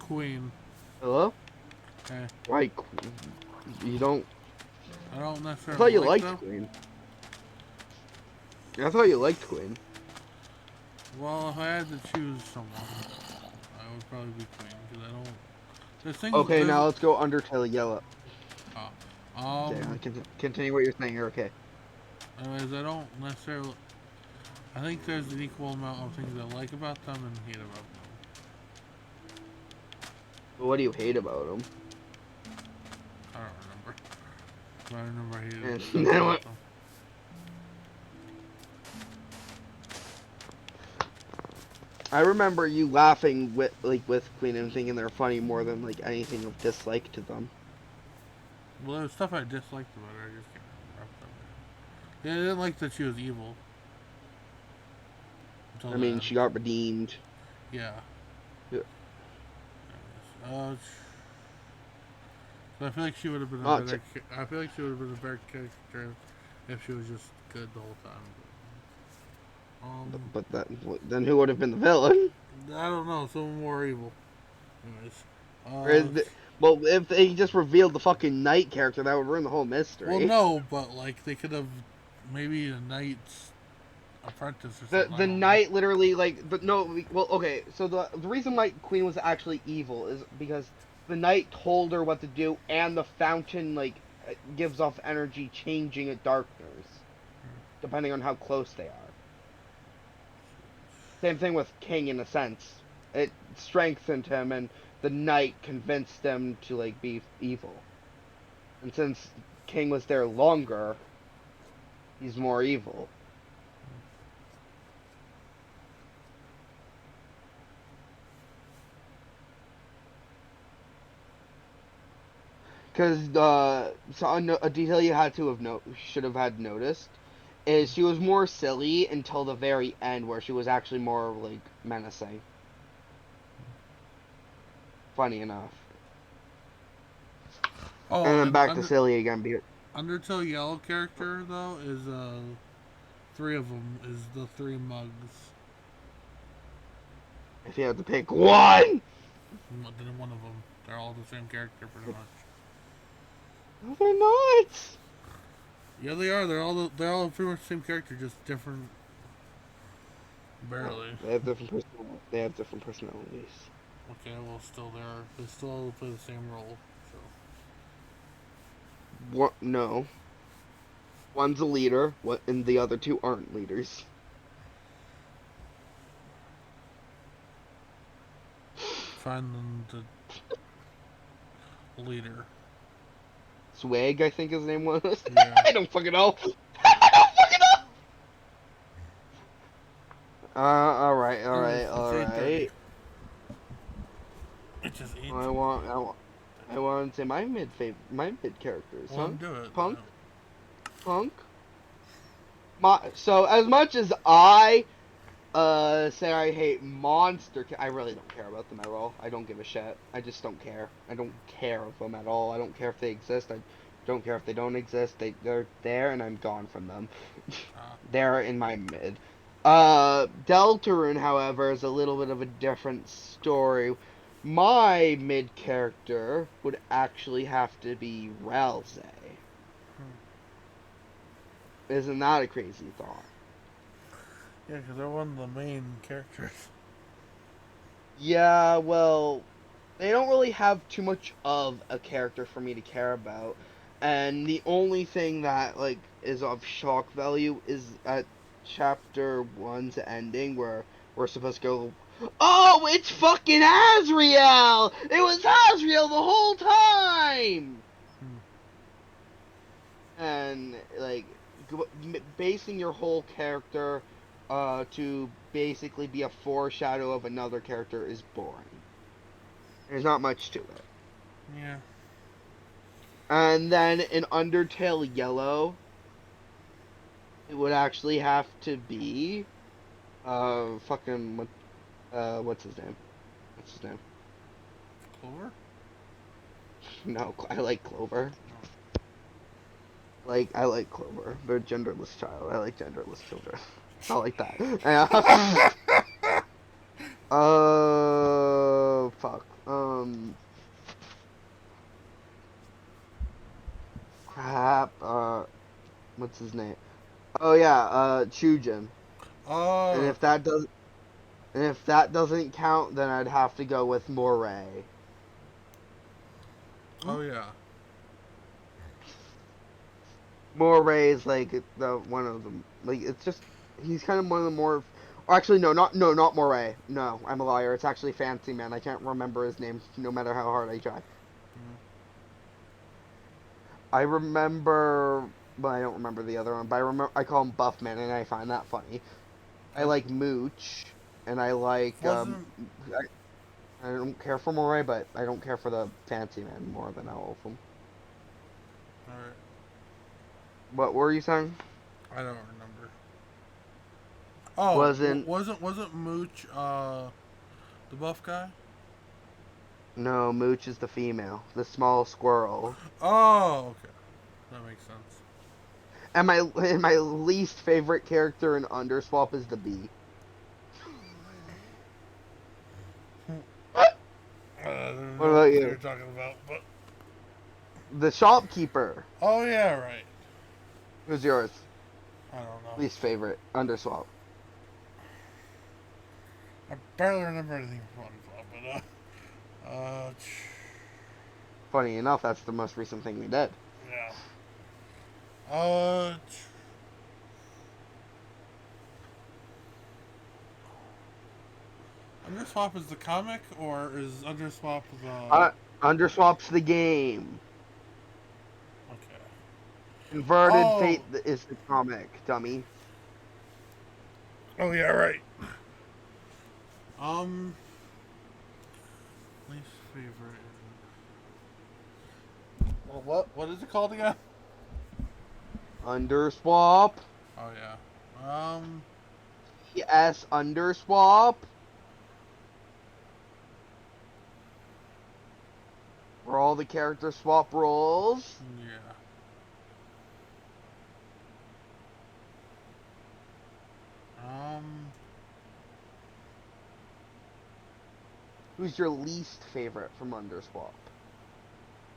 Queen. Hello? Okay. Why? You don't. I don't I necessarily. thought you like liked them. Queen. I thought you liked Queen. Well, if I had to choose someone, I would probably be Queen because I don't. There's things. Okay, there's, now let's go Undertale yellow. Oh. Okay, continue what you're saying. You're okay. Anyways, I don't necessarily. I think there's an equal amount of things I like about them and hate about them. But what do you hate about them? I don't remember. But I remember I hated Yeah, stuff then about what- them. I remember you laughing with Queen and thinking they're funny more than like anything of dislike to them. Well, there's stuff I disliked about her. I just can't remember off the top of my head. Yeah, I didn't like that she was evil. Until I mean, then. she got redeemed. Yeah. Yeah. So I feel like she would have been a Oh, better. I feel like she would have been a better character if she was just good the whole time. But then who would have been the villain? I don't know. Someone more evil. Anyways. Whereas Well, if they just revealed the fucking knight character, that would ruin the whole mystery. Well, no, but like they could have maybe a knight's apprentice or something. The knight literally like but no well okay so the reason why Queen was actually evil is because the knight told her what to do and the fountain like gives off energy changing at darkness depending on how close they are. Same thing with King in a sense. It strengthened him and the knight convinced them to like be evil. And since King was there longer, he's more evil. Because so a detail you had to have should have had noticed is she was more silly until the very end, where she was actually more like menacing. Funny enough. Oh, And then back to silly again. Undertale Yellow character though is 3 of them is the 3 mugs. If you had to pick one, Then one of them, they're all the same character pretty much. no, they're not. Yeah, they are. They're all pretty much the same character, just different. Barely. They have different personalities. Okay, well, still they still all play the same role. So. What? No. One's a leader, and the other 2 aren't leaders. Find them the leader. Swag, I think his name was. Yeah. I don't fucking know. I don't fucking know. Alright. It's just easy. I want to say my mid characters, huh? Do it. Punk. So as much as I say I hate monster, I really don't care about them at all. I don't give a shit. I just don't care. I don't care of them at all. I don't care if they exist. I don't care if they don't exist. They're there, and I'm gone from them. They're in my mid. Deltarune, however, is a little bit of a different story. My mid character would actually have to be Ralze. Isn't that a crazy thought? Yeah, because they're one of the main characters. Yeah, well, they don't really have too much of a character for me to care about. And the only thing that, like, is of shock value is at Chapter 1's ending, where we're supposed to go, oh, it's fucking Asriel! It was Asriel the whole time! And, like, basing your whole character to basically be a foreshadow of another character is boring. There's not much to it. Yeah. And then in Undertale Yellow, it would actually have to be what's his name? What's his name? Clover? No, I like Clover. I like Clover. They're genderless child. I like genderless children. I like that. Fuck. Crap. What's his name? Oh yeah. Chujin. Oh. And if that doesn't count, then I'd have to go with Moray. Oh yeah. Moray is like the one of them. Like it's just he's kind of one of the more. Or actually, not Moray. No, I'm a liar. It's actually Fancy Man. I can't remember his name, no matter how hard I try. I remember, but I don't remember the other one. But I call him Buffman, and I find that funny. I like Mooch, and I like. I don't care for Moray, but I don't care for the Fancy Man more than all of them. Alright. What were you saying? I don't remember. Oh, wasn't Mooch the buff guy? No, Mooch is the female, the small squirrel. Oh, okay, that makes sense. And my least favorite character in Underswap is the bee. What What about about you're you? talking about, but The shopkeeper. oh yeah, right. Who's yours? I don't know. Least favorite? Underswap. I barely remember anything from Underswap, but Funny enough, that's the most recent thing we did. yeah. Underswap is the comic, or is Underswap the? Underswap's the game. Okay. Inverted Oh. Fate is the comic, dummy. Oh yeah, right. Um. Least favorite. Well, what is it called again? Underswap. Oh yeah. Yes, Underswap. Where all the characters swap roles. Yeah. Um. Who's your least favorite from Underswap?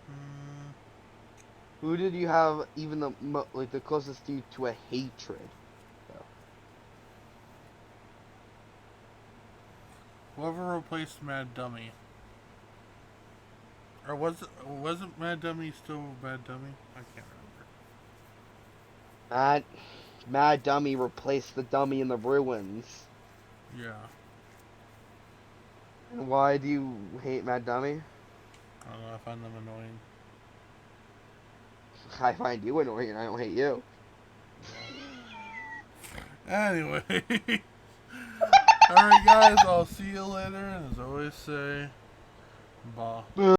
Hmm. Who did you have even the closest to a hatred? Whoever replaced Mad Dummy. Or wasn't Mad Dummy still Mad Dummy? I can't remember. Mad Dummy replaced the dummy in the ruins. Yeah. And why do you hate Mad Dummy? I don't know. I find them annoying. I find you annoying and I don't hate you. Anyway. Alright, guys. I'll see you later. And as I always say, bye.